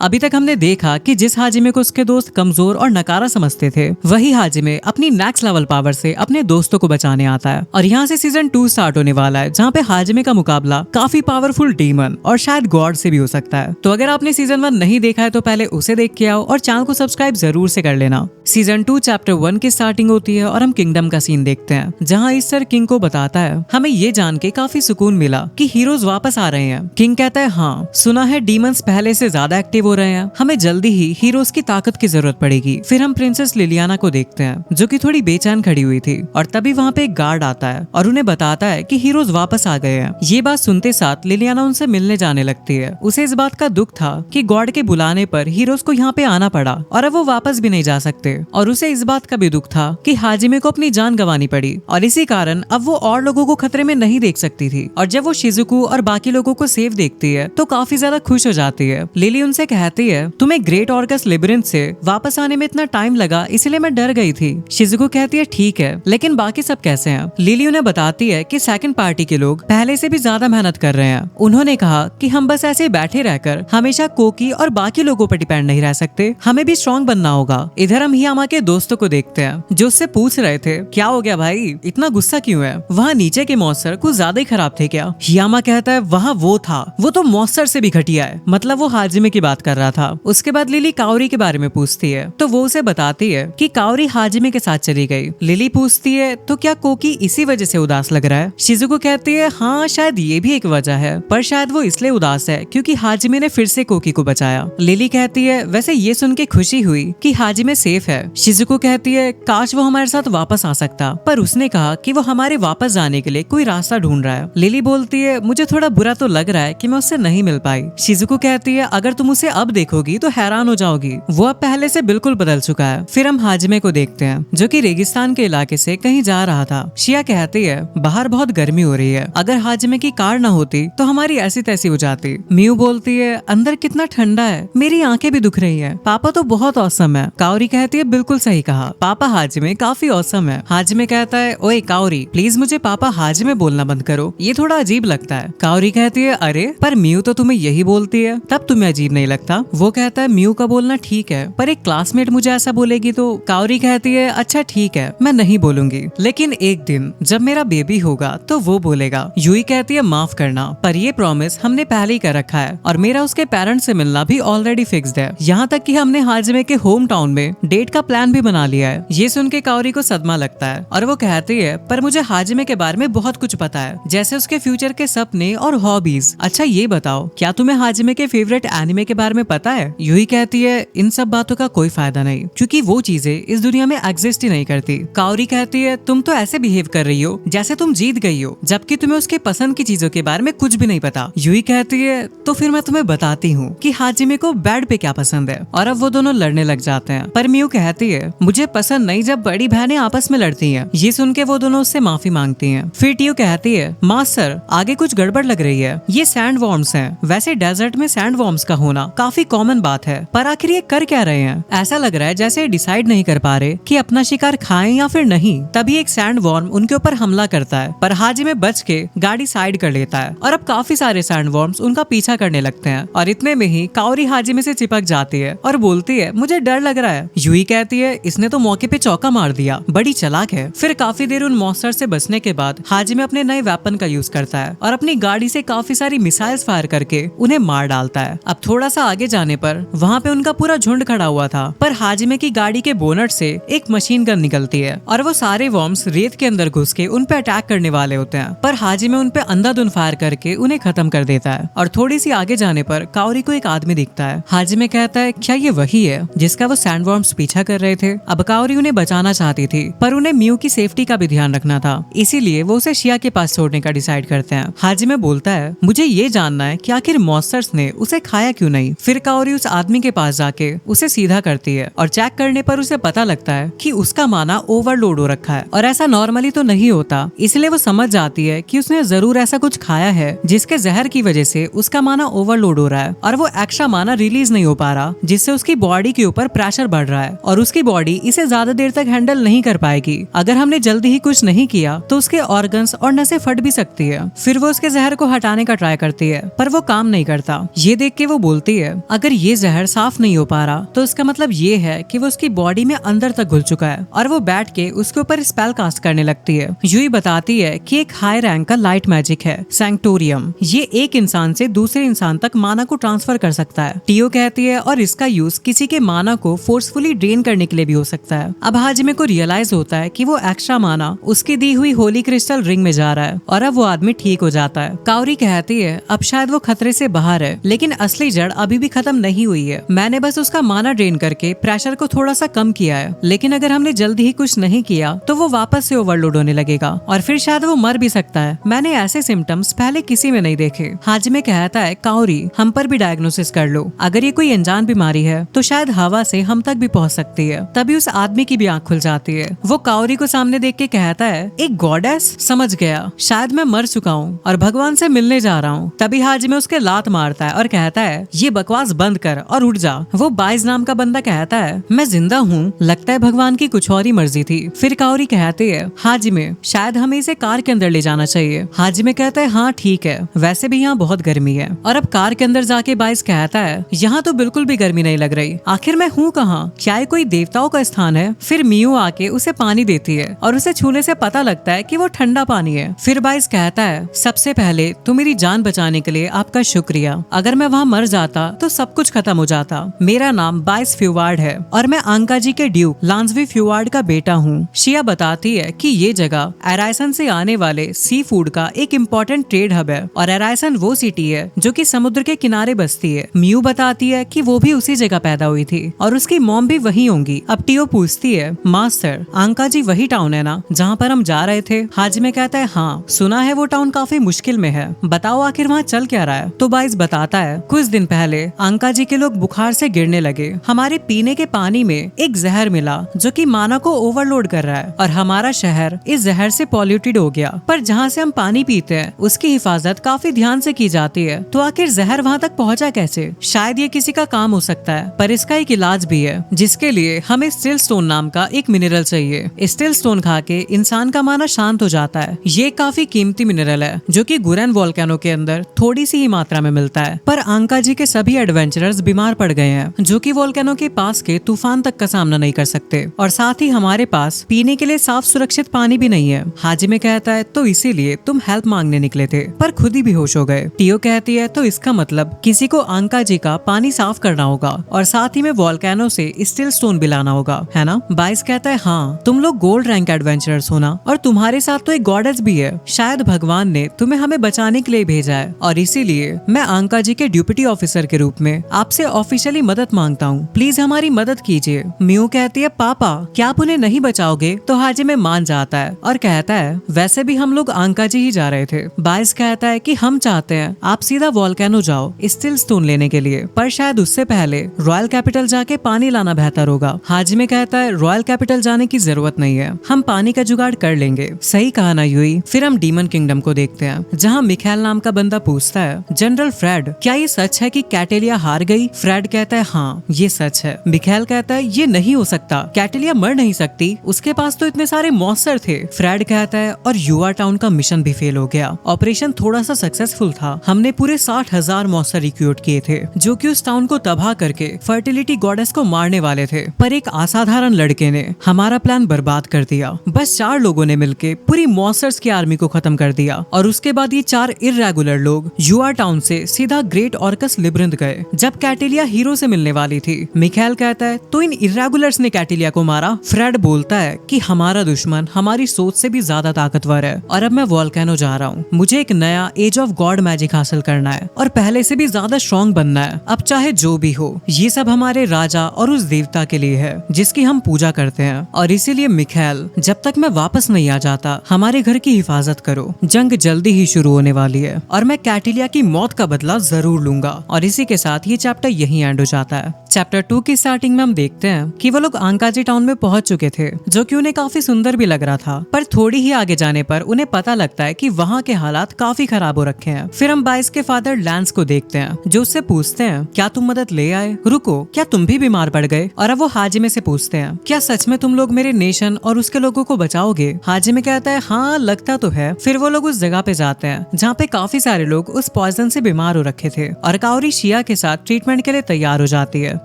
अभी तक हमने देखा कि जिस हाजिमे को उसके दोस्त कमजोर और नकारा समझते थे, वही हाजिमे अपनी नेक्स्ट लेवल पावर से अपने दोस्तों को बचाने आता है। और यहाँ से सीजन 2 स्टार्ट होने वाला है, जहाँ पे हाजिमे का मुकाबला काफी पावरफुल डीमन और शायद गॉड से भी हो सकता है। तो अगर आपने सीजन 1 नहीं देखा है तो पहले उसे देख के आओ और चैनल को सब्सक्राइब जरूर से कर लेना। सीजन 2 चैप्टर 1 की स्टार्टिंग होती है और हम किंगडम का सीन देखते हैं, जहाँ ईस्टर किंग को बताता है। हमें ये जान के काफी सुकून मिला कि हीरोज वापस आ रहे हैं। किंग कहता है हाँ, सुना है डीमंस पहले से ज्यादा एक्टिव हो रहे हैं, हमें जल्दी ही हीरोज की ताकत की जरूरत पड़ेगी। फिर हम प्रिंसेस लिलियाना को देखते हैं, जो कि थोड़ी बेचैन खड़ी हुई थी। और तभी वहाँ पे एक गार्ड आता है और उन्हें बताता है कि हीरोज वापस आ गए हैं। ये बात सुनते साथ लिलियाना उनसे मिलने जाने लगती है। उसे इस बात का दुख था कि गॉड के बुलाने पर हीरोज को यहाँ पे आना पड़ा और अब वो वापस भी नहीं जा सकते। और उसे इस बात का भी दुख था कि हाजिमे को अपनी जान गंवानी पड़ी और इसी कारण अब वो और लोगों को खतरे में नहीं देख सकती थी। और जब वो शिजुको और बाकी लोगों को सेफ देखती है तो काफी ज्यादा खुश हो जाती है। लिली उनसे कहती है, तुम्हें ग्रेट ऑर्कस लेबिरिंथ से वापस आने में इतना टाइम लगा, इसलिए मैं डर गई थी। शिजुको कहती है ठीक है, लेकिन बाकी सब कैसे हैं? लिली उन्हें बताती है कि सेकंड पार्टी के लोग पहले से भी ज्यादा मेहनत कर रहे हैं। उन्होंने कहा कि हम बस ऐसे बैठे रहकर हमेशा कोकी और बाकी लोगों पर डिपेंड नहीं रह सकते, हमें भी स्ट्रॉन्ग बनना होगा। इधर हम हियामा के दोस्तों को देखते हैं, जो उससे पूछ रहे थे क्या हो गया भाई, इतना गुस्सा क्यों है? वहाँ नीचे के मॉन्स्टर कुछ ज्यादा ही खराब थे क्या? हियामा कहता है वहाँ वो था, वो तो मॉन्स्टर से भी घटिया है। मतलब वो हाजिमे की बात कर रहा था। उसके बाद लिली काओरी के बारे में पूछती है तो वो उसे बताती है कि काओरी हाजिमे के साथ चली गई। लिली पूछती है तो क्या कोकी इसी वजह से उदास लग रहा है? शिजुको कहती है हाँ, शायद ये भी एक वजह है, पर शायद वो इसलिए उदास है क्योंकि हाजिमे ने फिर से कोकी को बचाया। लिली कहती है वैसे ये सुन के खुशी हुई कि हाजिमे सेफ है। शिजुको कहती है काश वो हमारे साथ वापस आ सकता, पर उसने कहा कि वो हमारे वापस जाने के लिए कोई रास्ता ढूंढ रहा है। लिली बोलती है मुझे थोड़ा बुरा तो लग रहा है कि मैं उससे नहीं मिल पाई। शिजुको कहती है अगर तुम उसे अब देखोगी तो हैरान हो जाओगी, वो अब पहले से बिल्कुल बदल चुका है। फिर हम हाजिमे को देखते हैं, जो कि रेगिस्तान के इलाके से कहीं जा रहा था। शिया कहती है बाहर बहुत गर्मी हो रही है, अगर हाजिमे की कार न होती तो हमारी ऐसी तैसी हो जाती। म्यू बोलती है अंदर कितना ठंडा है, मेरी आंखें भी दुख रही है। पापा तो बहुत औसम है। काओरी कहती है बिल्कुल सही कहा, पापा हाजिमे काफी औसम है। हाजिमे कहता है ओए काओरी, प्लीज मुझे पापा हाजिमे बोलना बंद करो, ये थोड़ा अजीब लगता है। काओरी कहती है अरे पर म्यू तो तुम्हें यही बोलती है, तब तुम्हें अजीब नहीं लगता? वो कहता है म्यू का बोलना ठीक है, पर एक क्लासमेट मुझे ऐसा बोलेगी तो? काओरी कहती है अच्छा ठीक है, मैं नहीं बोलूंगी, लेकिन एक दिन जब मेरा बेबी होगा तो वो बोलेगा। यूई कहती है माफ करना, पर ये प्रॉमिस हमने पहले ही कर रखा है और मेरा उसके पेरेंट्स से मिलना भी ऑलरेडी फिक्स्ड है। यहाँ तक कि हमने हाजिमे के होम टाउन में डेट का प्लान भी बना लिया है। ये सुन के काओरी को सदमा लगता है और वो कहती है पर मुझे हाजिमे के बारे में बहुत कुछ पता है, जैसे उसके फ्यूचर के सपने और हॉबीज। अच्छा ये बताओ, क्या तुम्हें हाजिमे के फेवरेट एनिमे के बारे में पता है? यूई कहती है इन सब बातों का कोई फायदा नहीं, क्योंकि वो चीजें इस दुनिया में एग्जिस्ट ही नहीं करती। काओरी कहती है तुम तो ऐसे बिहेव कर रही हो जैसे तुम जीत गई हो, जबकि तुम्हें उसके पसंद की चीजों के बारे में कुछ भी नहीं पता। यूई कहती है तो फिर मैं तुम्हें बताती हूँ कि हाजिमे को बेड पे क्या पसंद है। और अब वो दोनों लड़ने लग जाते हैं, पर म्यू कहती है मुझे पसंद नहीं जब बड़ी बहनें आपस में लड़ती हैं। ये सुन के वो दोनों उससे माफी मांगती हैं। फिर टियो कहती है मास्टर आगे कुछ गड़बड़ लग रही है, ये सैंड वॉर्म्स हैं। वैसे डेजर्ट में सैंड वॉर्म्स का होना काफी कॉमन बात है, पर आखिर ये कर क्या रहे हैं? ऐसा लग रहा है जैसे डिसाइड नहीं कर पा रहे कि अपना शिकार खाएं या फिर नहीं। तभी एक सैंड वॉर्म उनके ऊपर हमला करता है, पर हाजिमे बच के गाड़ी साइड कर लेता है और अब काफी सारे सैंड वॉर्म्स उनका पीछा करने लगते हैं। और इतने में ही काओरी हाजिमे से चिपक जाती है और बोलती है मुझे डर लग रहा है। यूई कहती है इसने तो मौके पे चौका मार दिया, बड़ी चालाक है। फिर काफी देर उन मॉन्स्टर से बचने के बाद हाजिमे अपने नए वेपन का यूज करता है और अपनी गाड़ी से काफी सारी मिसाइल्स फायर करके उन्हें मार डालता है। अब थोड़ा सा आगे जाने पर वहाँ पे उनका पूरा झुंड खड़ा हुआ था, पर हाजिमे की गाड़ी के बोनट से एक मशीन गन निकलती है और वो सारे वॉर्म्स रेत के अंदर घुस के उन पे अटैक करने वाले होते हैं, पर हाजिमे उन पे अंधाधुंध फायर करके उन्हें खत्म कर देता है। और थोड़ी सी आगे जाने पर काओरी को एक आदमी दिखता है। हाजिमे कहता है क्या ये वही है जिसका वो सैंड वॉर्म्स पीछा कर रहे थे? अब काओरी उन्हें बचाना चाहती थी, पर उन्हें म्यू की सेफ्टी का भी ध्यान रखना था, इसीलिए वो उसे शिया के पास छोड़ने का डिसाइड करते हैं। हाजिमे बोलता है मुझे ये जानना है कि आखिर मॉन्स्टर्स ने उसे खाया क्यों नहीं। फिर काओरी उस आदमी के पास जाके उसे सीधा करती है और चेक करने पर उसे पता लगता है कि उसका माना ओवरलोड हो रखा है और ऐसा नॉर्मली तो नहीं होता, इसलिए वो समझ जाती है कि उसने जरूर ऐसा कुछ खाया है जिसके जहर की वजह से उसका माना ओवरलोड हो रहा है और वो एक्स्ट्रा माना रिलीज नहीं हो पा रहा, जिससे उसकी बॉडी के ऊपर प्रेशर बढ़ रहा है और उसकी बॉडी इसे ज्यादा देर तक हैंडल नहीं कर पाएगी। अगर हमने जल्दी ही कुछ नहीं किया तो उसके ऑर्गन्स और नसें फट भी सकती है। फिर वो उसके जहर को हटाने का ट्राई करती है, पर वो काम नहीं करता। ये देख के वो बोलती है है। अगर ये जहर साफ नहीं हो पा रहा तो इसका मतलब ये है कि वो उसकी बॉडी में अंदर तक घुल चुका है और वो बैठ के उसके ऊपर स्पेल कास्ट करने लगती है। यूई बताती है कि एक हाई रैंक का लाइट मैजिक है सैंक्टोरियम। ये एक इंसान से दूसरे इंसान तक माना को ट्रांसफर कर सकता है। टियो कहती है और इसका यूज किसी के माना को फोर्सफुली ड्रेन करने के लिए भी हो सकता है। अब हाजिमे को रियलाइज होता है कि वो एक्स्ट्रा माना उसकी दी हुई होली क्रिस्टल रिंग में जा रहा है और अब वो आदमी ठीक हो जाता है। काओरी कहती है अब शायद वो खतरे से बाहर है, लेकिन असली जड़ अभी भी खत्म नहीं हुई है। मैंने बस उसका माना ड्रेन करके प्रेशर को थोड़ा सा कम किया है, लेकिन अगर हमने जल्दी ही कुछ नहीं किया तो वो वापस से ओवरलोड होने लगेगा और फिर शायद वो मर भी सकता है। मैंने ऐसे सिम्टम्स पहले किसी में नहीं देखे। हाजिमे कहता है काओरी हम पर भी डायग्नोसिस कर लो, अगर ये कोई अनजान बीमारी है तो शायद हवा से हम तक भी पहुंच सकती है। तभी उस आदमी की भी आंख खुल जाती है। वो काओरी को सामने देख के कहता है एक गॉडेस, समझ गया, शायद मैं मर चुका हूँ और भगवान से मिलने जा रहा हूँ। तभी हाजिमे उसके लात मारता है और कहता है ये बकवास बंद कर और उठ जा। वो बाइज नाम का बंदा कहता है मैं जिंदा हूँ, लगता है भगवान की कुछ और ही मर्जी थी। फिर काओरी कहती है हाजिमे शायद हमें इसे कार के अंदर ले जाना चाहिए। हाजिमे कहता है हाँ ठीक है, वैसे भी यहाँ बहुत गर्मी है। और अब कार के अंदर जाके बाइज कहता है यहाँ तो बिल्कुल भी गर्मी नहीं लग रही, आखिर मैं हूँ कहाँ, क्या ये कोई देवताओं का स्थान है। फिर मियो आके उसे पानी देती है और उसे छूने से पता लगता है कि वो ठंडा पानी है। फिर बाइज कहता है सबसे पहले तो मेरी जान बचाने के लिए आपका शुक्रिया, अगर मैं वहाँ मर जाता तो सब कुछ खत्म हो जाता। मेरा नाम बाइस फ्यूवार्ड है और मैं आंकाजी के ड्यूक लांसवी फ्यूवार्ड का बेटा हूँ। शिया बताती है कि ये जगह एराइसन से आने वाले सी फूड का एक इम्पोर्टेंट ट्रेड हब है और एराइसन वो सिटी है जो कि समुद्र के किनारे बसती है। म्यू बताती है कि वो भी उसी जगह पैदा हुई थी और उसकी मॉम भी वही होंगी। अब टियो पूछती है मास्टर आंकाजी वही टाउन है ना जहाँ पर हम जा रहे थे। हाजिमे कहता है हाँ, सुना है वो टाउन काफी मुश्किल में है, बताओ आखिर वहाँ चल क्या रहा है। तो बाइस बताता है कुछ दिन पहले आंकाजी के लोग बुखार से गिरने लगे, हमारे पीने के पानी में एक जहर मिला जो कि माना को ओवरलोड कर रहा है और हमारा शहर इस जहर से पॉल्यूटेड हो गया। पर जहाँ से हम पानी पीते हैं उसकी हिफाजत काफी ध्यान से की जाती है, तो आखिर जहर वहाँ तक पहुँचा कैसे। शायद ये किसी का काम हो सकता है, पर इसका एक इलाज भी है जिसके लिए हमें स्टिल स्टोन नाम का एक मिनरल चाहिए। स्टिल स्टोन खा के इंसान का माना शांत हो जाता है। ये काफी कीमती मिनरल है जो कि गुरेन वोल्केनो के अंदर थोड़ी सी ही मात्रा में मिलता है। पर आंकाजी के सभी एडवेंचरर्स बीमार पड़ गए हैं जो कि वोल्केनो के पास के तूफान तक का सामना नहीं कर सकते और साथ ही हमारे पास पीने के लिए साफ सुरक्षित पानी भी नहीं है। हाजिमे कहता है तो इसीलिए तुम हेल्प मांगने निकले थे पर खुद ही बेहोश हो गए। टियो कहती है तो इसका मतलब किसी को आंकाजी का पानी साफ करना होगा और साथ ही में वोल्केनो से स्टिल स्टोन भी लाना होगा, है ना। बाइस कहता है हाँ, तुम लोग गोल्ड रैंक एडवेंचरर्स हो ना, और तुम्हारे साथ तो एक गॉडेस भी है, शायद भगवान ने तुम्हें हमें बचाने के लिए भेजा है और इसीलिए मैं आंकाजी के डिप्टी ऑफिसर के रूप में आपसे ऑफिशियली मदद मांगता हूँ, प्लीज हमारी मदद कीजिए। म्यू कहती है पापा क्या आप उन्हें नहीं बचाओगे। तो हाजिमे मान जाता है और कहता है वैसे भी हम लोग आंकाजी ही जा रहे थे। बाइस कहता है कि हम चाहते हैं आप सीधा वोल्केनो जाओ स्टिल स्टोन लेने के लिए, पर शायद उससे पहले रॉयल कैपिटल जाके पानी लाना बेहतर होगा। हाजिमे कहता है रॉयल कैपिटल जाने की जरूरत नहीं है, हम पानी का जुगाड़ कर लेंगे। सही कहा ना यूई। फिर हम डीमन किंगडम को देखते हैं जहाँ मिखाइल नाम का बंदा पूछता है जनरल फ्रेड क्या ये सच है कि कैटेलिया हार गई। फ्रेड कहता है हाँ ये सच है। मिखाइल कहता है ये नहीं हो सकता, कैटेलिया मर नहीं सकती, उसके पास तो इतने सारे मॉन्स्टर थे। फ्रेड कहता है और युवा टाउन का मिशन भी फेल हो गया, ऑपरेशन थोड़ा सा सक्सेसफुल था, हमने पूरे 60,000 मॉन्स्टर रिक्रूट किए थे जो कि उस टाउन को तबाह करके फर्टिलिटी गॉडेस को मारने वाले थे, पर एक असाधारण लड़के ने हमारा प्लान बर्बाद कर दिया। बस 4 लोगों ने मिलके पूरी मॉन्स्टर्स की आर्मी को खत्म कर दिया और उसके बाद ये 4 इर्रेगुलर लोग युवा टाउन से सीधा ग्रेट ऑर्कस लिब्रिंथ गए जब कैटेलिया हीरो से मिलने वाली थी। मिखाइल कहता है तो इन इर्रेगुलर्स ने कैटेलिया को मारा। फ्रेड बोलता है कि हमारा दुश्मन हमारी सोच से भी ज्यादा ताकतवर है और अब मैं वोल्केनो जा रहा हूँ, मुझे एक नया एज ऑफ गॉड मैजिक हासिल करना है और पहले से भी ज्यादा स्ट्रॉन्ग बनना है। अब चाहे जो भी हो ये सब हमारे राजा और उस देवता के लिए है जिसकी हम पूजा करते हैं और इसीलिए मिखाइल जब तक मैं वापस नहीं आ जाता हमारे घर की हिफाजत करो। जंग जल्दी ही शुरू होने वाली है और मैं कैटेलिया की मौत का बदला जरूर लूंगा। और इसी के साथ ये चैप्टर यहीं एंड हो जाता है। चैप्टर 2 की स्टार्टिंग में हम देखते हैं कि वो लोग आंकाजी टाउन में पहुंच चुके थे जो कि उन्हें काफी सुंदर भी लग रहा था, पर थोड़ी ही आगे जाने पर उन्हें पता लगता है कि वहाँ के हालात काफी खराब हो रखे हैं। फिर हम बाइस के फादर लैंस को देखते हैं जो उससे पूछते हैं क्या तुम मदद ले आए, रुको क्या तुम भी बीमार पड़ गए। और अब वो हाजिमे से पूछते हैं क्या सच में तुम लोग मेरे नेशन और उसके लोगों को बचाओगे। हाजिमे कहता है हाँ लगता तो है। फिर वो लोग उस जगह पे जाते हैं जहाँ पे काफी सारे लोग उस पॉइजन से बीमार हो रखे थे और काओरी शिया शीरा के साथ ट्रीटमेंट के लिए तैयार हो जाती है।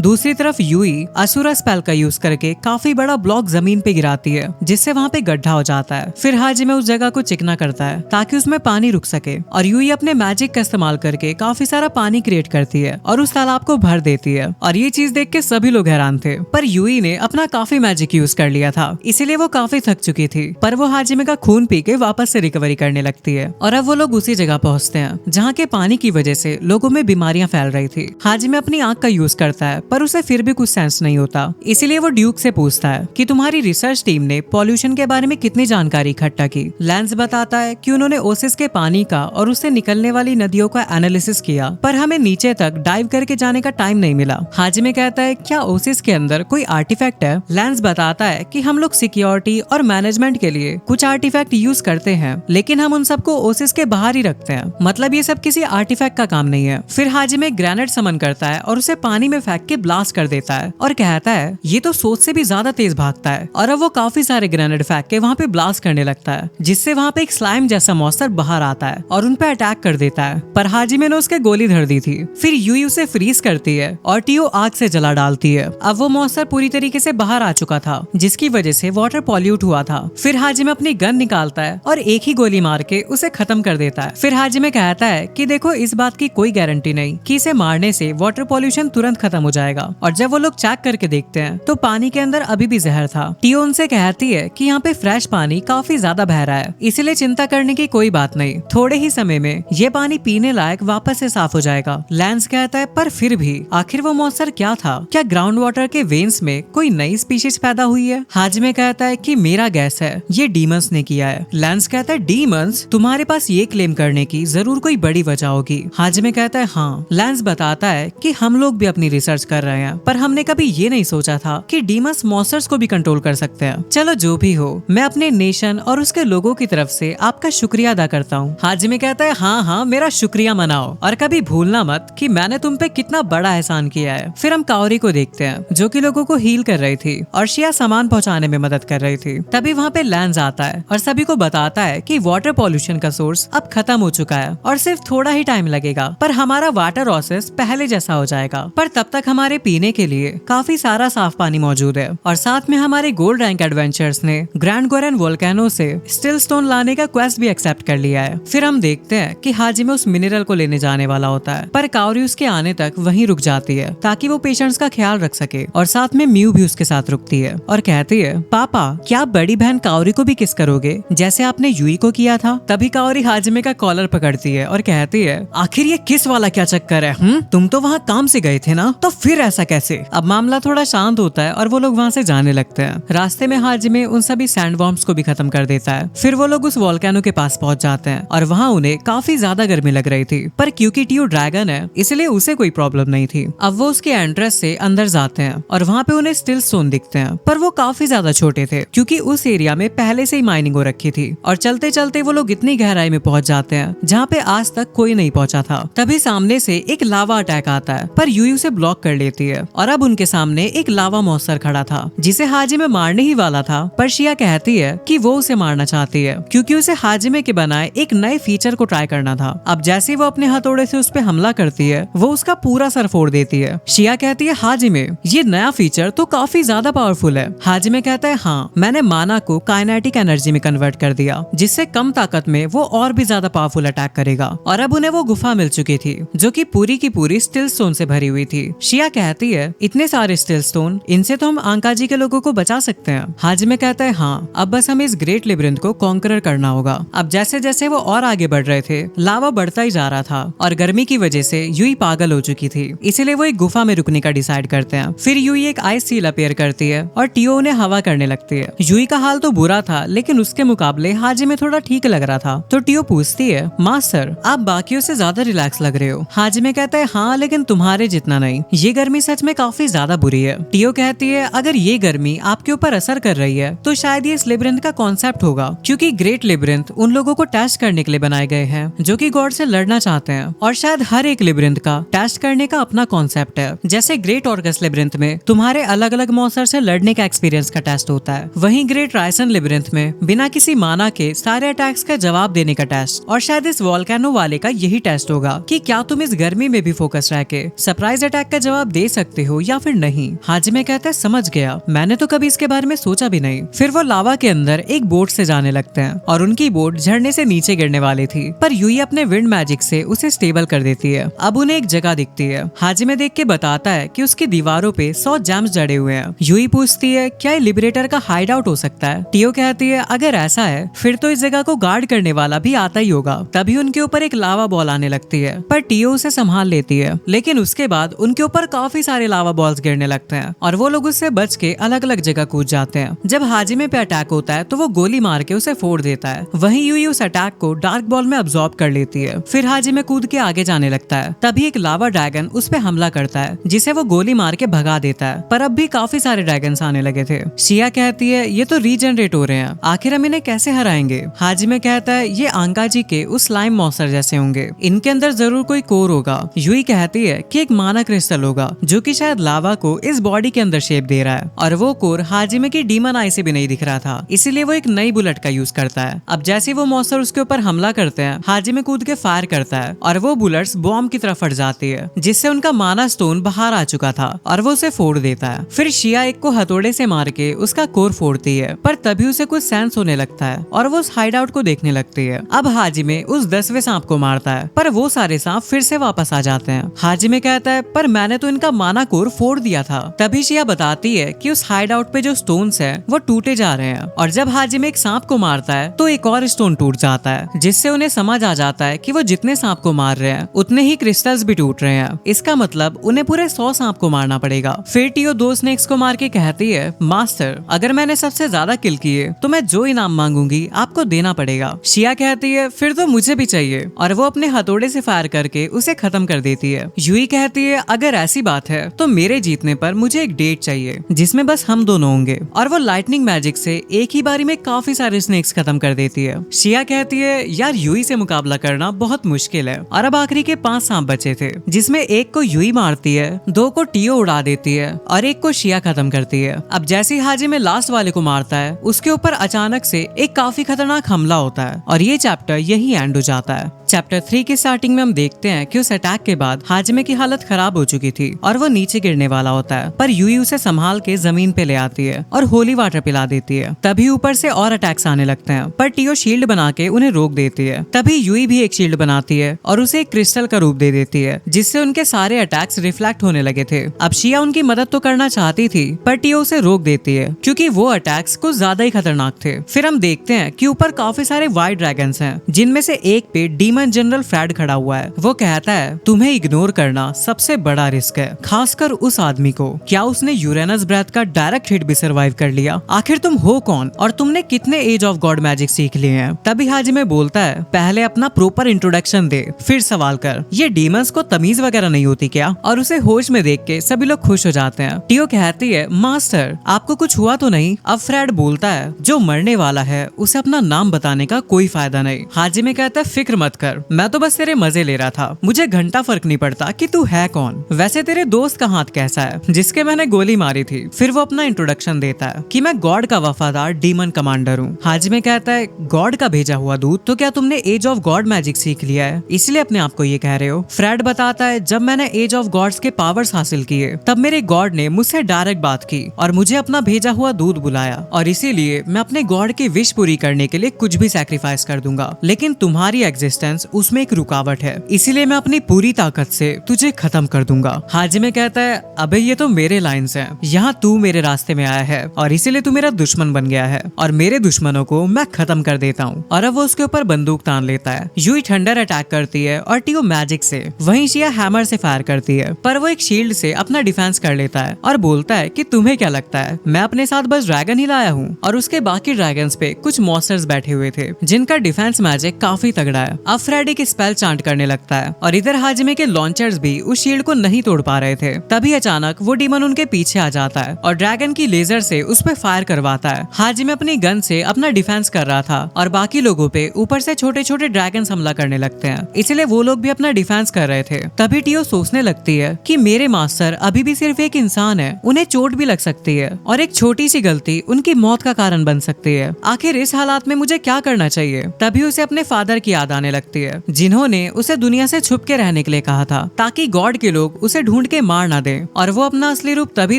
दूसरी तरफ यूई असुरा स्पेल का यूज करके काफी बड़ा ब्लॉक जमीन पे गिराती है, जिससे वहाँ पे गड्ढा हो जाता है। फिर हाजिमे उस जगह को चिकना करता है ताकि उसमें पानी रुक सके, और यूई अपने मैजिक का इस्तेमाल करके काफी सारा पानी क्रिएट करती है और उस तालाब को भर देती है। और ये चीज देख के सभी लोग हैरान थे, पर यूई ने अपना काफी मैजिक यूज कर लिया था, इसीलिए वो काफी थक चुकी थी। पर वो हाजिमे का खून पी के वापस से रिकवरी करने लगती है, और अब वो लोग उसी जगह पहुंचते हैं जहाँ के पानी की वजह से लोगों में बीमारियां फैल रही थी। हाजिमे अपनी आंख का यूज करता है, पर उसे फिर भी कुछ सेंस नहीं होता, इसीलिए वो ड्यूक से पूछता है कि तुम्हारी रिसर्च टीम ने पॉल्यूशन के बारे में कितनी जानकारी इकट्ठा की। लैंस बताता है कि उन्होंने ओसिस के पानी का और उससे निकलने वाली नदियों का एनालिसिस किया, पर हमें नीचे तक डाइव करके जाने का टाइम नहीं मिला। हाजिमे कहता है क्या ओसिस के अंदर कोई आर्टिफैक्ट है? लैंस बताता है कि हम लोग सिक्योरिटी और मैनेजमेंट के लिए कुछ आर्टिफैक्ट यूज करते हैं, लेकिन हम उन सबको ओसिस के बाहर ही रखते हैं, मतलब ये सब किसी आर्टिफैक्ट का काम नहीं है। फिर हाजिमे ग्रेनेड समन करता है और उसे पानी में फेंक के ब्लास्ट कर देता है और कहता है ये तो सोच से भी ज्यादा तेज भागता है, और अब वो काफी सारे ग्रेनेड फेंक के वहाँ पे ब्लास्ट करने लगता है, जिससे वहाँ पे एक स्लाइम जैसा मॉन्स्टर बाहर आता है और उन पे अटैक कर देता है, पर हाजिमे ने उसके गोली धर दी थी। फिर यूई उसे फ्रीज करती है और टीओ आग से जला डालती है। अब वो मॉन्स्टर पूरी तरीके से बाहर आ चुका था, जिसकी वजह से वाटर पॉल्यूट हुआ था। फिर हाजिमे अपनी गन निकालता है और एक ही गोली मार के उसे खत्म कर देता है। फिर हाजिमे कहता है कि देखो इस बात की कोई गारंटी नहीं कि इसे मारने से वाटर पॉल्यूशन तुरंत खत्म हो जाएगा, और जब वो लोग चेक करके देखते हैं तो पानी के अंदर अभी भी जहर था। टीओ उनसे कहती है कि यहाँ पे फ्रेश पानी काफी ज्यादा बह रहा है, इसलिए चिंता करने की कोई बात नहीं, थोड़े ही समय में ये पानी पीने लायक वापस से साफ हो जाएगा। लैंस कहता है पर फिर भी आखिर वो मॉन्स्टर क्या था? क्या ग्राउंड वाटर के वेन्स में कोई नई स्पीशीज पैदा हुई है? हाजिमे कहता है कि मेरा गैस है, ये डीमंस ने किया है। लैंस कहता है डीमंस? तुम्हारे पास ये क्लेम करने की जरूर कोई बड़ी वजह होगी। हाजिमे कहता है हाँ। लैंस बताता है कि हम लोग भी अपनी रिसर्च कर रहे हैं, पर हमने कभी ये नहीं सोचा था कि डीमंस मॉन्स्टर्स को भी कंट्रोल कर सकते हैं। चलो जो भी हो, मैं अपने नेशन और उसके लोगों की तरफ से आपका शुक्रिया अदा करता हूँ। हाजिमे कहता है हाँ हाँ, मेरा शुक्रिया मनाओ, और कभी भूलना मत कि मैंने तुम पे कितना बड़ा एहसान किया है। फिर हम काओरी को देखते हैं जो कि लोगों को हील कर रही थी और शिया सामान पहुंचाने में मदद कर रही थी। तभी वहाँ पे लैंस आता है और सभी को बताता है कि वाटर पॉल्यूशन का सोर्स अब खत्म हो चुका है और सिर्फ थोड़ा ही टाइम लगेगा, पर हमारा वाटर ऑसेस पहले जैसा हो जाएगा। पर तब तक हमारे पीने के लिए काफी सारा साफ पानी मौजूद है, और साथ में हमारे गोल्ड रैंक एडवेंचर्स ने ग्रैंड गोरेन वोल्केनो से स्टिल स्टोन लाने का क्वेस्ट भी एक्सेप्ट कर लिया है। फिर हम देखते हैं कि हाजिमे उस मिनरल को लेने जाने वाला होता है, पर काओरी उसके आने तक वहीं रुक जाती है ताकि वो पेशेंट्स का ख्याल रख सके, और साथ में म्यू भी उसके साथ रुकती है और कहती है पापा क्या आप बड़ी बहन काओरी को भी किस करोगे जैसे आपने यूई को किया था? तभी काओरी हाजिमे का कॉलर पकड़ती है और कहती है आखिर ये किस वाला क्या चक्कर है? तुम तो वहाँ काम से गए थे ना, तो फिर ऐसा कैसे? अब मामला थोड़ा शांत होता है और वो लोग वहाँ से जाने लगते हैं। रास्ते में हाजिमे उन सभी सैंडवॉर्म्स को भी खत्म कर देता है। फिर वो लोग उस वोल्केनो के पास पहुंच जाते हैं और वहाँ उन्हें काफी ज्यादा गर्मी लग रही थी, पर क्योंकि टीओ ड्रैगन है इसलिए उसे कोई प्रॉब्लम नहीं थी। अब वो उसके एंट्रेंस से अंदर जाते हैं और वहाँ पे उन्हें स्टिल स्टोन दिखते हैं, पर वो काफी ज्यादा छोटे थे क्योंकि उस एरिया में पहले से ही माइनिंग हो रखी थी। और चलते चलते वो लोग इतनी गहराई में पहुंच जाते हैं जहाँ पे आज तक कोई नहीं पहुंचा था। तभी सामने से एक लावा अटैक आता है, पर यूई उसे ब्लॉक कर लेती है, और अब उनके सामने एक लावा मॉन्स्टर खड़ा था जिसे हाजिमे मारने ही वाला था, पर शिया कहती है कि वो उसे मारना चाहती है क्योंकि उसे हाजिमे के बनाए एक नए फीचर को ट्राई करना था। अब जैसे वो अपने हथौड़े से उस पे हमला करती है वो उसका पूरा सर फोड़ देती है। शिया कहती है हाजिमे ये नया फीचर तो काफी ज्यादा पावरफुल है। हाजिमे कहता है हाँ, मैंने माना को काइनेटिक एनर्जी में कन्वर्ट कर दिया जिससे कम ताकत में वो और भी ज्यादा पावरफुल अटैक करेगा। और अब उन्हें वो गुफा मिल चुकी थी जो कि पूरी की पूरी स्टिल स्टोन से भरी हुई थी। शिया कहती है इतने सारे स्टिल स्टोन, इनसे तो हम आंकाजी के लोगों को बचा सकते हैं। हाजिमे कहता है हाँ, अब बस हमें इस ग्रेट लेबिरिंथ को कॉन्करर करना होगा। अब जैसे जैसे वो और आगे बढ़ रहे थे लावा बढ़ता ही जा रहा था और गर्मी की वजह से यूई पागल हो चुकी थी, इसीलिए वो एक गुफा में रुकने का डिसाइड करते हैं। फिर यूई एक आइस सील अपीयर करती है और टीओ उन्हें हवा करने लगती है। यूई का हाल तो बुरा था लेकिन उसके मुकाबले हाजिमे थोड़ा ठीक लग रहा था, तो टीओ पूछती है मास्टर आप बाकियों से ज्यादा रिलैक्स लग रहे हो। हाजिमे कहता है हाँ, लेकिन तुम्हारे जितना नहीं, ये गर्मी सच में काफी ज्यादा बुरी है। टीओ कहती है अगर ये गर्मी आपके ऊपर असर कर रही है तो शायद ये इस लेबिरिंथ का कॉन्सेप्ट होगा, क्योंकि ग्रेट लेबिरिंथ उन लोगों को टेस्ट करने के लिए बनाए गए हैं जो कि गॉड से लड़ना चाहते हैं, और शायद हर एक लेबिरिंथ का टेस्ट करने का अपना कॉन्सेप्ट है। जैसे ग्रेट ऑर्कस लेबिरिंथ में तुम्हारे अलग अलग मॉन्स्टर से लड़ने का एक्सपीरियंस का टेस्ट होता है, वहीं ग्रेट रायसन लेबिरिंथ में बिना किसी माना के सारे अटैक्स का जवाब देने का टेस्ट, और शायद इस वोल्केनो वाले का यही टेस्ट होगा कि क्या तुम इस गर्मी में पे भी फोकस रह के सरप्राइज अटैक का जवाब दे सकते हो या फिर नहीं। हाजिमे कहता है समझ गया, मैंने तो कभी इसके बारे में सोचा भी नहीं। फिर वो लावा के अंदर एक बोट से जाने लगते हैं और उनकी बोट झरने से नीचे गिरने वाली थी, पर यूई अपने विंड मैजिक से उसे स्टेबल कर देती है। अब उन्हें एक जगह दिखती है। हाजिमे देख के बताता है कि उसकी दीवारों पे 100 जैम्स जड़े हुए हैं। यूई पूछती है क्या ये लिबरेटर का हाइड आउट हो सकता है। टियो कहती है अगर ऐसा है फिर तो इस जगह को गार्ड करने वाला भी आता ही होगा। तभी उनके ऊपर एक लावा बॉल आने लगती है, पर टियो उसे संभाल लेती है। लेकिन उसके बाद उनके ऊपर काफी सारे लावा बॉल्स गिरने लगते हैं और वो लोग उससे बच के अलग अलग जगह कूद जाते हैं। जब हाजिमे पे अटैक होता है तो वो गोली मार के उसे फोड़ देता है। वहीं यूई उस अटैक को डार्क बॉल में अब्सॉर्ब कर लेती है। फिर हाजिमे कूद के आगे जाने लगता है। तभी एक लावा ड्रैगन उस पे हमला करता है, जिसे वो गोली मार के भगा देता है। पर अब भी काफी सारे ड्रैगन्स आने लगे थे। शिया कहती है ये तो रीजनरेट हो रहे हैं, आखिर हम इन्हें कैसे हराएंगे। हाजिमे कहता है ये आंकाजी के उस स्लाइम मॉन्स्टर जैसे होंगे, इनके अंदर जरूर कोई कोर होगा। यूई कहती है कि एक माना क्रिस्टल होगा जो कि शायद लावा को इस बॉडी के अंदर शेप दे रहा है, और वो कोर हाजिमे की डीमन आई से भी नहीं दिख रहा था, इसीलिए वो एक नई बुलेट का यूज करता है। अब जैसे वो मॉन्स्टर उसके ऊपर हमला करते हैं, हाजिमे कूद के फायर करता है और वो बुलेट्स बॉम्ब की तरफ फट जाती है, जिससे उनका माना स्टोन बाहर आ चुका था और वो उसे फोड़ देता है। फिर शिया एक को हथौड़े से मार के उसका कोर फोड़ती है, पर तभी उसे कुछ सेंस होने लगता है और वो उस हाइड आउट को देखने लगती है। अब हाजिमे उस 10वें सांप को मारता है, पर वो सारे सांप फिर से वापस आ जाते हैं। हाजिमे कहता है पर मैंने तो इनका माना कोर फोड़ दिया था। तभी शिया बताती है कि उस हाइड आउट पे जो स्टोन्स है वो टूटे जा रहे हैं, और जब हाजिमे एक सांप को मारता है तो एक और स्टोन टूट जाता है, जिससे उन्हें समझ आ जाता है कि वो जितने सांप को मार रहे हैं उतने ही क्रिस्टल्स भी टूट रहे हैं। इसका मतलब उन्हें पूरे 100 सांप को मारना पड़ेगा। फिर टियो 2 स्नेक्स को मार के कहती है मास्टर अगर मैंने सबसे ज्यादा किल किए तो मैं जो इनाम मांगूंगी आपको देना पड़ेगा। शिया कहती है फिर तो मुझे भी चाहिए, और वो अपने हथौड़े से फायर करके उसे खत्म कर देती है। यूई कहती है अगर ऐसी बात है तो मेरे जीतने पर मुझे एक डेट चाहिए जिसमें बस हम दोनों होंगे, और वो लाइटनिंग मैजिक से एक ही बारी में काफी सारे स्नेक्स खत्म कर देती है। शिया कहती है यार यूई से मुकाबला करना बहुत मुश्किल है, और अब आखिरी के 5 सांप बचे थे, जिसमें एक को यूई मारती है, 2 को टियो उड़ा देती है और एक को शिया खत्म करती है। अब जैसे ही हाजिमे लास्ट वाले को मारता है उसके ऊपर अचानक से एक काफी खतरनाक हमला होता है, और ये चैप्टर यही एंड हो जाता है। चैप्टर 3 की स्टार्टिंग में हम देखते हैं कि उस अटैक के बाद हाजिमे की हालत खराब हो चुकी थी और वो नीचे गिरने वाला होता है, पर यूई उसे संभाल के जमीन पे ले आती है और होली वाटर पिला देती है। तभी ऊपर से और अटैक्स आने लगते हैं, पर टियो शील्ड बना के उन्हें रोक देती है। तभी यूई भी एक शील्ड बनाती है और उसे एक क्रिस्टल का रूप दे देती है, जिससे उनके सारे अटैक्स रिफ्लेक्ट होने लगे थे। अब शिया उनकी मदद तो करना चाहती थी, पर टियो उसे रोक देती है क्योंकि वो अटैक्स कुछ ज्यादा ही खतरनाक थे। फिर हम देखते हैं कि ऊपर काफी सारे व्हाइट ड्रैगन्स हैं, जिनमें से एक पे डीमन जनरल फ्रेड खड़ा हुआ है। वो कहता है तुम्हें इग्नोर करना सबसे बड़ा रिस्क है, खासकर उस आदमी को। क्या उसने यूरेनस ब्रेथ का डायरेक्ट हिट भी सर्वाइव कर लिया? आखिर तुम हो कौन और तुमने कितने एज ऑफ गॉड मैजिक सीख लिए हैं? तभी हाजिमे बोलता है पहले अपना प्रॉपर इंट्रोडक्शन दे फिर सवाल कर। ये डीमंस को तमीज वगैरह नहीं होती क्या? और उसे होश में देख के सभी लोग खुश हो जाते हैं। टियो कहती है मास्टर आपको कुछ हुआ तो नहीं? अब फ्रेड बोलता है जो मरने वाला है उसे अपना नाम बताने का कोई फायदा नहीं। हाजिमे कहता है फिक्र मत कर, मैं तो बस तेरे मजे ले रहा था, मुझे घंटा फर्क नहीं पड़ता कि तू है कौन। वैसे तेरे दोस्त का हाथ कैसा है जिसके मैंने गोली मारी थी? फिर वो अपना इंट्रोडक्शन देता है कि मैं गॉड का वफादार डीमन कमांडर हूँ। हाजिमे कहता है गॉड का भेजा हुआ दूत, तो क्या तुमने एज ऑफ गॉड मैजिक सीख लिया है इसलिए अपने आप को ये कह रहे हो? फ्रेड बताता है जब मैंने एज ऑफ गॉड्स के पावर्स हासिल किए तब मेरे गॉड ने मुझसे डायरेक्ट बात की और मुझे अपना भेजा हुआ दूत बुलाया, और इसीलिए मैं अपने गॉड की विश पूरी करने के लिए कुछ भी सैक्रिफाइस कर दूंगा। लेकिन तुम्हारी एग्जिस्टेंस उसमें एक रुकावट है, इसीलिए मैं अपनी पूरी ताकत से तुझे खत्म कर दूंगा। हाजिमे कहता है अबे ये तो मेरे लाइन्स हैं, यहाँ तू मेरे रास्ते में आया है और इसीलिए तू मेरा दुश्मन बन गया है, और मेरे दुश्मनों को मैं खत्म कर देता हूँ। और अब वो उसके ऊपर बंदूक तान लेता है। यूई थंडर अटैक करती है और टियो मैजिक से, वहीं शिया हैमर से फायर करती है, पर वो एक शील्ड से अपना डिफेंस कर लेता है और बोलता है कि तुम्हें क्या लगता है मैं अपने साथ बस ड्रैगन ही लाया हूँ? और उसके बाकी ड्रैगन्स पे कुछ मॉन्स्टर्स बैठे हुए थे जिनका डिफेंस मैजिक काफी तगड़ा है। अब फ्रेड एक स्पेल चांट करने लगता है और इधर हाजिमे के लॉन्चर्स भी उस शील्ड को नहीं तोड़ पा रहे थे। तभी अचानक वो डीमन उनके पीछे आ जाता है और ड्रैगन की लेजर से उस पे फायर करवाता है। हाजिमे अपनी गन से अपना डिफेंस कर रहा था और बाकी लोगों पे ऊपर से छोटे छोटे ड्रैगन हमला करने लगते हैं, इसलिए वो लोग भी अपना डिफेंस कर रहे थे। तभी टियो सोचने लगती है कि मेरे मास्टर अभी भी सिर्फ एक इंसान है, उन्हें चोट भी लग सकती है और एक छोटी सी गलती उनकी मौत का कारण बन सकती है। आखिर इस हालात में मुझे क्या करना चाहिए? तभी उसे अपने फादर की याद आने लगती है जिन्होंने उसे दुनिया से छुप के रहने के के लिए कहा था ताकि गॉड के लोग उसे ढूंढ के मार ना दें, और वो अपना असली रूप तभी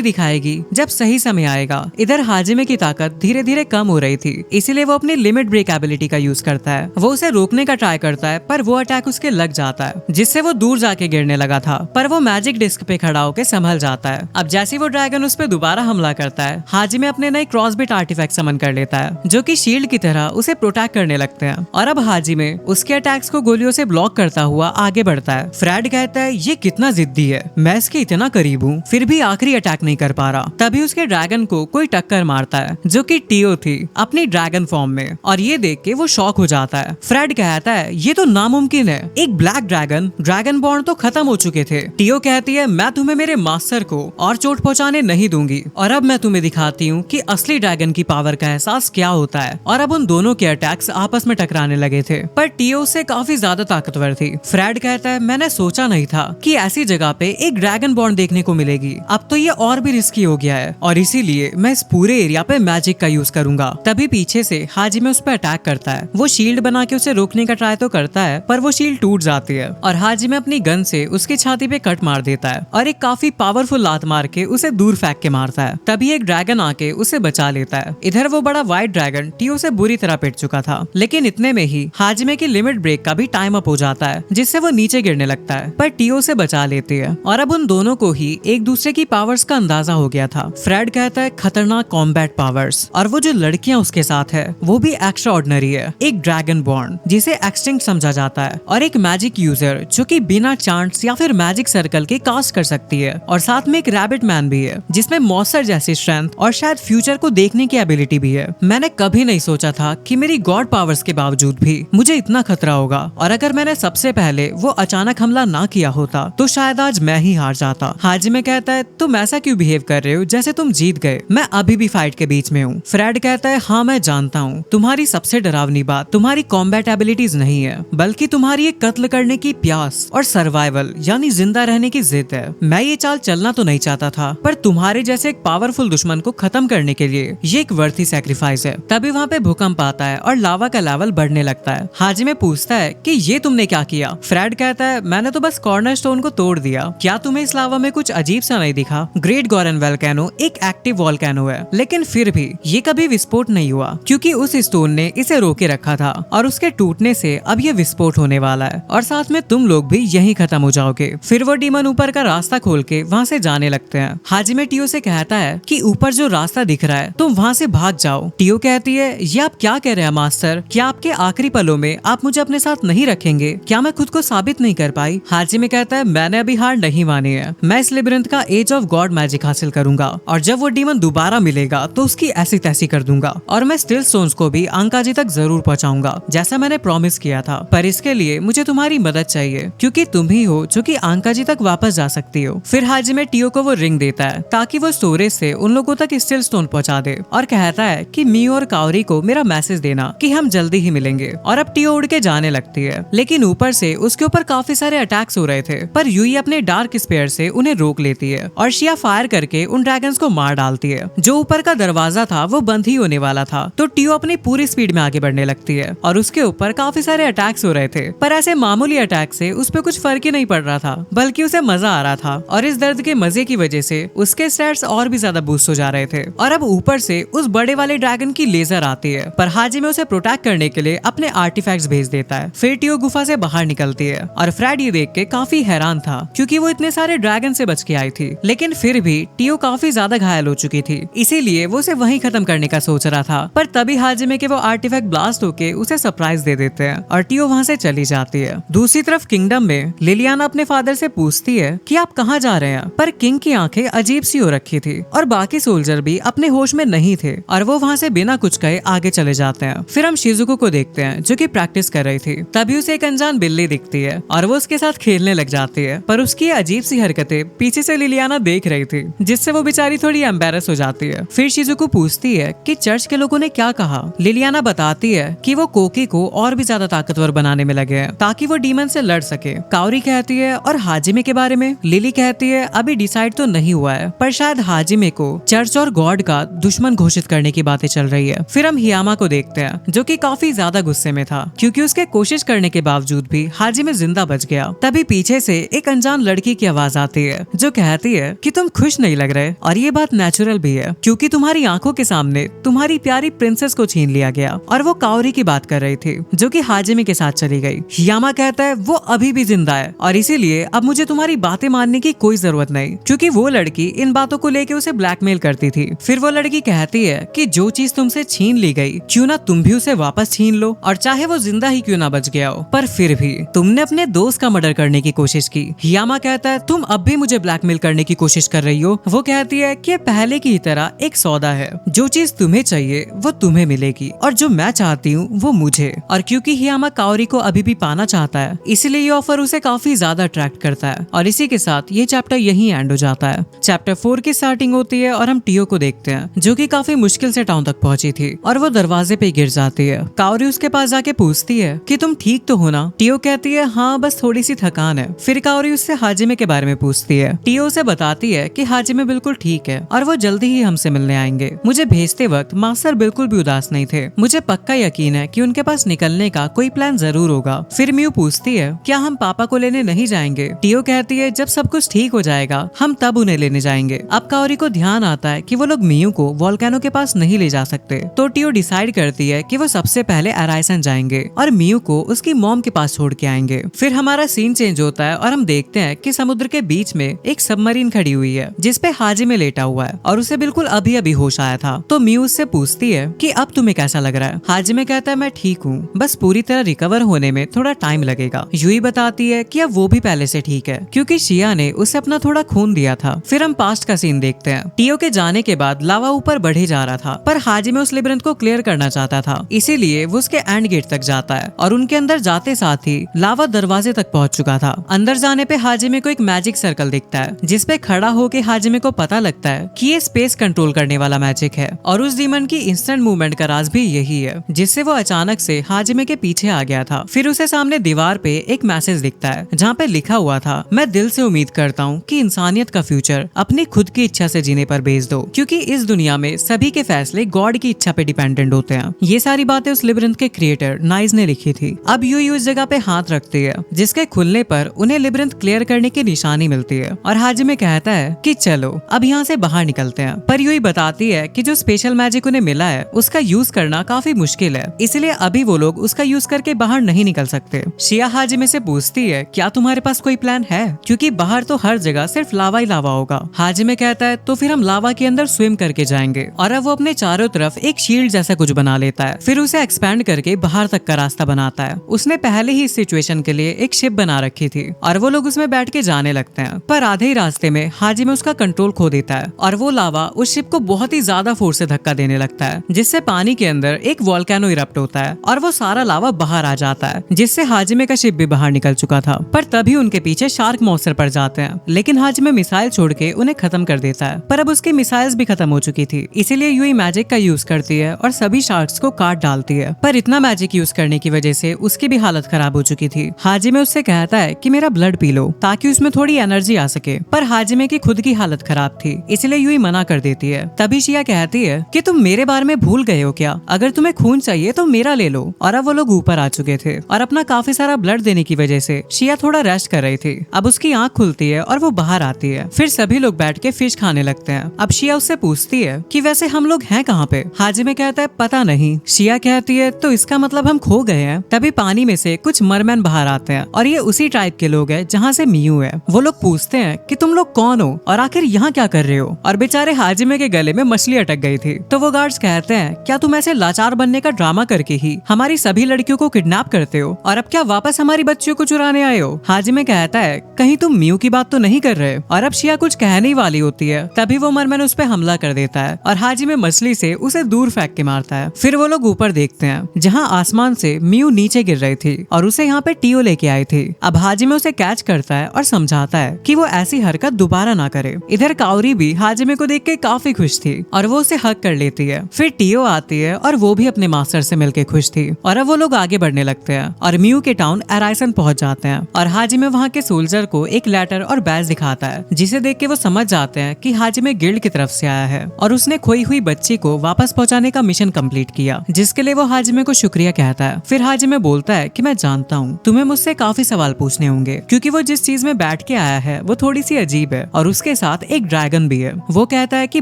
दिखाएगी जब सही समय आएगा। इधर हाजिमे की ताकत धीरे धीरे कम हो रही थी, इसीलिए वो अपनी लिमिट ब्रेक एबिलिटी का यूज करता है। वो उसे रोकने का ट्राई करता है पर वो अटैक उसके लग जाता है, जिससे वो दूर जाके गिरने लगा था, पर वो मैजिक डिस्क पे खड़ा होकर संभल जाता है। अब जैसे वो ड्रैगन उस पर दोबारा हमला करता है, हाजिमे अपने नए क्रॉसबिट आर्टिफैक्ट समन कर लेता है जो कि शील्ड की तरह उसे प्रोटेक्ट करने लगते हैं। और अब हाजिमे उसके अटैक्स को गोलियों से ब्लॉक करता हुआ आगे बढ़ता है। फ्रेड कहता है ये कितना जिद्दी है, मैं इसके इतना करीब हूँ फिर भी आखिरी अटैक नहीं कर पा रहा। तभी उसके ड्रैगन को कोई टक्कर मारता है जो कि टियो थी अपनी ड्रैगन फॉर्म में, और ये देख के वो शॉक हो जाता है। फ्रेड कहता है ये तो नामुमकिन है, एक ब्लैक ड्रैगन बॉर्न तो खत्म हो चुके थे। टियो कहती है मैं तुम्हें मेरे मास्टर को और चोट पहुंचाने नहीं दूंगी, और अब मैं तुम्हें दिखाती हूँ कि असली ड्रैगन की पावर का एहसास क्या होता है। और अब उन दोनों के अटैक्स आपस में टकराने लगे थे, पर टियो से काफी ज्यादा ताकतवर थी। फ्रेड कहता है मैंने सोचा नहीं था कि ऐसी जगह पे एक ड्रैगन बॉर्न देखने को मिलेगी, अब तो ये और भी रिस्की हो गया है, और इसीलिए मैं इस पूरे एरिया पे मैजिक का यूज करूंगा। तभी पीछे से हाजिमे उस पर अटैक करता है। वो शील्ड बना के उसे रोकने का ट्राई तो करता है, पर वो शील्ड टूट जाती है और हाजिमे अपनी गन से उसकी छाती पे कट मार देता है और एक काफी पावरफुल लात मार के उसे दूर फेंक के मारता है। तभी एक ड्रैगन आके उसे बचा लेता है। इधर वो बड़ा व्हाइट ड्रैगन टियो से बुरी तरह पिट चुका था, लेकिन इतने में ही हाजिमे की लिमिट ब्रेक का भी टाइम अप हो जाता है, जिससे वो नीचे गिरने लगता है, पर टियो से बचा लेती है। और अब उन दोनों को ही एक दूसरे की पावर्स का अंदाजा हो गया था। फ्रेड कहता है खतरनाक कॉम्बैट पावर्स, और वो जो लड़कियां उसके साथ है वो भी एक्स्ट्रा ऑर्डिनरी है, एक ड्रैगन बॉर्न जिसे एक्सटिंक्ट समझा जाता है, और एक मैजिक यूजर जो कि बिना चांट्स या फिर मैजिक सर्कल के कास्ट कर सकती है, और साथ में एक रैबिट मैन भी है जिसमें मॉन्स्टर जैसी स्ट्रेंथ और शायद फ्यूचर को देखने की एबिलिटी भी है। मैंने कभी नहीं सोचा था कि मेरी गॉड पावर्स के बावजूद भी मुझे इतना खतरा होगा, और अगर मैंने सबसे पहले वो अचानक हमला ना किया होता तो शायद आज मैं ही हार जाता। हाजिमे कहता है तुम ऐसा क्यों बिहेव कर रहे हो जैसे तुम जीत गए, मैं अभी भी फाइट के बीच में हूँ। फ्रेड कहता है हाँ मैं जानता हूँ, तुम्हारी सबसे डरावनी बात तुम्हारी कॉम्बैट एबिलिटीज नहीं है, बल्कि तुम्हारी एक कत्ल करने की प्यास और सर्वाइवल यानी जिंदा रहने की जिद है। मैं ये चाल चलना तो नहीं चाहता था, पर तुम्हारे जैसे एक पावरफुल दुश्मन को खत्म करने के लिए ये एक वर्थी सैक्रिफाइस है। तभी वहाँ पे भूकंप आता है और लावा का लेवल बढ़ने लगता है। हाजिमे पूछता है कि ये तुमने क्या किया? फ्रेड कहता है मैंने तो बस कॉर्नर स्टोन को तोड़ दिया, क्या तुम्हें इस लावा में कुछ अजीब सा नहीं दिखा? ग्रेट गॉरन वोल्केनो एक एक्टिव वोल्केनो है, लेकिन फिर भी ये कभी विस्फोट नहीं हुआ क्योंकि उस स्टोन ने इसे रोके रखा था, और उसके टूटने से अब ये विस्फोट होने वाला है, और साथ में तुम लोग भी यहीं खत्म हो जाओगे। फिर वो डीमन ऊपर का रास्ता खोल के वहाँ से जाने लगते हैं। हाजिमे टियो से कहता है कि ऊपर जो रास्ता दिख रहा है तुम वहाँ से भाग जाओ। टियो कहती है ये आप क्या कह रहे हैं मास्टर, क्या आपके आखिरी पलों में आप मुझे अपने साथ नहीं रखेंगे? क्या मैं खुद को साबित नहीं कर पाई? हाजिमे कहता है मैंने अभी हार नहीं मानी है, मैं इस लेबिरिंथ का एज ऑफ गॉड मैजिक हासिल करूंगा, और जब वो डीमन दोबारा मिलेगा तो उसकी ऐसी तैसी कर दूंगा, और मैं स्टिल स्टोन्स को भी अंकाजी तक जरूर पहुंचाऊंगा जैसा मैंने प्रॉमिस किया था। पर इसके लिए मुझे तुम्हारी मदद चाहिए क्योंकि तुम ही हो जो कि अंकाजी तक वापस जा सकती हो। फिर हाजिमे टियो को वो रिंग देता है ताकि वो स्टोरेज से उन लोगों तक स्टिल स्टोन पहुंचा दे, और कहता है कि मियो और काओरी को मेरा मैसेज देना कि हम जल्दी ही मिलेंगे। और अब टियो उड़ के जाने लगती है, लेकिन ऊपर से उसके ऊपर काफी सारे अटैक्स हो रहे थे, पर यूई अपने डार्क स्पेयर से उन्हें रोक लेती है और शिया फायर करके उन ड्रैगन्स को मार डालती है। जो ऊपर का दरवाजा था वो बंद ही होने वाला था, तो टियो अपनी पूरी स्पीड में आगे बढ़ने लगती है, और उसके ऊपर काफी सारे अटैक्स हो रहे थे, पर ऐसे मामूली अटैक से उस पर कुछ फर्क ही नहीं पड़ रहा था, बल्कि उसे मजा आ रहा था, और इस दर्द के मजे की वजह से उसके स्टैट्स और भी ज्यादा बूस्ट हो जा रहे थे। और अब ऊपर से उस बड़े वाले ड्रैगन की लेजर आती है, पर हाजिमे उसे प्रोटेक्ट करने के लिए अपने आर्टिफैक्ट्स भेज देता है। फिर टियो गुफा से बाहर निकलती है, और फ्रेड ये देख के काफी हैरान था क्योंकि वो इतने सारे ड्रैगन से बच के आई थी, लेकिन फिर भी टियो काफी ज्यादा घायल हो चुकी थी, इसीलिए वो उसे वहीं खत्म करने का सोच रहा था। पर तभी हाजिमे के वो आर्टिफैक्ट ब्लास्ट होके उसे सरप्राइज दे देते हैं, और टियो वहाँ से चली जाती है। दूसरी तरफ किंगडम में लिलियाना अपने फादर से पूछती है कि आप कहाँ जा रहे हैं, पर किंग की आंखें अजीब सी हो रखी थी, और बाकी सोल्जर भी अपने होश में नहीं थे, और वो वहाँ से बिना कुछ कहे आगे चले जाते हैं। फिर हम शिजुको को देखते हैं जो कि प्रैक्टिस कर रही थी। तभी उसे एक अनजान बिल्ली दिखती है, और वो उसके साथ खेलने लग जाती है, पर उसकी अजीब सी हरकतें पीछे से लिलियाना देख रही थी, जिससे वो बेचारी थोड़ी एम्बेरस हो जाती है। फिर शिजुको पूछती है कि चर्च के लोगों ने क्या कहा। लिलियाना बताती है कि वो कोकी को और भी ज्यादा ताकतवर बनाने में लगे हैं ताकि वो डीमन से लड़ सके। काओरी कहती है और हाजिमे के बारे में लिली कहती है अभी डिसाइड तो नहीं हुआ है, पर शायद हाजिमे को चर्च और गॉड का दुश्मन घोषित करने की बातें चल रही है। फिर हम हियामा को देखते हैं जो कि काफी ज्यादा गुस्से में था क्योंकि उसके कोशिश करने के बावजूद भी हाजिमे जिंदा बच गया। तभी पीछे से एक अनजान लड़की की आवाज आती है जो कहती है कि तुम खुश नहीं लग रहे, और ये बात नेचुरल भी है क्योंकि तुम्हारी आंखों के सामने तुम्हारी प्यारी प्रिंसेस को छीन लिया गया। और वो काओरी की बात कर रही थी जो कि हाजिमे के साथ चली गई। हियामा कहता है वो अभी भी जिंदा है और इसीलिए अब मुझे तुम्हारी बातें मानने की कोई जरूरत नहीं, क्योंकि वो लड़की इन बातों को लेके उसे ब्लैकमेल करती थी। फिर वो लड़की कहती है कि जो चीज तुमसे छीन ली गई क्यों ना तुम भी उसे वापस छीन लो, और चाहे वो जिंदा ही क्यों ना बच गया हो, पर फिर भी तुमने अपने दोस्त का मर्डर करने की कोशिश की। हियामा कहता है तुम अब भी मुझे ब्लैकमेल करने की कोशिश कर रही हो। वो कहती है कि पहले की तरह एक सौदा है, जो चीज तुम्हें चाहिए वो तुम्हें मिलेगी और जो मैं चाहती हूँ वो मुझे। और क्योंकि हियामा काओरी को अभी भी पाना चाहता है इसलिए ये ऑफर उसे काफी ज्यादा अट्रैक्ट करता है। और इसी के साथ ये चैप्टर यही एंड हो जाता है। चैप्टर 4 की स्टार्टिंग होती है और हम टियो को देखते हैं जो कि काफी मुश्किल से टाउन तक पहुंची थी और वो दरवाजे पे गिर जाती है। काओरी उसके पास जाके पूछती है कि तुम ठीक तो हो ना? टियो कहती है हाँ बस थोड़ी सी थकान है। फिर काओरी उससे हाजिमे के बारे में पूछती है। टियो उसे बताती है कि हाजिमे बिल्कुल ठीक है और वो जल्दी ही हमसे मिलने आएंगे। मुझे भेजते वक्त मास्टर बिल्कुल भी उदास नहीं थे। मुझे पक्का यकीन है कि उनके पास निकलने का कोई प्लान जरूर होगा। फिर मियू पूछती है क्या हम पापा को लेने नहीं जाएंगे? टियो कहती है जब सब कुछ ठीक हो जाएगा हम तब उन्हें लेने जाएंगे। अब काओरी को ध्यान आता है कि वो लोग मियू को वोल्केनो के पास नहीं ले जा सकते, तो टियो डिसाइड करती है कि वो सबसे पहले अराइसन जाएंगे और मियू को उसकी मॉम के पास छोड़ के आएंगे। फिर हमारा सीन चेंज होता है और हम देखते हैं कि समुद्र के बीच में एक सबमरीन खड़ी हुई है जिसपे हाजिमे लेटा हुआ है और उसे बिल्कुल अभी अभी होश आया था। तो मियू उससे पूछती है कि अब तुम्हें कैसा लग रहा है? हाजिमे कहता है मैं ठीक हूँ, बस पूरी तरह रिकवर होने में थोड़ा टाइम लगेगा। यूई बताती है कि अब वो भी पहले से ठीक है क्योंकि शिया ने उसे अपना थोड़ा खून दिया था। फिर हम पास्ट का सीन देखते हैं। टियो के जाने के बाद लावा ऊपर बढ़े जा रहा था पर हाजिमे उस लेबिरिंथ को क्लियर करना चाहता था, इसीलिए वो उसके एंड गेट तक जाता है और उनके अंदर जाते साथ ही लावा दरवाजे तक पहुंच चुका था। अंदर जाने पे हाजिमे को एक मैजिक सर्कल दिखता है जिसपे खड़ा होके हाजिमे को पता लगता है कि ये स्पेस कंट्रोल करने वाला मैजिक है और उस डीमन की इंस्टेंट मूवमेंट का राज भी यही है जिससे वो अचानक से हाजिमे के पीछे आ गया था। फिर उसे सामने दीवार पे एक मैसेज दिखता है जहाँ पे लिखा हुआ था मैं दिल से उम्मीद करता हूँ कि इंसानियत का फ्यूचर अपनी खुद की इच्छा से जीने पर भेज दो, क्योंकि इस दुनिया में सभी के फैसले गॉड की इच्छा पे डिपेंडेंट होते हैं। ये सारी बातें उस लेबिरिंथ के क्रिएटर नाइज ने लिखी थी। अब यूई उस जगह पे हाथ रखती है जिसके खुलने पर उन्हें लेबिरिंथ क्लियर करने की निशानी मिलती है और हाजिमे कहता है कि चलो अब यहाँ से बाहर निकलते हैं। पर यूई बताती है कि जो स्पेशल मैजिक उन्हें मिला है उसका यूज करना काफी मुश्किल है, इसलिए अभी वो लोग उसका यूज करके बाहर नहीं निकल सकते। शिया हाजिमे से पूछती है क्या तुम्हारे पास कोई प्लान है, क्योंकि बाहर तो हर जगह सिर्फ लावा ही लावा होगा। हाजिमे कहता है तो फिर हम लावा के अंदर स्विम करके जाएंगे, और अब वो अपने चारों तरफ एक शील्ड जैसा कुछ बना लेता है। फिर उसे एक्सपैंड करके बाहर तक का रास्ता बनाता है। उसने पहले ही इस सिचुएशन के लिए एक शिप बना रखी थी और वो लोग उसमें बैठ के जाने लगते हैं। पर आधे ही रास्ते में हाजिमे उसका कंट्रोल खो देता है और वो लावा उस शिप को बहुत ही ज्यादा फोर्स से धक्का देने लगता है जिससे पानी के अंदर एक वोल्केनो इरप्ट होता है और वो सारा लावा बाहर आ जाता है जिससे हाजिमे का शिप भी बाहर निकल चुका था। पर तभी उनके पीछे शार्क मॉन्स्टर पड़ जाते हैं, लेकिन हाजिमे मिसाइल छोड़ के उन्हें खत्म कर देता है। पर अब उसकी मिसाइल्स भी खत्म हो चुकी थी, इसीलिए यूई मैजिक का यूज करती है और सभी शार्क्स को काट डालती है। पर इतना मैजिक यूज करने की वजह से उसकी भी हालत खराब हो चुकी थी। हाजिमे उससे कहता है कि मेरा ब्लड पी लो ताकि उसमें थोड़ी एनर्जी आ सके, पर हाजिमे की खुद की हालत खराब थी इसलिए यूई मना कर देती है। तभी शिया कहती है कि तुम मेरे बारे में भूल गए हो क्या? अगर तुम्हें खून चाहिए तो मेरा ले लो। और अब वो लोग ऊपर आ चुके थे और अपना काफी सारा ब्लड देने की वजह से शिया थोड़ा रेस्ट कर रही थी। अब उसकी आंख खुलती है और वो बाहर आती है। फिर सभी लोग बैठ के फिश खाने लगते हैं। अब शिया उससे पूछती है कि वैसे हम लोग हैं कहाँ पे? हाजिमे कहता है पता नहीं। शिया कहती है तो इसका मतलब हम खो गए हैं। तभी पानी में से कुछ मरमैन बाहर आते हैं और ये उसी टाइप के लोग हैं जहाँ से मियू है। वो लोग पूछते हैं कि तुम लोग कौन हो और आखिर यहाँ क्या कर रहे हो? और बेचारे हाजिमे के गले में मछली अटक गई थी। तो वो गार्ड्स कहते हैं क्या तुम ऐसे लाचार बनने का ड्रामा करके ही हमारी सभी लड़कियों को किडनैप करते हो और अब क्या वापस हमारी बच्चियों को चुराने आए हो? हाजिमे कहता है कहीं तुम मियू की बात तो नहीं कर रहे? और अब शिया कुछ कहने ही वाली होती है तभी वो मरमैन उस पे हमला कर देता है और हाजिमे मछली से उसे दूर फेंक के मारता है। फिर वो लोग ऊपर देखते हैं जहाँ आसमान से मियू नीचे गिर रही थी और उसे यहाँ पे टियो लेके आई थी। अब हाजिमे उसे कैच करता है और समझाता है कि वो ऐसी हरकत दोबारा ना करे। इधर काओरी भी हाजिमे को देख के काफी खुश थी और वो उसे हक कर लेती है। फिर टियो आती है और वो भी अपने मास्टर से मिलके खुश थी और अब वो लोग आगे बढ़ने लगते हैं और मियू के टाउन अराइसन पहुंच जाते हैं और हाजिमे वहाँ के सोल्जर को एक लेटर और बैज दिखाता है जिसे देख के वो समझ जाते हैं कि हाजिमे गिल्ड की तरफ से आया है और उसने खोई हुई बच्ची को वापस पहुंचाने का मिशन कंप्लीट किया, जिसके लिए वो हाजिमे को शुक्रिया कहता है। फिर हाजिमे बोलता है कि मैं जानता हूँ तुम्हें मुझसे काफी काफी सवाल पूछने होंगे, क्योंकि वो जिस चीज में बैठ के आया है वो थोड़ी सी अजीब है और उसके साथ एक ड्रैगन भी है। वो कहता है कि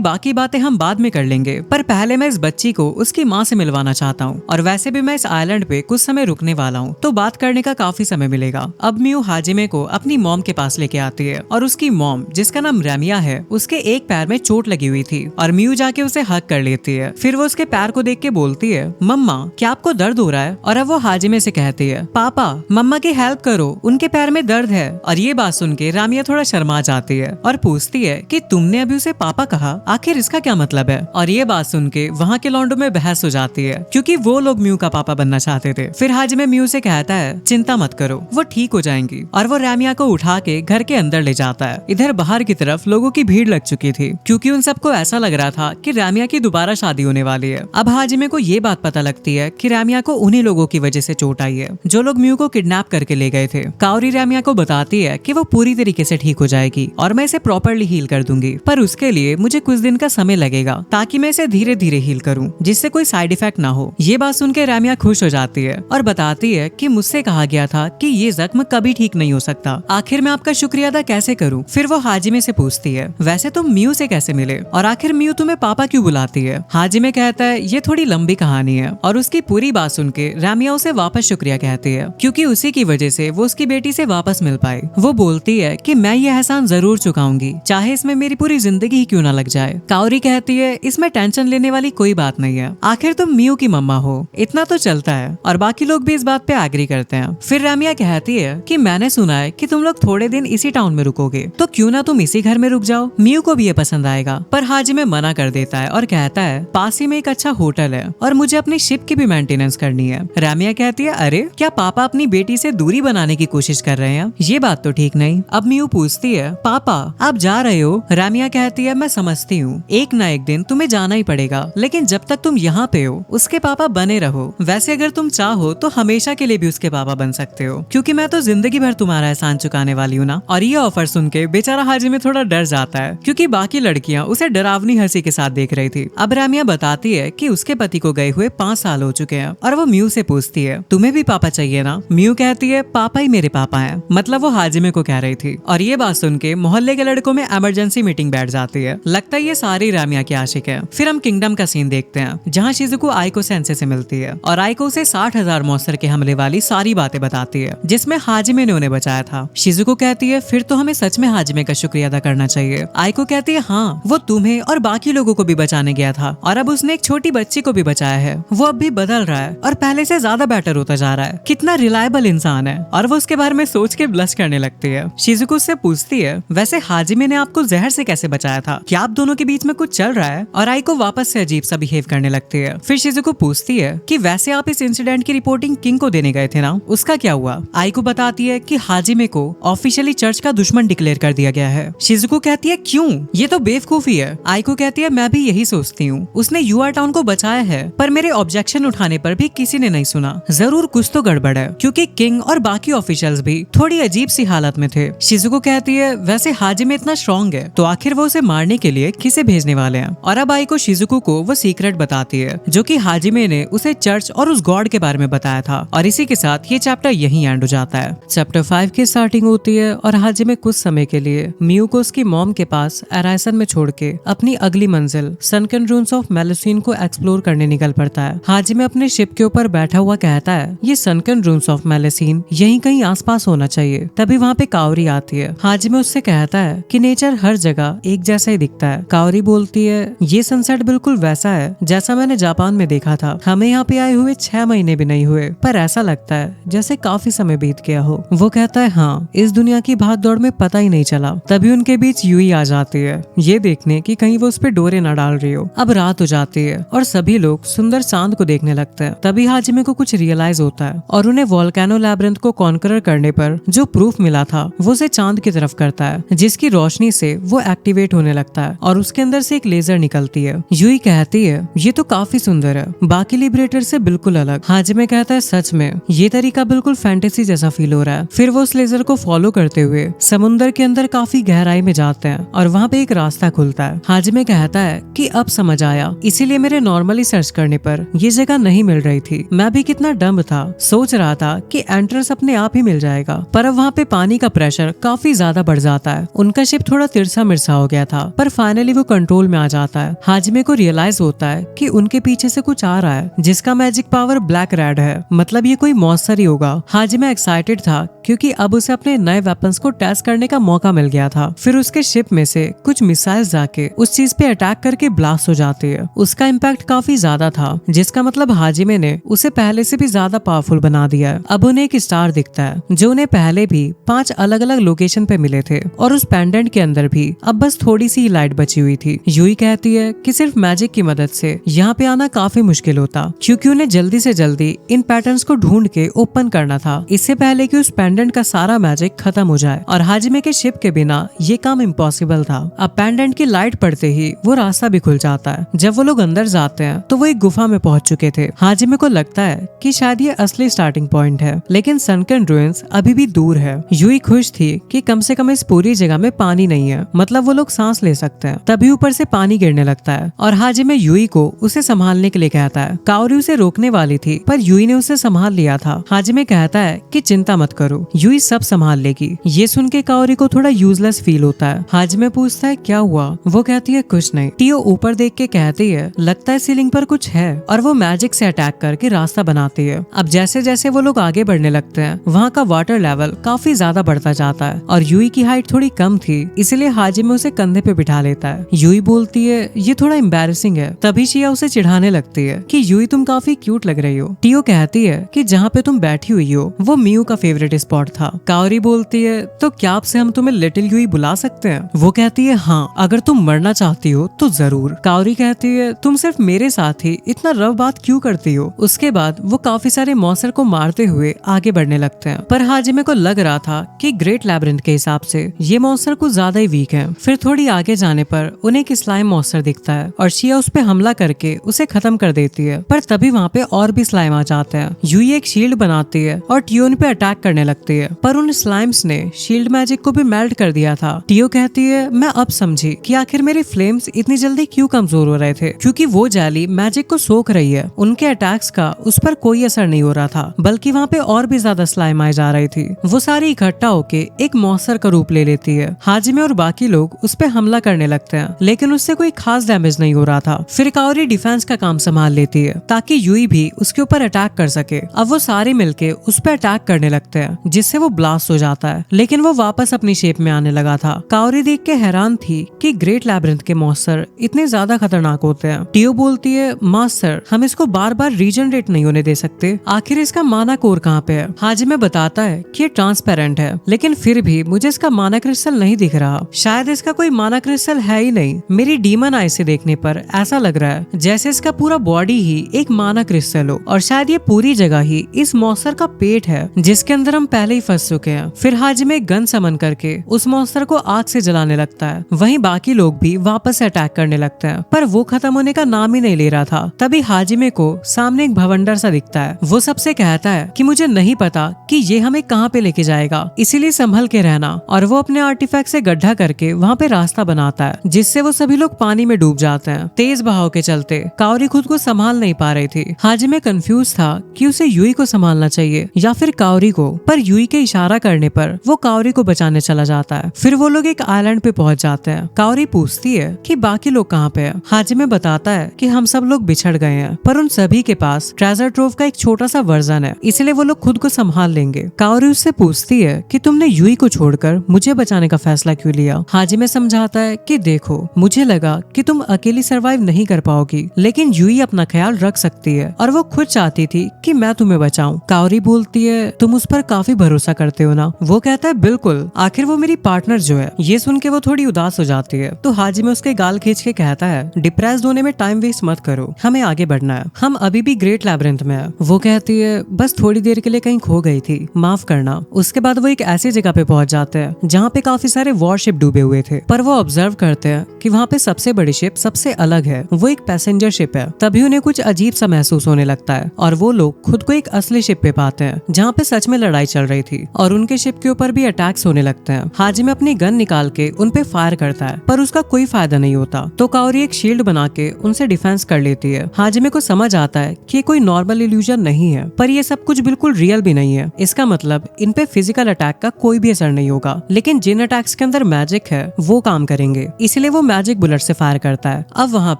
बाकी बातें हम बाद में कर लेंगे, पर पहले मैं इस बच्ची को उसकी माँ से मिलवाना चाहता हूँ, और वैसे भी मैं इस आइलैंड पे कुछ समय रुकने वाला हूँ, तो बात करने का काफी समय मिलेगा। अब म्यू हाजिमे को अपनी मॉम के पास लेके आती है, और उसकी मॉम, जिसका नाम रैमिया है, उसके एक पैर में चोट लगी हुई थी, और म्यू जाके उसे हक कर लेती है। फिर वो उसके पैर को देख के बोलती है, मम्मा क्या आपको दर्द हो रहा है? और अब वो हाजिमे से कहती है, पापा मम्मा की हेल्प करो, उनके पैर में दर्द है। और ये बात सुन के रामिया थोड़ा शर्मा जाती है और पूछती है कि तुमने अभी उसे पापा कहा, आखिर इसका क्या मतलब है? और ये बात सुन के वहाँ के लॉन्डो में बहस हो जाती है, क्योंकि वो लोग म्यू का पापा बनना चाहते थे। फिर हाजिमे म्यू से कहता है, चिंता मत करो, वो ठीक हो जाएंगी, और वो रामिया को उठा के घर के अंदर ले जाता है। इधर बाहर की तरफ लोगों की भीड़ लग चुकी थी, क्योंकि उन सबको ऐसा लग रहा था कि रामिया की दोबारा शादी होने वाली है। अब हाजिमे को ये बात पता लगती है कि रामिया को उन्हीं लोगों की वजह से चोट आई है जो लोग म्यू को किडनैप करके ले गए थे। काओरी रामिया को बताती है कि वो पूरी तरीके से ठीक हो जाएगी और मैं इसे प्रॉपरली हील कर दूंगी, पर उसके लिए मुझे कुछ दिन का समय लगेगा ताकि मैं इसे धीरे धीरे हील करूं, जिससे कोई साइड इफेक्ट ना हो। ये बात सुन के रामिया खुश हो जाती है और बताती है कि मुझसे कहा गया था कि ये जख्म कभी ठीक नहीं हो सकता, आखिर मैं आपका शुक्रिया अदा कैसे करूं? फिर वो हाजिमे से पूछती है, वैसे तुम म्यू से कैसे मिले, और आखिर म्यू तुम्हें पापा क्यों बुलाती है? हाजिमे कहता है, ये थोड़ी लंबी कहानी है, और उसकी पूरी बात सुन के रामिया उसे वापस शुक्रिया कहती है, क्योंकि उसी की वजह से वो उसकी बेटी से वापस मिल पाई। वो बोलती है कि मैं ये एहसान जरूर चुकाऊंगी, चाहे इसमें मेरी पूरी जिंदगी ही क्यों ना लग जाए। काओरी कहती है, इसमें टेंशन लेने वाली कोई बात नहीं है, आखिर तुम म्यू की मम्मा हो, इतना तो चलता है। और बाकी लोग भी इस बात पे एग्री करते हैं। फिर रामिया कहती है कि मैंने सुना है कि तुम लोग थोड़े दिन इसी टाउन में रुकोगे, तो क्यों ना तुम इसी घर में रुक जाओ, म्यू को भी ये पसंद आएगा। पर हाजिमे मना कर देता है और कहता है, पास ही में एक अच्छा होटल है और मुझे अपनी शिप की भी मेंटेनेंस करनी है। रामिया कहती है, अरे क्या पापा अपनी बेटी से दूरी बनाने की कोशिश कर रहे हैं? ये बात तो ठीक नहीं। अब म्यू पूछती है, पापा आप जा रहे हो? रामिया कहती है, मैं समझती हूँ, एक ना एक दिन तुम्हें जाना ही पड़ेगा, लेकिन जब तक तुम यहाँ पे हो उसके पापा बने रहो। वैसे अगर तुम चाहो तो हमेशा के लिए भी उसके पापा बन सकते हो, क्योंकि मैं तो जिंदगी भर तुम्हारा एहसान चुकाने वाली हूँ ना। और ये ऑफर सुन के बेचारा हाजिमे थोड़ा डर जाता है, क्योंकि बाकी लड़कियां उसे डरावनी हंसी के साथ देख रही थी। अब रामिया बताती है कि उसके पति को गए हुए 5 साल हो चुके हैं, और वो म्यू से पूछती है, तुम्हें भी पापा चाहिए ना? म्यू कहती है, पापा ही मेरे पापा हैं, मतलब वो हाजिमे को कह रही थी। और ये बात सुन के मोहल्ले के लड़कों में इमरजेंसी मीटिंग बैठ जाती है। लगता है ये सारी रामिया की आशिक है। फिर हम किंगडम का सीन देखते हैं, जहाँ शिजुको आइको सेंसे से मिलती है, और आइको उसे 60,000 मॉन्स्टर के हमले वाली सारी बातें बताती है, जिसमें हाजिमे ने उन्हें बचाया था। शिजुको कहती है, फिर तो हमें सच में हाजिमे का शुक्रिया अदा करना चाहिए। आइको कहती है, हाँ, वो तुम्हें और बाकी लोगों को भी बचाने गया था, और अब उसने एक छोटी बच्ची को भी बचाया है। वो अब भी बदल रहा है और पहले से ज्यादा बेटर होता जा रहा है। कितना रिलायबल इंसान है। और वो उसके बारे में सोच के ब्लश करने लगती है। शिजुको उससे पूछती है, वैसे हाजिमे ने आपको जहर से कैसे बचाया था? क्या आप दोनों के बीच में कुछ चल रहा है? और आइको वापस से अजीब सा बिहेव करने लगती है। फिर शिजुको पूछती है कि वैसे आप इस इंसिडेंट की रिपोर्टिंग किंग को देने गए थे ना, उसका क्या हुआ? आइको बताती है कि हाजिमे को ऑफिशियली चर्च का दुश्मन डिक्लेयर कर दिया गया है। शिजुको कहती है, क्यों? ये तो बेवकूफी है। आइको कहती है, मैं भी यही सोचती हूँ, उसने यूआर टाउन को बचाया है, पर मेरे ऑब्जेक्शन उठाने पर भी किसी ने नहीं सुना। जरूर कुछ तो गड़बड़ है, क्योंकि किंग और बाकी ऑफिशियल्स भी थोड़ी अजीब सी हालत में थे। शिजुको कहती है, वैसे हाजिमे इतना स्ट्रॉन्ग है, तो आखिर वो उसे मारने के लिए किसे भेजने वाले हैं? और अब आइको शिजुको को वो सीक्रेट बताती है, जो कि हाजिमे ने उसे चर्च और उस गॉड के बारे में बताया था। और इसी के साथ ये चैप्टर यहीं एंड हो जाता है। चैप्टर 5 की स्टार्टिंग होती है, और हाजिमे कुछ समय के लिए म्यू को उसकी मॉम के पास अराइसन में छोड़ के अपनी अगली मंजिल सनकन रून्स ऑफ मेलुसीन को एक्सप्लोर करने निकल पड़ता है। हाजिमे अपने शिप के ऊपर बैठा हुआ कहता है, ये सनकन रून्स ऑफ मेलुसीन यहीं कहीं आसपास होना चाहिए। तभी वहाँ पे काओरी आती है। हाजिमे उससे कहता है कि नेचर हर जगह एक जैसा ही दिखता है। काओरी बोलती है, ये सनसेट बिल्कुल वैसा है जैसा मैंने जापान में देखा था। हमें यहाँ पे आए हुए 6 महीने भी नहीं हुए, पर ऐसा लगता है जैसे काफी समय बीत गया हो। वो कहता है, हाँ, इस दुनिया की भाग दौड़ में पता ही नहीं चला। तभी उनके बीच यूई आ जाती है, ये देखने की कहीं वो उस पे डोरे न डाल रही हो। अब रात हो जाती है और सभी लोग सुंदर चांद को देखने लगते हैं। तभी हाजिमे को कुछ रियलाइज होता है, और उन्हें वोल्केनो लैब्रिंथ को कॉन्करर करने पर जो प्रूफ मिला था वो उसे चांद की तरफ करता है, जिसकी रोशनी से वो एक्टिवेट होने लगता है और उसके अंदर से एक लेजर निकलती है। यूई कहती है, ये तो काफी सुंदर है, बाकी लिबरेटर से बिल्कुल अलग। हाजिमे कहता है, सच में ये तरीका बिल्कुल फैंटेसी जैसा फील हो रहा है। फिर वो उस लेजर को फॉलो करते हुए समुंदर के अंदर काफी गहराई में जाते हैं, और वहाँ पे एक रास्ता खुलता है। हाजिमे कहता है कि अब समझ आया, इसीलिए मेरे नॉर्मली सर्च करने पर ये जगह नहीं मिल रही थी। मैं भी कितना डम्ब था, सोच रहा था कि एंट्रेंस अपने अपने आप ही मिल जाएगा। पर अब वहाँ पे पानी का प्रेशर काफी ज्यादा बढ़ जाता है। उनका शिप थोड़ा तिरछा मिर्चा हो गया था, पर फाइनली वो कंट्रोल में आ जाता है। हाजिमे को रियलाइज होता है कि उनके पीछे से कुछ आ रहा है जिसका मैजिक पावर ब्लैक रेड है, मतलब ये कोई मॉन्स्टर ही होगा। हाजिमे एक्साइटेड था क्योंकि अब उसे अपने नए वेपन्स को टेस्ट करने का मौका मिल गया था। फिर उसके शिप में से कुछ मिसाइल्स जाके उस चीज पे अटैक करके ब्लास्ट हो जाती है। उसका इम्पैक्ट काफी ज्यादा था, जिसका मतलब हाजिमे ने उसे पहले से भी ज्यादा पावरफुल बना दिया है। अब उन्हें एक स्टार दिखता है जो उन्हें पहले भी 5 अलग अलग लोकेशन पे मिले थे, और उस पेंडेंट के अंदर भी अब बस थोड़ी सी लाइट बची हुई थी। यूई कहती है कि सिर्फ मैजिक की मदद से यहाँ पे आना काफी मुश्किल होता, क्योंकि उन्हें जल्दी से जल्दी इन पैटर्न्स को ढूंढ के ओपन करना था, इससे पहले कि उस पेंडेंट का सारा मैजिक खत्म हो जाए। और हाजिमे के शिप के बिना ये काम इम्पॉसिबल था। अब पेंडेंट की लाइट पड़ते ही वो रास्ता भी खुल जाता है। जब वो लोग अंदर जाते हैं तो वो एक गुफा में पहुंच चुके थे। हाजिमे को लगता है कि शायद ये असली स्टार्टिंग पॉइंट है, लेकिन सनकन रुइंस अभी भी दूर है। यूई खुश थी कि कम से कम इस पूरी जगह में पानी नहीं है, मतलब वो लोग सांस ले सकते हैं। तभी ऊपर से पानी गिरने लगता है और हाजिमे यूई को उसे संभालने के लिए कहता है। काओरी उसे रोकने वाली थी, पर यूई ने उसे संभाल लिया था। हाजिमे कहता है कि चिंता मत करो, यूई सब संभाल लेगी। ये सुन के काओरी को थोड़ा यूजलेस फील होता है। हाजिमे पूछता है क्या हुआ, वो कहती है कुछ नहीं। टियो ऊपर देख के कहती है लगता है सीलिंग पर कुछ है, और वो मैजिक से अटैक करके रास्ता बनाती है। अब जैसे जैसे वो लोग आगे बढ़ने लगते हैं, वहाँ का वाटर लेवल काफी ज्यादा बढ़ता जाता है, और यूई की हाइट थोड़ी कम थी, इसलिए हाजिमे उसे कंधे पे बिठा लेता है। यूई बोलती है ये थोड़ा एम्बैरेसिंग है। तभी शिया उसे चिढ़ाने लगती है कि यूई तुम काफी क्यूट लग रही हो। टियो कहती है कि जहाँ पे तुम बैठी हुई हो वो मियू का फेवरेट स्पॉट था। काओरी बोलती है तो क्या आपसे हम तुम्हें लिटिल यूई बुला सकते हैं? वो कहती है हाँ, अगर तुम मरना चाहती हो तो जरूर। काओरी कहती है तुम सिर्फ मेरे साथ ही इतना रफ बात क्यों करती हो? उसके बाद वो काफी सारे मॉन्स्टर को मारते हुए आगे बढ़ने लगते हैं, पर हाजिमे को लग रहा था कि ग्रेट लैब्रिंथ के हिसाब से ये मॉन्स्टर कुछ ज्यादा ही वीक है। फिर थोड़ी आगे जाने पर उन्हें एक स्लाइम मॉन्स्टर दिखता है और शिया उस पे हमला करके उसे खत्म कर देती है, पर तभी वहाँ पे और भी स्लाइम आ जाते हैं। यूई एक शील्ड बनाती है और टियो उन पे अटैक करने लगती है, पर उन स्लाइम्स ने शील्ड मैजिक को भी मेल्ट कर दिया था। टियो कहती है मैं अब समझी कि आखिर मेरी फ्लेम्स इतनी जल्दी क्यों कमजोर हो रहे थे, क्योंकि वो जैली मैजिक को सोख रही है। उनके अटैक्स का उस पर कोई असर नहीं हो रहा था, बल्कि वहाँ पे और भी ज्यादा स्लाइम आए जा रही थी। वो सारी इकट्ठा होके एक मॉन्स्टर का रूप ले लेती है। हाजिमे और बाकी लोग उस पे हमला करने लगते हैं, लेकिन उससे कोई खास डैमेज नहीं हो रहा था। फिर काओरी डिफेंस का काम संभाल लेती है ताकि यूई भी उसके ऊपर अटैक कर सके। अब वो सारे मिलके उस पे अटैक करने लगते हैं, जिससे वो ब्लास्ट हो जाता है, लेकिन वो वापस अपनी शेप में आने लगा था। काओरी देख के हैरान थी कि ग्रेट लैब्रिंथ के मॉन्स्टर इतने ज्यादा खतरनाक होते हैं। टियो बोलती है मास्टर हम इसको बार बार रीजनरेट नहीं होने दे सकते, आखिर इसका माना कोर कहाँ पे है? हाजिमे बताता है कि ये ट्रांसपेरेंट है, लेकिन फिर भी मुझे इसका माना क्रिस्टल नहीं दिख रहा। शायद इसका कोई माना क्रिस्टल है ही नहीं। मेरी डीमन आई से देखने पर ऐसा लग रहा है जैसे इसका पूरा बॉडी ही एक माना क्रिस्टल हो, और शायद ये पूरी जगह ही इस मॉन्स्टर का पेट है जिसके अंदर हम पहले ही फंस चुके हैं। फिर हाजिमे गन समन करके उस मॉन्स्टर को आग से जलाने लगता है। वहीं बाकी लोग भी वापस से अटैक करने लगते हैं, पर वो खत्म होने का नाम ही नहीं ले रहा था। तभी हाजिमे को सामने एक भवंडर सा दिखता है। वो सबसे कहता है कि मुझे नहीं पता कि ये हमें कहाँ पे लेके जाएगा, इसीलिए संभल के रहना। और वो अपने आर्टिफैक्ट से गड्ढा करके वहाँ पे रास्ता बनाता है, जिससे वो सभी लोग पानी में डूब जाते हैं। तेज बहाव के चलते काओरी खुद को संभाल नहीं पा रही थी। हाजिमे कंफ्यूज था कि उसे यूई को संभालना चाहिए या फिर काओरी को, पर यूई के इशारा करने पर वो काओरी को बचाने चला जाता है। फिर वो लोग एक आइलैंड पे पहुंच जाते हैं। काओरी पूछती है कि बाकी लोग कहाँ पे हैं? हाजिमे बताता है कि हम सब लोग बिछड़ गए हैं, पर उन सभी के पास ट्रेजर ट्रोव का एक छोटा सा वर्जन है, इसलिए वो लोग खुद को संभाल लेंगे। काओरी उससे पूछती है कि तुमने यूई को छोड़कर मुझे बचाने का फैसला क्यों लिया? हाजिमे समझाता है कि देखो मुझे लगा कि तुम अकेली सरवाइव नहीं कर पाओगी, लेकिन यूई अपना ख्याल रख सकती है और वो खुद चाहती थी कि मैं तुम्हें बचाऊं। काओरी बोलती है तुम उस पर काफी भरोसा करते हो ना? वो कहता है बिल्कुल, आखिर वो मेरी पार्टनर जो है। ये सुन के वो थोड़ी उदास हो जाती है, तो हाजिमे उसके गाल खींच के कहता है डिप्रेस्ड होने में टाइम वेस्ट मत करो, हमें आगे बढ़ना है, हम अभी भी ग्रेट लैब्रिंथ में है। वो कहती है बस थोड़ी देर के लिए कहीं खो गई थी, माफ करना। उसके बाद वो एक ऐसी जगह पे पहुंच जाते हैं जहाँ पे काफी सारे वॉरशिप डूबे हुए थे, पर वो ऑब्जर्व करते हैं कि वहाँ पे सबसे बड़ी शिप सबसे अलग है, वो एक पैसेंजर शिप है। तभी उन्हें कुछ अजीब सा महसूस होने लगता है और वो लोग खुद को एक असली शिप पे पाते हैं जहाँ पे सच में लड़ाई चल रही थी, और उनके शिप के ऊपर भी अटैक्स होने लगते हैं। हाजिमे अपनी गन निकाल के उन पे फायर करता है, पर उसका कोई फायदा नहीं होता, तो काओरी एक शील्ड बना के उनसे डिफेंस कर लेती है। हाजिमे को समझ आता है कि ये कोई नॉर्मल इल्यूजन नहीं है, पर ये सब कुछ बिल्कुल रियल भी नहीं है। है, इसका मतलब इन पे फिजिकल अटैक का कोई भी असर नहीं होगा, लेकिन जिन अटैक्स के अंदर मैजिक है वो काम करेंगे। इसलिए वो मैजिक बुलेट से फायर करता है। अब वहाँ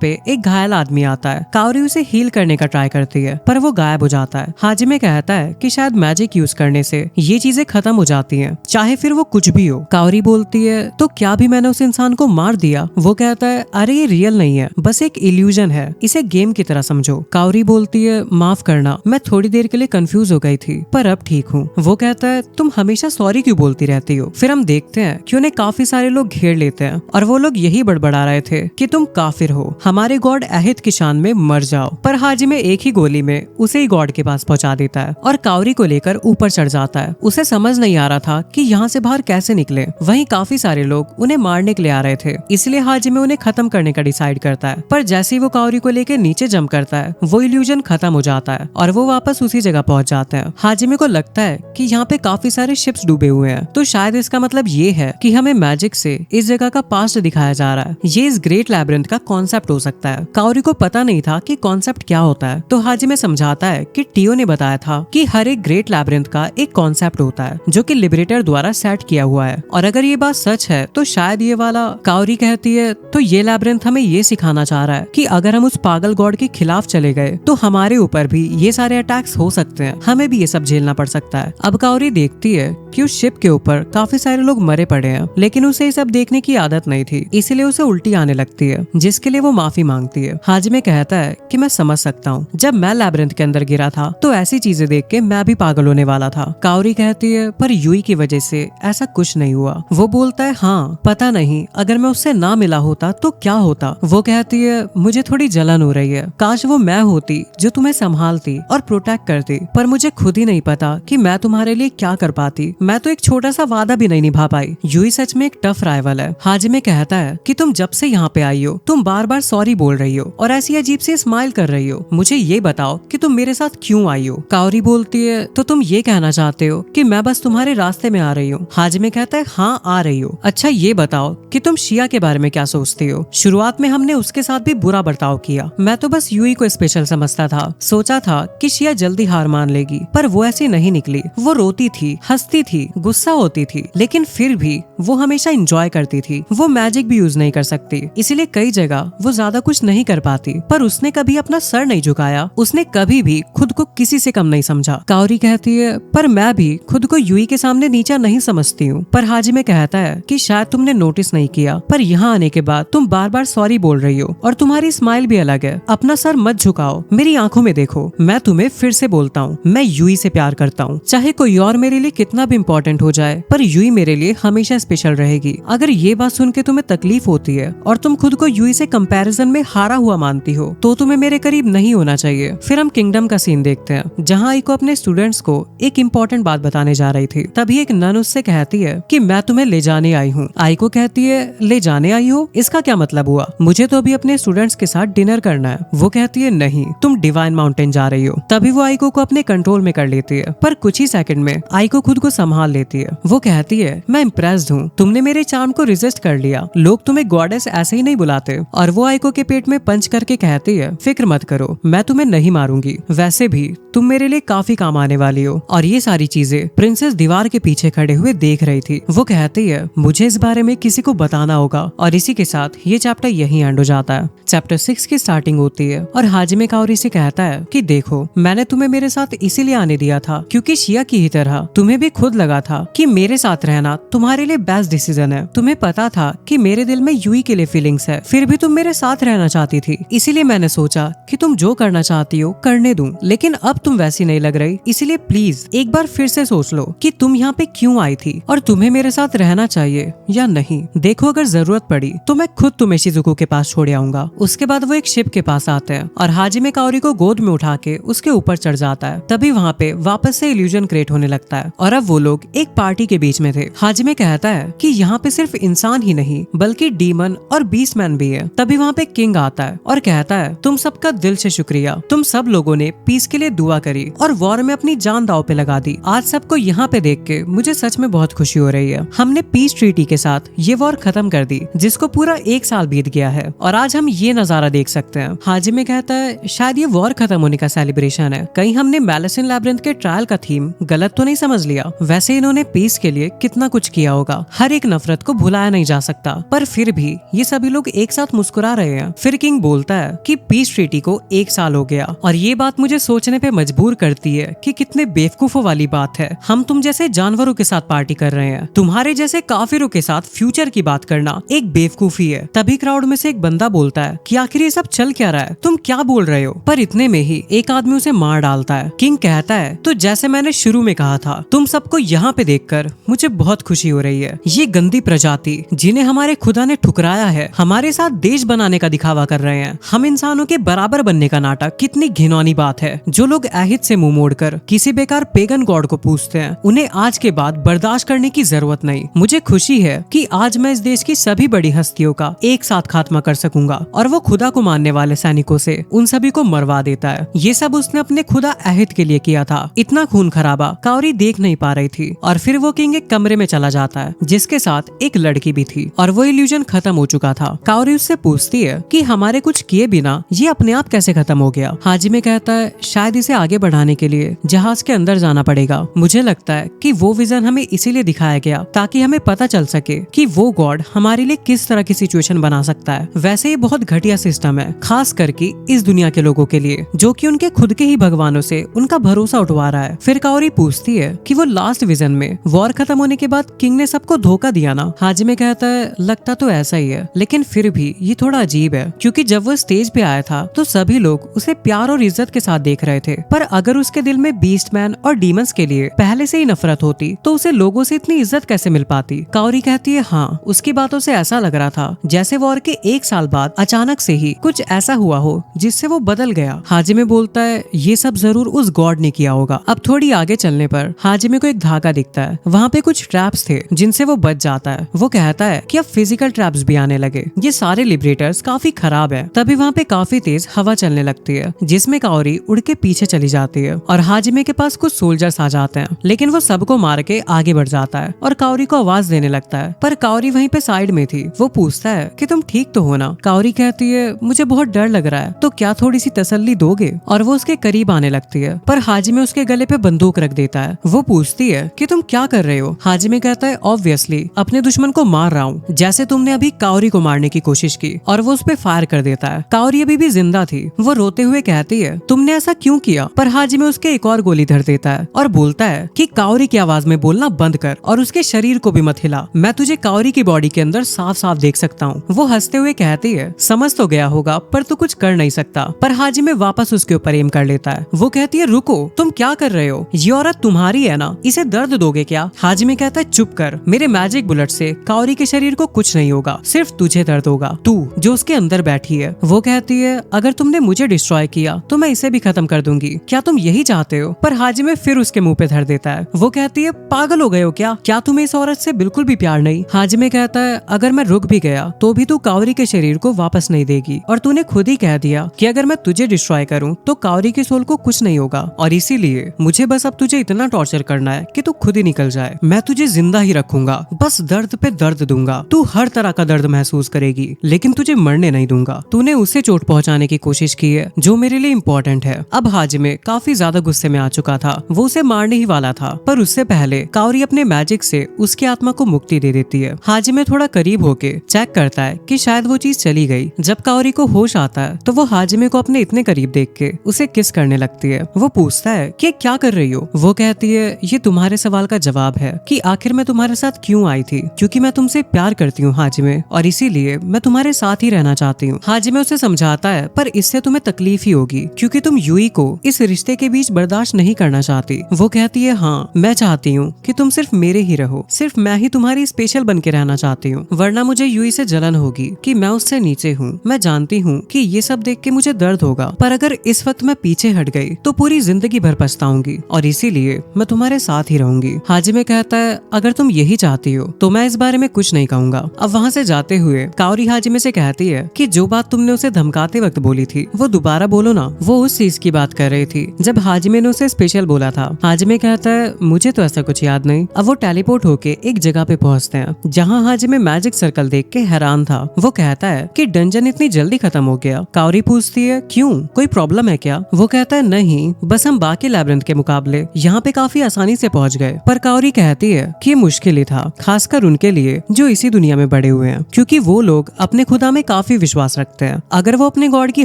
पे एक घायल आदमी आता है। काओरी उसे हील करने का ट्राई करती है पर वो गायब हो जाता है। हाजिमे कहता है कि शायद मैजिक यूज करने से ये चीजें खत्म हो जाती हैं, चाहे फिर वो कुछ भी हो। काओरी बोलती है तो क्या भी मैंने उस इंसान को मार दिया? वो कहता है अरे ये रियल नहीं है, बस एक इल्यूजन है, इसे गेम की तरह समझो। काओरी बोलती है माफ करना, मैं थोड़ी देर के लिए कंफ्यूज हो गई थी पर अब ठीक हूँ। वो कहता है तुम हमेशा सॉरी क्यों बोलती रहती हो? फिर हम देखते हैं कि उन्हें काफी सारे लोग घेर लेते हैं और वो लोग यही बड़बड़ा रहे थे कि तुम काफिर हो, हमारे गॉड अहिद की शान में मर जाओ। पर हाजिमे एक ही गोली में उसे ही गॉड के पास पहुंचा देता है और काओरी को लेकर ऊपर चढ़ जाता है। उसे समझ नहीं आ रहा था कि यहाँ से बाहर कैसे निकले। वहीं काफी सारे लोग उन्हें मारने के लिए आ रहे थे, इसलिए हाजिमे उन्हें खत्म करने का डिसाइड करता है। पर जैसे ही वो काओरी को लेकर नीचे जंप करता है वो इल्यूजन खत्म हो जाता है और वो वापस उसी जगह पहुंच जाते हैं। हाजिमे को लगता है कि यहाँ पे काफी सारे शिप्स डूबे हुए हैं, तो शायद इसका मतलब ये है कि हमें मैजिक से इस जगह का पास्ट दिखाया जा रहा है। ये इस ग्रेट लैब्रिंथ का कॉन्सेप्ट हो सकता है। काओरी को पता नहीं था कि कॉन्सेप्ट क्या होता है, तो हाजिमे समझाता है कि टियो ने बताया था कि हर एक ग्रेट लैब्रिंथ का एक कॉन्सेप्ट होता है जो कि लिबरेटर द्वारा सेट किया हुआ है, और अगर ये बात सच है तो शायद ये वाला। काओरी कहती है तो ये लैब्रिंथ हमें ये सिखाना चाह रहा है कि अगर हम उस पागल गॉड के खिलाफ चले गए तो हमारे ऊपर भी ये सारे अटैक्स हो सकते हैं, हमें भी ये सब झेलना पड़ सकता है। अब काओरी देखती है कि उस शिप के ऊपर काफी सारे लोग मरे पड़े हैं, लेकिन उसे ये सब देखने की आदत नहीं थी, इसीलिए उसे उल्टी आने लगती है, जिसके लिए वो माफी मांगती है। हाजिमे कहता है कि मैं समझ सकता हूँ, जब मैं लैब्रिंथ के अंदर गिरा था तो ऐसी चीजें देख के मैं भी पागल होने वाला था। काओरी कहती है पर यूई की वजह से ऐसा कुछ नहीं हुआ। वो बोलता है हाँ पता नहीं, अगर मैं उससे ना मिला होता तो क्या होता। वो कहती है मुझे थोड़ी जलन हो रही है, काश वो मैं होती जो तुम्हें संभालती और प्रोटेक्ट करती, पर मुझे खुद ही नहीं पता कि मैं तुम्हारे लिए क्या कर पाती। मैं तो एक छोटा सा वादा भी नहीं निभा पाई। यूई सच में एक टफ राइवल है। हाजिमे कहता है कि तुम जब से यहाँ पे आई हो तुम बार बार सॉरी बोल रही हो और ऐसी अजीब सी स्माइल कर रही हो, मुझे ये बताओ कि तुम मेरे साथ क्यों आई हो। काओरी बोलती है तो तुम ये कहना चाहते हो कि मैं बस तुम्हारे रास्ते में आ रही हूँ। हाजिमे कहता है हाँ आ रही हो। अच्छा ये बताओ कि तुम शिया के बारे में क्या सोचती हो? शुरुआत में हमने उसके साथ भी बुरा बर्ताव किया, मैं तो बस यूई को स्पेशल समझता था, सोचा था कि शिया जल्दी हार मान लेगी, पर वो ऐसी नहीं निकली। वो रोती थी, हंसती थी, गुस्सा होती थी, लेकिन फिर भी वो हमेशा एंजॉय करती थी। वो मैजिक भी यूज नहीं कर सकती, इसीलिए कई जगह वो ज्यादा कुछ नहीं कर पाती, पर उसने कभी अपना सर नहीं झुकाया, उसने कभी भी खुद को किसी से कम नहीं समझा। काओरी कहती है पर मैं भी खुद को यूई के सामने नीचा नहीं समझती हूँ। पर हाजिमे कहता है कि शायद तुमने नोटिस नहीं किया, पर यहाँ आने के बाद तुम बार बार सॉरी बोल रही हो और तुम्हारी स्माइल भी अलग है। अपना सर मत झुकाओ, मेरी आंखों में देखो। मैं तुम्हें फिर से बोलता हूँ, मैं यूई से प्यार करता हूँ, चाहे कोई और मेरे लिए कितना भी इम्पोर्टेंट हो जाए, पर यूई मेरे लिए हमेशा स्पेशल रहेगी। अगर ये बात सुन के तुम्हें तकलीफ होती है और तुम खुद को यूई से कंपैरिजन में हारा हुआ मानती हो तो तुम्हें मेरे करीब नहीं होना चाहिए। फिर हम किंगडम का सीन देखते हैं जहाँ आइको अपने स्टूडेंट्स को एक इम्पोर्टेंट बात बताने जा रही थी। तभी एक नन उससे कहती है कि मैं तुम्हें ले जाने आई हूँ। आइको कहती है ले जाने आई हो, इसका क्या मतलब हुआ? मुझे तो अभी अपने स्टूडेंट्स के साथ डिनर करना है। वो कहती है नहीं, तुम डिवाइन माउंटेन जा रही हो। तभी वो आइको को अपने कंट्रोल में कर लेती है, पर कुछ ही सेकंड में आइको खुद को संभाल लेती है। वो कहती है मैं इम्प्रेस्ड हूँ, तुमने मेरे चार्म को रेजिस्ट कर लिया, लोग तुम्हें गॉडेस ऐसे ही नहीं बुलाते। और वो आइको के पेट में पंच करके कहती है फिक्र मत करो, मैं तुम्हें नहीं मारूंगी, वैसे भी तुम मेरे लिए काफी काम आने वाली हो। और ये सारी चीजें प्रिंसेस दीवार के पीछे खड़े हुए देख रही थी। वो कहती है मुझे इस बारे में किसी को बताना होगा। और इसी के साथ ये चैप्टर यहीं एंड हो जाता है। चैप्टर 6 की स्टार्टिंग होती है और हाजिमे काओरी से कहता है कि देखो मैंने तुम्हें मेरे साथ इसीलिए आने दिया था क्योंकि शिया की ही तरह तुम्हें भी खुद लगा था कि मेरे साथ रहना तुम्हारे लिए बेस्ट डिसीजन है। तुम्हें पता था कि मेरे दिल में यूई के लिए फीलिंग्स है, फिर भी तुम मेरे साथ रहना चाहती थी, इसीलिए मैंने सोचा कि तुम जो करना चाहती हो करने दूं। लेकिन अब तुम वैसी नहीं लग रही, इसीलिए प्लीज एक बार फिर से सोच लो कि तुम यहाँ पे क्यों आई थी और तुम्हें मेरे साथ रहना चाहिए या नहीं। देखो अगर जरूरत पड़ी तो मैं खुद तुम्हें शिजुको के पास छोड़ आऊंगा। उसके बाद वो एक शिप के पास आते हैं और हाजिमे काओरी को गोद में उठा के उसके ऊपर चढ़ जाता है। तभी वहाँ पे वापस से इल्यूजन क्रिएट होने लगता है और अब वो लोग एक पार्टी के बीच में थे। हाजिमे कहता है कि यहाँ पे सिर्फ इंसान ही नहीं बल्कि डीमन और बीस्टमैन भी है। तभी वहाँ पे किंग आता है और कहता है तुम सबका दिल से शुक्रिया, तुम सब लोगों ने पीस के लिए दुआ करी और वॉर में अपनी जान दांव पे लगा दी। आज सबको यहाँ पे देख के मुझे सच में बहुत खुशी हो रही है। हमने पीस ट्रीटी के साथ ये वॉर खत्म कर दी जिसको पूरा 1 साल बीत गया है और आज हम ये नजारा देख सकते हैं। हाजिमे कहता है शायद ये वॉर खत्म होने का सेलिब्रेशन है, कहीं हमने मैलेसिन लैब्रिंथ के ट्रायल का थीम गलत तो नहीं समझ लिया? वैसे इन्होंने पीस के लिए कितना कुछ किया होगा, हर एक नफरत को भुलाया नहीं जा सकता, पर फिर भी ये सभी लोग एक साथ मुस्कुरा रहे हैं। फिर किंग बोलता है कि पीस ट्रीटी को 1 साल हो गया, और ये बात मुझे सोचने पे मजबूर करती है कि कितने बेवकूफों वाली बात है। हम तुम जैसे जानवरों के साथ पार्टी कर रहे हैं, तुम्हारे जैसे काफिरों के साथ फ्यूचर की बात करना एक बेवकूफी है। तभी क्राउड में से एक बंदा बोलता है कि आखिर ये सब चल क्या रहा है, तुम क्या बोल रहे हो? पर इतने में ही एक आदमी उसे मार डालता है। किंग कहता है, तो जैसे मैंने शुरू में कहा था, तुम सबको यहाँ पे देखकर मुझे बहुत खुशी हो रही है। ये गंदी प्रजाति जिन्हें हमारे खुदा ने ठुकराया है, हमारे साथ देश बनाने का दिखावा कर रहे हैं, हम इंसानों के बराबर बनने का नाटक। कितनी घिनौनी बात है। जो लोग अहित से मुंह मोड़कर किसी बेकार पेगन गॉड को पूजते हैं, उन्हें आज के बाद बर्दाश्त करने की जरूरत नहीं। मुझे खुशी है कि आज मैं इस देश की सभी बड़ी हस्तियों का एक साथ खात्मा कर सकूंगा। और वो खुदा को मानने वाले सैनिकों से उन सभी को मरवा देता है। ये सब उसने अपने खुदा अहित के लिए किया था। इतना खून खराबा काउरी देख नहीं पा रही थी। और फिर वो किंग एक कमरे में चला जाता है जिसके साथ एक लड़की भी थी, और वो इल्यूजन खत्म हो चुका था। काउरी उससे पूछती है कि हमारे कुछ किए बिना ये अपने आप कैसे खत्म हो गया? हाजिमे कहता है, शायद इसे आगे बढ़ाने के लिए जहाज के अंदर जाना पड़ेगा। मुझे लगता है कि वो विजन हमें इसीलिए दिखाया गया ताकि हमें पता चल सके कि वो गॉड हमारे लिए किस तरह की सिचुएशन बना सकता है। वैसे ये बहुत घटिया सिस्टम है, खास करके इस दुनिया के लोगों के लिए जो कि उनके खुद के ही भगवानों से उनका भरोसा उठवा रहा है। फिर काउरी पूछती है कि वो लास्ट विजन में वॉर खत्म होने के बाद किंग ने सबको धोखा दिया ना? हाजिमे कहता है, लगता तो ऐसा ही है, लेकिन फिर भी ये थोड़ा अजीब है, क्योंकि जब वो स्टेज पे आया था तो सभी लोग उसे प्यार और इज्जत के साथ देख रहे थे। पर अगर उसके दिल में बीस्टमैन और डीमंस के लिए पहले से ही नफरत होती तो उसे लोगों से इतनी इज्जत कैसे मिल पाती? काउरी कहती है, हाँ, उसकी बातों से ऐसा लग रहा था जैसे वॉर के 1 साल बाद अचानक से ही कुछ ऐसा हुआ हो जिससे वो बदल गया। हाजिमे बोलता है, ये सब जरूर उस गॉड ने किया होगा। अब थोड़ी आगे चलने पर हाजिमे को एक धागा दिखता है, वहाँ पे कुछ ट्रैप्स थे जिनसे वो बच जाता है। वो कहता है कि अब फिजिकल ट्रैप्स भी आने लगे, ये सारे लिबरेटर्स काफी खराब है। तभी वहाँ पे काफी तेज हवा चलने लगती है जिसमें काउरी उड़ के पीछे चली जाती है, और हाजिमे के पास कुछ सोल्जर्स आ जाते हैं, लेकिन वो सबको मार के आगे बढ़ जाता है और काउरी को आवाज देने लगता है। पर काउरी वहीं पे साइड में थी। वो पूछता है कि तुम ठीक तो हो ना? काउरी कहती है, मुझे बहुत डर लग रहा है, तो क्या थोड़ी सी तसल्ली दोगे? और वो उसके करीब आने लगती है, पर हाजिमे उसके गले पे बंदूक रख देता है। वो पूछती है कि तुम क्या कर रहे हो? हाजिमे कहता है, ऑब्वियसली अपने दुश्मन को मार रहा हूँ, जैसे तुमने अभी काउरी को मारने की कोशिश की। और वो उस पे फायर कर देता है। काउरी अभी भी जिंदा थी। वो रोते हुए कहती है, तुमने ऐसा क्यों किया? पर हाजिमे उसके एक और गोली धर देता है और बोलता है कि काउरी की आवाज में बोलना बंद कर और उसके शरीर को भी मत हिला, मैं तुझे काउरी की बॉडी के अंदर साफ साफ देख सकता हूँ। वो हंसते हुए कहती है, समझ तो गया होगा पर तू कुछ कर नहीं सकता। पर हाजिमे वापस उसके ऊपर एम कर लेता है। वो कहती है, रुको, तुम क्या कर रहे हो? ये औरत तुम्हारी है ना, इसे दर्द दोगे क्या? हाजिमे कहता है, चुप कर, मेरे मैजिक बुलेट से काउरी के शरीर को कुछ नहीं होगा, सिर्फ तुझे दर्द होगा, तू जो उसके अंदर बैठी है। वो कहती है, अगर तुमने मुझे डिस्ट्रॉय किया तो मैं इसे भी खत्म कर दूंगी, क्या तुम यही चाहते हो? पर हाजिमे फिर उसके मुंह पे धर देता है। वो कहती है, पागल हो गए हो क्या तुम्हें इस औरत से बिल्कुल भी प्यार नहीं? हाजिमे कहता है, अगर मैं रुक भी गया तो भी तू काउरी के शरीर को वापस नहीं देगी, और तूने खुद ही कह दिया कि अगर मैं तुझे डिस्ट्रॉय करूं तो काउरी की सोल को कुछ नहीं होगा, और इसीलिए मुझे बस अब तुझे इतना टॉर्चर करना है कि तू खुद ही निकल जाए। मैं तुझे जिंदा ही रखूंगा, बस दर्द पे दर्द दूंगा, तू हर तरह का दर्द महसूस करेगी, लेकिन तुझे मरने नहीं दूंगा। तूने उसे चोट पहुंचाने की कोशिश की है जो मेरे लिए इम्पोर्टेंट है। अब हाजिमे काफी ज्यादा गुस्से में आ चुका था। वो उसे मारने ही वाला था, पर उससे पहले काउरी अपने मैजिक से उसकी आत्मा को मुक्ति दे देती है। हाजिमे थोड़ा करीब होके चेक करता है कि शायद वो चीज चली गई। जब काउरी को होश आता है तो वो हाजिमे को अपने इतने करीब देख के उसे किस करने लगती है। वो पूछता है कि क्या कर रही हो? वो कहती है, ये तुम्हारे सवाल का जवाब है कि आखिर मैं तुम्हारे साथ क्यों आई थी, क्योंकि मैं तुमसे प्यार करती हूँ हाजिमे, और इसीलिए मैं तुम्हारे साथ ही रहना चाहती हूँ। हाजिमे उसे समझाता है, पर इससे तुम्हें तकलीफ ही होगी, क्योंकि तुम यूई को इस रिश्ते के बीच बर्दाश्त नहीं करना चाहती। वो कहती है, हाँ, मैं चाहती हूँ कि तुम सिर्फ मेरे ही रहो, सिर्फ मैं ही तुम्हारी स्पेशल बन के रहना चाहती हूँ, वरना मुझे यूई से जलन होगी कि मैं उससे नीचे हूँ। मैं जानती हूँ कि ये सब देख के मुझे दर्द होगा, पर अगर इस वक्त मैं पीछे हट गई तो पूरी जिंदगी भर पछताऊंगी, और इसीलिए मैं तुम्हारे साथ ही रहूंगी। हाजिमे कहता है, अगर तुम यही चाहती हो तो मैं इस बारे में कुछ नहीं कहूंगा। अब वहाँ से जाते हुए काउरी हाजिमे से कहती है कि जो बात तुमने उसे धमकाते वक्त बोली थी वो दोबारा बोलो ना। वो उस चीज की बात कर रही थी जब हाजिमे ने उसे स्पेशल बोला था। हाजिमे कहता है, मुझे तो ऐसा कुछ याद नहीं। अब वो टेलीपोर्ट होके एक जगह पे पहुंचते हैं जहाँ हाजिमे मैजिक सर्कल देख के हैरान था। वो कहता है कि डंजन इतनी जल्दी खत्म हो गया। काउरी पूछती है, क्यों, कोई प्रॉब्लम है क्या? वो कहता है, नहीं, बस हम बाकी लैबिरिंथ के मुकाबले यहाँ पे काफी आसानी से पहुँच गए। पर काओरी कहती है कि ये मुश्किल ही था, खासकर उनके लिए जो इसी दुनिया में बड़े हुए हैं, क्योंकि वो लोग अपने खुदा में काफी विश्वास रखते हैं। अगर वो अपने गॉड की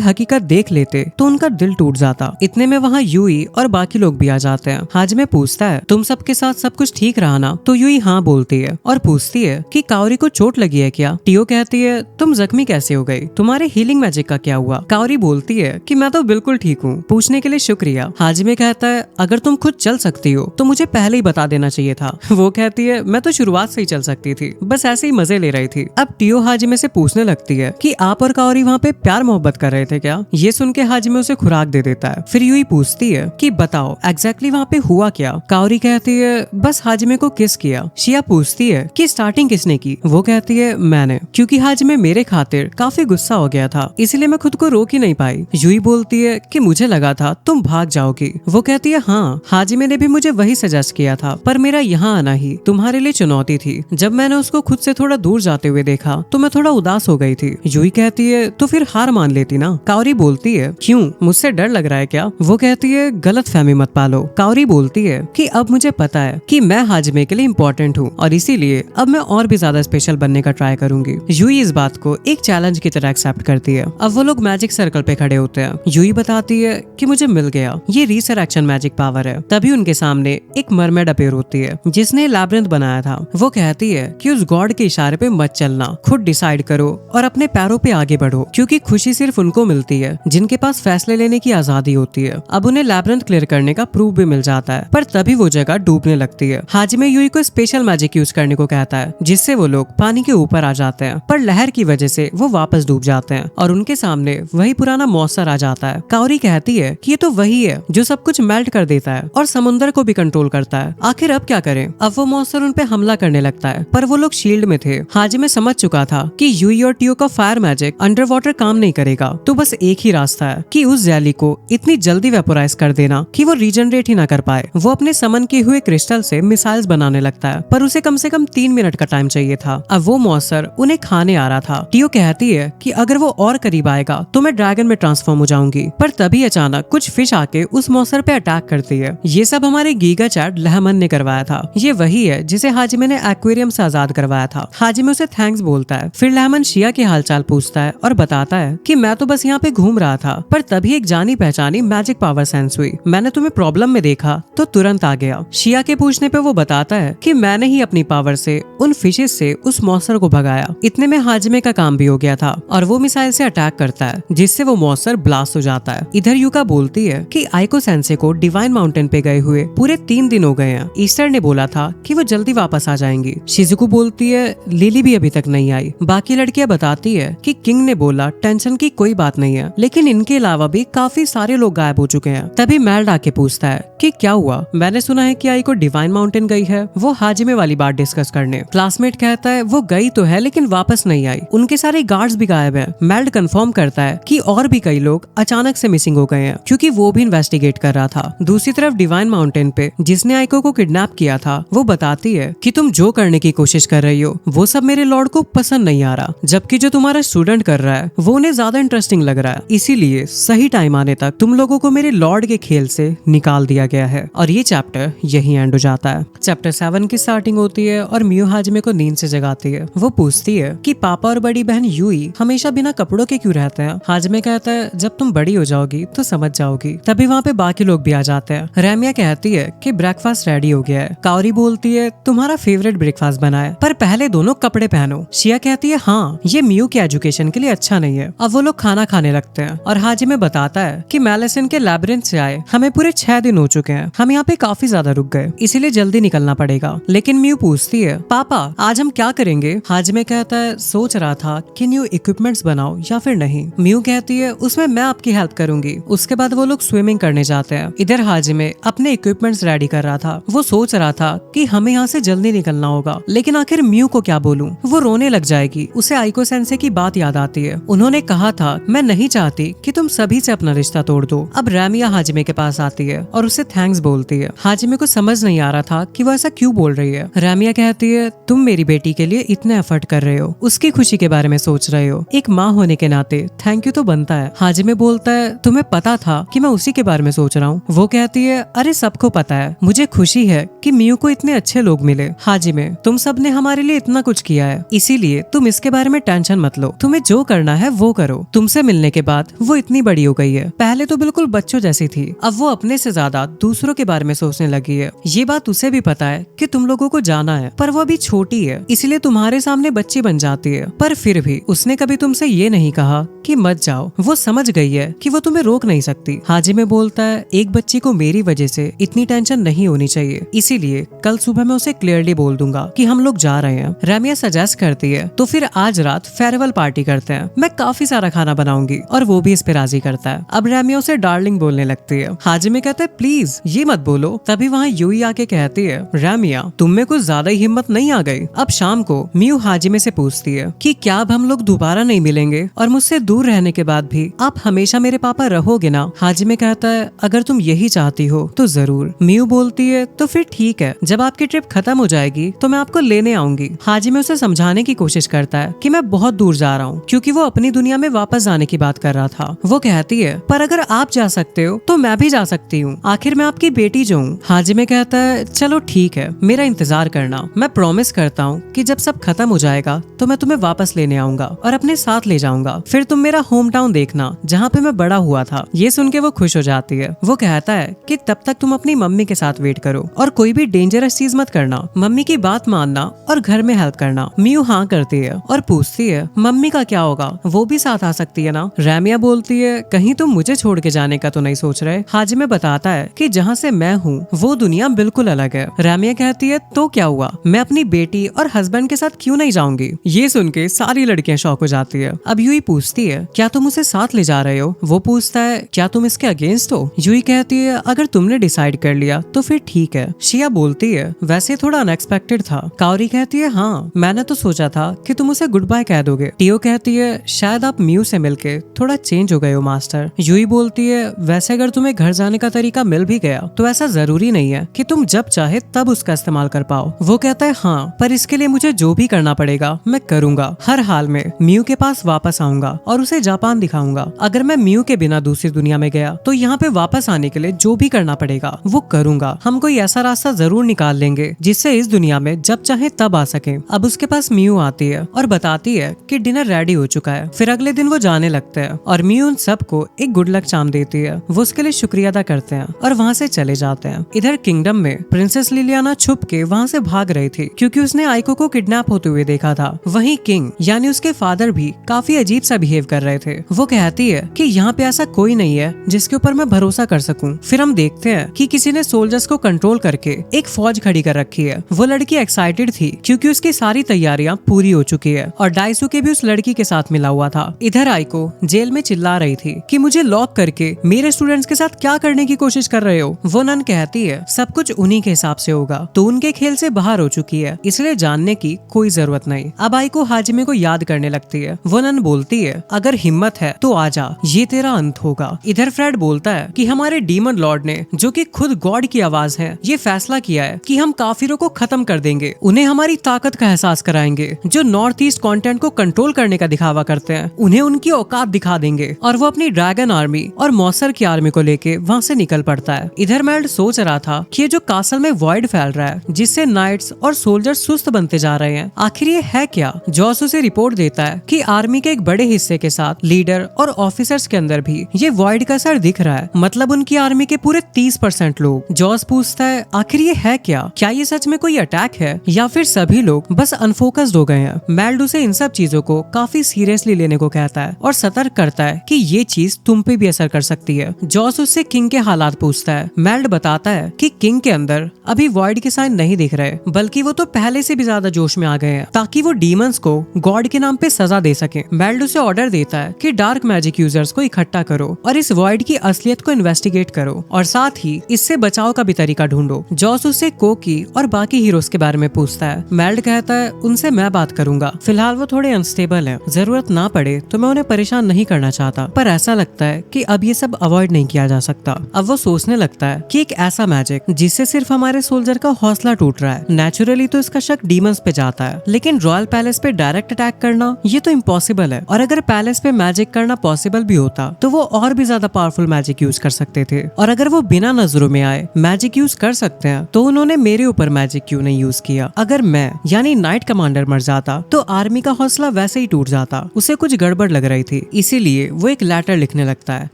हकीकत देख लेते तो उनका दिल टूट जाता। इतने में वहाँ यूई और बाकी लोग भी आ जाते हैं। हाजिमे पूछता है, तुम सबके साथ सब कुछ ठीक रहा ना? तो यूई हाँ बोलती है और पूछती है कि काओरी को चोट लगी है क्या? टियो कहती है, तुम जख्मी कैसे हो गई? तुम्हारे हीलिंग मैजिक का क्या हुआ? काओरी बोलती है कि मैं तो बिल्कुल ठीक हूँ, पूछने के लिए शुक्रिया। हाजिमे कहता है, अगर तुम खुद चल सकती हो तो मुझे पहले ही बता देना चाहिए था। वो कहती है, मैं तो शुरुआत से ही चल सकती थी, बस ऐसे ही मजे ले रही थी। अब टियो हाजिमे से पूछने लगती है कि आप और काओरी वहाँ पे प्यार मोहब्बत कर रहे थे क्या? ये सुन के हाजिमे उसे खुराक दे देता है। फिर यूई पूछती है कि बताओ एग्जैक्टली वहाँ पे हुआ क्या? काओरी कहती है, बस हाजिमे को किस किया। शिया पूछती है कि स्टार्टिंग किसने की? वो कहती है, मैंने, क्योंकि हाजिमे मेरे खातिर काफी गुस्सा हो गया था, इसलिए मैं खुद को रोक ही नहीं पाई। यूई बोलती है कि मुझे लगा था तुम भाग जाओगी। वो कहती है, हाँ, हाजिमे ने भी मुझे वही सजेस्ट किया था, पर मेरा यहाँ आना ही तुम्हारे लिए चुनौती थी। जब मैंने उसको खुद से थोड़ा दूर जाते हुए देखा तो मैं थोड़ा उदास हो गई थी। यूई कहती है, तो फिर हार मान लेती ना? काओरी बोलती है, क्यों, मुझसे डर लग रहा है क्या? वो कहती है, गलत फहमी मत पालो। काओरी बोलती है कि अब मुझे पता है कि मैं हाजिमे के लिए इम्पोर्टेंट हूँ और इसीलिए अब मैं और भी ज्यादा स्पेशल बनने का ट्राई करूंगी। यूई इस बात को एक चैलेंज की तरह एक्सेप्ट करती है। अब वो लोग मैजिक सर्कल पे खड़े होते हैं। यूई बताती है कि मुझे मिल गया, ये रिसरेक्शन मैजिक पावर है। तभी उनके सामने एक मरमेड अपीयर होती है जिसने लैब्रिंथ बनाया था। वो कहती है कि उस गॉड के इशारे पे मत चलना, खुद डिसाइड करो और अपने पैरों पे आगे बढ़ो, क्योंकि खुशी सिर्फ उनको मिलती है जिनके पास फैसले लेने की आजादी होती है। अब उन्हें लैब्रिंथ क्लियर करने का प्रूफ भी मिल जाता है, पर तभी वो जगह डूबने लगती है। हाजिमे यूई को स्पेशल मैजिक यूज करने को कहता है जिससे वो लोग पानी के ऊपर आ जाते हैं, पर लहर की वजह से वो वापस डूब जाते हैं और उनके सामने वही पुराना मॉन्स्टर आ जाता है। काओरी कहती है कि ये तो वही है जो सब कुछ मेल्ट कर देता है और समुद्र को भी कंट्रोल करता है। आखिर अब क्या करें? अब वो मॉन्स्टर उन पे हमला करने लगता है, पर वो लोग शील्ड में थे। हाजिमे समझ चुका था कि यूई और टियो का फायर मैजिक अंडर वाटर काम नहीं करेगा, तो बस एक ही रास्ता है कि उस जैली को इतनी जल्दी वेपोराइज कर देना कि वो रीजनरेट ही ना कर पाए। वो अपने समन किए हुए क्रिस्टल से मिसाइल्स बनाने लगता है, पर उसे कम से कम 3 मिनट का टाइम चाहिए था। अब वो मॉन्स्टर उन्हें खाने आ रहा था। टियो कहती है कि अगर वो और करीब आएगा तो मैं ड्रैगन में ट्रांसफॉर्म हो जाऊंगी, पर तभी अचानक कुछ फिश आके उस मॉन्स्टर पे अटैक करती है। ये सब हमारे गीगा चैट लहमन ने करवाया था। ये वही है जिसे हाजिमे ने एक्वेरियम से आजाद करवाया था। हाजिमे उसे थैंक्स बोलता है। फिर लहमन शिया के हालचाल पूछता है और बताता है कि मैं तो बस यहाँ पे घूम रहा था, पर तभी एक जानी पहचानी मैजिक पावर सेंस हुई। मैंने तुम्हें प्रॉब्लम में देखा तो तुरंत आ गया। शिया के पूछने पे वो बताता है कि मैंने ही अपनी पावर से उन फिशेस से उस मॉन्स्टर को भगाया। इतने में हाजिमे का काम भी हो गया था और वो मिसाइल से अटैक करता है जिससे वो मॉन्स्टर ब्लास्ट हो जाता है। इधर यूका बोलती है कि आइको सेंसे को डिवाइन माउंटेन पे गए हुए पूरे 3 दिन हो गए हैं। ईस्टर ने बोला था कि वो जल्दी वापस आ जाएंगी। शिजुको बोलती है, लिली भी अभी तक नहीं आई। बाकी लड़कियां बताती है कि किंग ने बोला टेंशन की कोई बात नहीं है, लेकिन इनके अलावा भी काफी सारे लोग गायब हो चुके हैं। तभी मेल्ड आके पूछता है कि क्या हुआ? मैंने सुना है कि आइको डिवाइन माउंटेन गई है। वो हाजिमे वाली बात डिस्कस करने। क्लासमेट कहता है वो गई तो है लेकिन वापस नहीं आई, उनके सारे गार्ड्स भी गायब हैं। मेल्ड कंफर्म करता है कि और भी कई लोग अचानक से मिसिंग हो गए हैं, क्योंकि वो भी इन्वेस्टिगेट कर रहा था। दूसरी तरफ डिवाइन माउंटेन पे जिसने आइको को किडनैप किया था वो बताती है कि तुम जो करने की कोशिश कर रही हो वो सब मेरे लॉर्ड को पसंद नहीं आ रहा, जबकि जो तुम्हारा स्टूडेंट कर रहा है वो उन्हें ज्यादा इंटरेस्टिंग लग रहा है। इसीलिए सही टाइम आने तक तुम लोगों को मेरे लॉर्ड के खेल से निकाल दिया गया है। और ये चैप्टर यही एंड हो जाता है। चैप्टर 7 की स्टार्टिंग होती है और मियो हाजिमे को नींद से जगाती है। वो पूछती है कि पापा और बड़ी बहन यूई हमेशा बिना कपड़ों के क्यों रहते हैं? हाजिमे कहता है जब तुम बड़ी हो जाओगी तो समझ जाओगी। तभी वहाँ पे बाकी लोग भी आ जाते हैं। रेमिया कहती है कि ब्रेकफास्ट रेडी हो गया है। काओरी बोलती है तुम्हारा फेवरेट ब्रेकफास्ट बना है, पर पहले दोनों कपड़े पहनो। शिया कहती है हाँ, ये मियो की एजुकेशन के लिए अच्छा नहीं है। अब वो लोग खाना खाने लगते हैं और हाजिमे बताता है कि मैलेसिन के लैबिरिंथ से आए हमें पूरे 6 दिन हो चुके हैं, हम यहाँ पे काफी ज्यादा रुक गए, इसीलिए जल्दी निकलना पड़ेगा। लेकिन मियो पूछती है पापा आज हम क्या करेंगे? हाजिमे कहता है सोच रहा था कि न्यू इक्विपमेंट्स बनाओ या फिर नहीं। मियो कहती है उसमें मैं आपकी हेल्प करूंगी। उसके बाद वो लोग स्विमिंग करने जाते हैं। इधर हाजिमे अपने इक्विपमेंट्स रेडी कर रहा था। वो सोच रहा था कि हमें यहाँ से जल्दी निकलना होगा, लेकिन आखिर मियो को क्या बोलूं? वो रोने लग जाएगी। उसे आइको सेंसे की बात याद आती है। उन्होंने कहा था मैं नहीं चाहती कि तुम सभी से अपना रिश्ता तोड़ दो। अब रेमिया हाजिमे के पास आती है और उसे थैंक्स बोलती है। हाजिमे को समझ नहीं आ रहा था कि वो ऐसा क्यों बोल रही है। रेमिया कहती है तुम मेरी बेटी के लिए इतने एफर्ट कर रहे हो, उसकी खुशी के बारे में सोच रहे हो, एक माँ होने के नाते थैंक यू तो बनता है। हाजिमे बोलता है तुम्हें पता था कि मैं उसी के बारे में सोच रहा हूँ? वो कहती है, अरे सबको पता है, मुझे खुशी है कि मियू को इतने अच्छे लोग मिले। हाजिमे, तुम सब ने हमारे लिए इतना कुछ किया है, इसीलिए तुम इसके बारे में टेंशन मत लो। तुम्हें जो करना है वो करो। तुमसे मिलने के बाद वो इतनी बड़ी हो गई है। पहले तो बिल्कुल बच्चों जैसी थी, अब वो अपने से ज्यादा दूसरों के बारे में सोचने लगी है। ये बात उसे भी पता है कि तुम लोगों को जाना है, पर वो अभी छोटी है, इसलिए तुम्हारे सामने बच्ची बन जाती है। पर फिर भी उसने कभी तुमसे ये नहीं कहा कि मत जाओ। वो समझ गई है कि वो तुम्हें रोक नहीं सकती। हाजिमे बोलता है, एक बच्ची को मेरी वजह से इतनी टेंशन नहीं होनी चाहिए, इसीलिए कल सुबह मैं उसे क्लियरली बोल दूंगा कि हम लोग जा रहे हैं। रामिया सजेस्ट करती है, तो फिर आज रात फेयरवेल पार्टी करते हैं, मैं काफी सारा खाना बनाऊंगी, और वो भी इस पे राजी करता है। अब रामिया उसे डार्लिंग बोलने लगती है। हाजिमे कहता है, प्लीज ये मत बोलो। तभी वहाँ यूई आके कहती है, रामिया तुम में कुछ ज्यादा ही हिम्मत नहीं आ गई? अब शाम को मियू हाजिमे से पूछती है कि क्या अब हम लोग दोबारा नहीं मिलेंगे, और मुझसे दूर रहने के बाद भी आप हमेशा मेरे पापा रहोगे ना? हाजिमे कहता है, अगर तुम यही चाहती हो तो जरूर। मियू बोलती है, तो फिर ठीक है, जब आपकी ट्रिप खत्म हो जाएगी तो मैं आपको लेने आऊंगी। हाजिमे उसे समझाने की कोशिश करता है कि मैं बहुत दूर जा रहा हूँ, क्योंकि वो अपनी दुनिया में वापस जाने की बात कर रहा था। वो कहती है, पर अगर आप जा सकते हो तो मैं भी जा सकती हूँ, आखिर मैं आपकी बेटी जो हूँ। हाजिमे कहता है, चलो ठीक है, मेरा इंतजार करना, मैं प्रॉमिस करता हूँ कि जब सब खत्म हो जाएगा तो मैं तुम्हें वापस लेने आऊंगा और अपने साथ ले जाऊंगा। फिर तुम मेरा होम टाउन देखना, जहाँ पे मैं बड़ा हुआ था। ये सुन के वो खुश हो जाती है। वो कहता है कि तब तक तुम अपनी मम्मी के साथ वेट करो और कोई भी डेंजरस चीज मत करना, मम्मी की बात मानना और घर में हेल्प करना। मियू हाँ करती है और पूछती है, मम्मी का क्या होगा, वो भी साथ आ सकती है ना? रामिया बोलती है, कहीं तुम मुझे छोड़ के जाने का तो नहीं सोच रहे? हाजिमे बताता है कि जहाँ से मैं हूँ वो दुनिया बिल्कुल अलग है। रामिया कहती है, तो क्या हुआ, मैं अपनी बेटी और हस्बैंड के साथ क्यों नहीं जाऊंगी? ये सुन के सारी लड़कियां शॉक हो जाती है। अब यूई पूछती है, क्या तुम उसे साथ ले जा रहे हो? वो पूछता है, क्या तुम इसके अगेंस्ट हो? यूई कहती है, अगर तुमने डिसाइड कर लिया तो फिर ठीक है। शिया बोलती है, वैसे थोड़ा अनएक्सपेक्टेड था। काओरी कहती है, हाँ मैंने तो सोचा था कि तुम उसे गुड बाय कह दोगे। टियो कहती है, शायद आप मियू से मिलके थोड़ा चेंज हो गए हो मास्टर। यूई बोलती है, वैसे अगर तुम्हें घर जाने का तरीका मिल भी गया तो ऐसा जरूरी नहीं है कि तुम जब चाहे तब उसका इस्तेमाल कर पाओ। वो कहता है, हाँ पर इसके लिए मुझे जो भी करना पड़ेगा मैं करूंगा। हर हाल में मियू के पास वापस आऊंगा और उसे जापान दिखाऊंगा। अगर मैं मियू के बिना दूसरी दुनिया में गया तो यहाँ पे वापस आने के लिए जो भी करना पड़ेगा वो करूंगा। हम कोई ऐसा रास्ता जरूर निकाल लेंगे जिससे इस दुनिया में जब चाहे तब आ सके। अब उसके पास मियू आती है और बताती है कि डिनर रेडी हो चुका है। फिर अगले दिन वो जाने लगते हैं और मियू उन सबको एक गुड लक चार्म देती है। वो उसके लिए शुक्रिया अदा करते हैं और वहाँ से चले जाते हैं। इधर किंगडम में प्रिंसेस लिलियाना छुप के वहाँ से भाग रही थी क्योंकि उसने आइको को किडनैप होते हुए देखा था। वहीं किंग यानी उसके फादर भी काफी अजीब सा बिहेव कर रहे थे। वो कहती है कि यहाँ पे ऐसा कोई नहीं है जिसके ऊपर मैं भरोसा कर सकूं। फिर हम देखते हैं कि किसी ने सोल्जर्स को कंट्रोल करके एक फौज खड़ी कर रखी है। वो लड़की एक्साइटेड थी क्योंकि उसकी सारी तैयारियां पूरी हो चुकी है और डाइसुके भी उस लड़की के साथ मिला हुआ था। इधर आइको जेल में चिल्ला रही थी कि मुझे लॉक करके मेरे स्टूडेंट्स के साथ क्या करने की कोशिश कर रहे हो। वो नन कहती है, सब कुछ उन्हीं के हिसाब से होगा, तो उनके खेल से बाहर हो चुकी है, इसलिए जानने की कोई जरूरत नहीं। अब आइको हाजिमे को याद करने लगती है। वो नन बोलती है, अगर हिम्मत है तो आजा, ये तेरा अंत होगा। इधर फ्रेड बोलता है कि हमारे डीमन लॉर्ड ने, जो कि खुद गॉड की आवाज है, ये फैसला किया है कि हम काफिरों को खत्म कर देंगे, उन्हें हमारी ताकत का एहसास कराएंगे। जो नॉर्थ ईस्ट कॉन्टिनेंट को कंट्रोल करने का दिखावा करते हैं उन्हें उनकी औकात दिखा देंगे। और वो अपनी ड्रैगन आर्मी और मौसर की आर्मी को लेके वहाँ से निकल पड़ता है। इधर मेल्ड सोच रहा था कि ये जो कासल में वॉइड फैल रहा है जिससे नाइट्स और सोल्जर सुस्त बनते जा रहे हैं, आखिर ये है क्या? जॉस उसे रिपोर्ट देता है कि आर्मी के एक बड़े हिस्से के साथ लीडर और ऑफिसर्स के अंदर भी ये वॉइड का असर दिख रहा है, मतलब उनकी आर्मी के पूरे 30% लोग। जॉस पूछता है, आखिर ये है क्या? क्या ये सच में कोई अटैक है या फिर सभी लोग बस अनफोकस्ड हो गए हैं? मेल्ड उसे इन सब चीजों को काफी सीरियसली लेने को कहता है और सतर्क करता है कि ये चीज तुम पे भी असर कर सकती है। जॉस उससे किंग के हालात पूछता है। मेल्ड बताता है कि किंग के अंदर अभी वॉइड के साइन नहीं दिख रहे, बल्कि वो तो पहले से भी ज्यादा जोश में आ गए हैं ताकि वो डीमंस को गॉड के नाम पे सजा दे सके। मेल्ड उसे ऑर्डर देता है कि डार्क मैजिक यूजर्स को इकट्ठा करो और इस वॉइड की असलियत को इन्वेस्टिगेट करो और साथ ही इससे बचाव का भी तरीका ढूंढो। जॉस उससे कोकी और बाकी हीरोज के बारे में पूछता है। मेल्ड कहता है, उनसे मैं बात करूंगा, फिलहाल वो थोड़े अनस्टेबल हैं, जरूरत ना पड़े तो मैं उन्हें परेशान नहीं करना चाहता, पर ऐसा लगता है कि अब ये सब अवॉइड नहीं किया जा सकता। अब वो सोचने लगता है कि एक ऐसा मैजिक जिससे सिर्फ हमारे सोल्जर का हौसला टूट रहा है, नेचुरली तो इसका शक डीमंस पे जाता है, लेकिन रॉयल पैलेस पे डायरेक्ट अटैक करना ये तो इम्पॉसिबल है। और अगर पैलेस पे मैजिक करना पॉसिबल भी होता तो वो और भी ज्यादा पावरफुल मैजिक यूज कर सकते थे और अगर वो बिना नजरों में आए मैजिक यूज कर सकते हैं तो उन्होंने मेरे ऊपर मैजिक क्यों नहीं यूज किया। अगर मैं यानी नाइट कमांडर मर जाता तो आर्मी का हौसला वैसे ही टूट जाता। उसे कुछ गड़बड़ लग रही थी, इसीलिए वो एक लेटर लिखने लगता है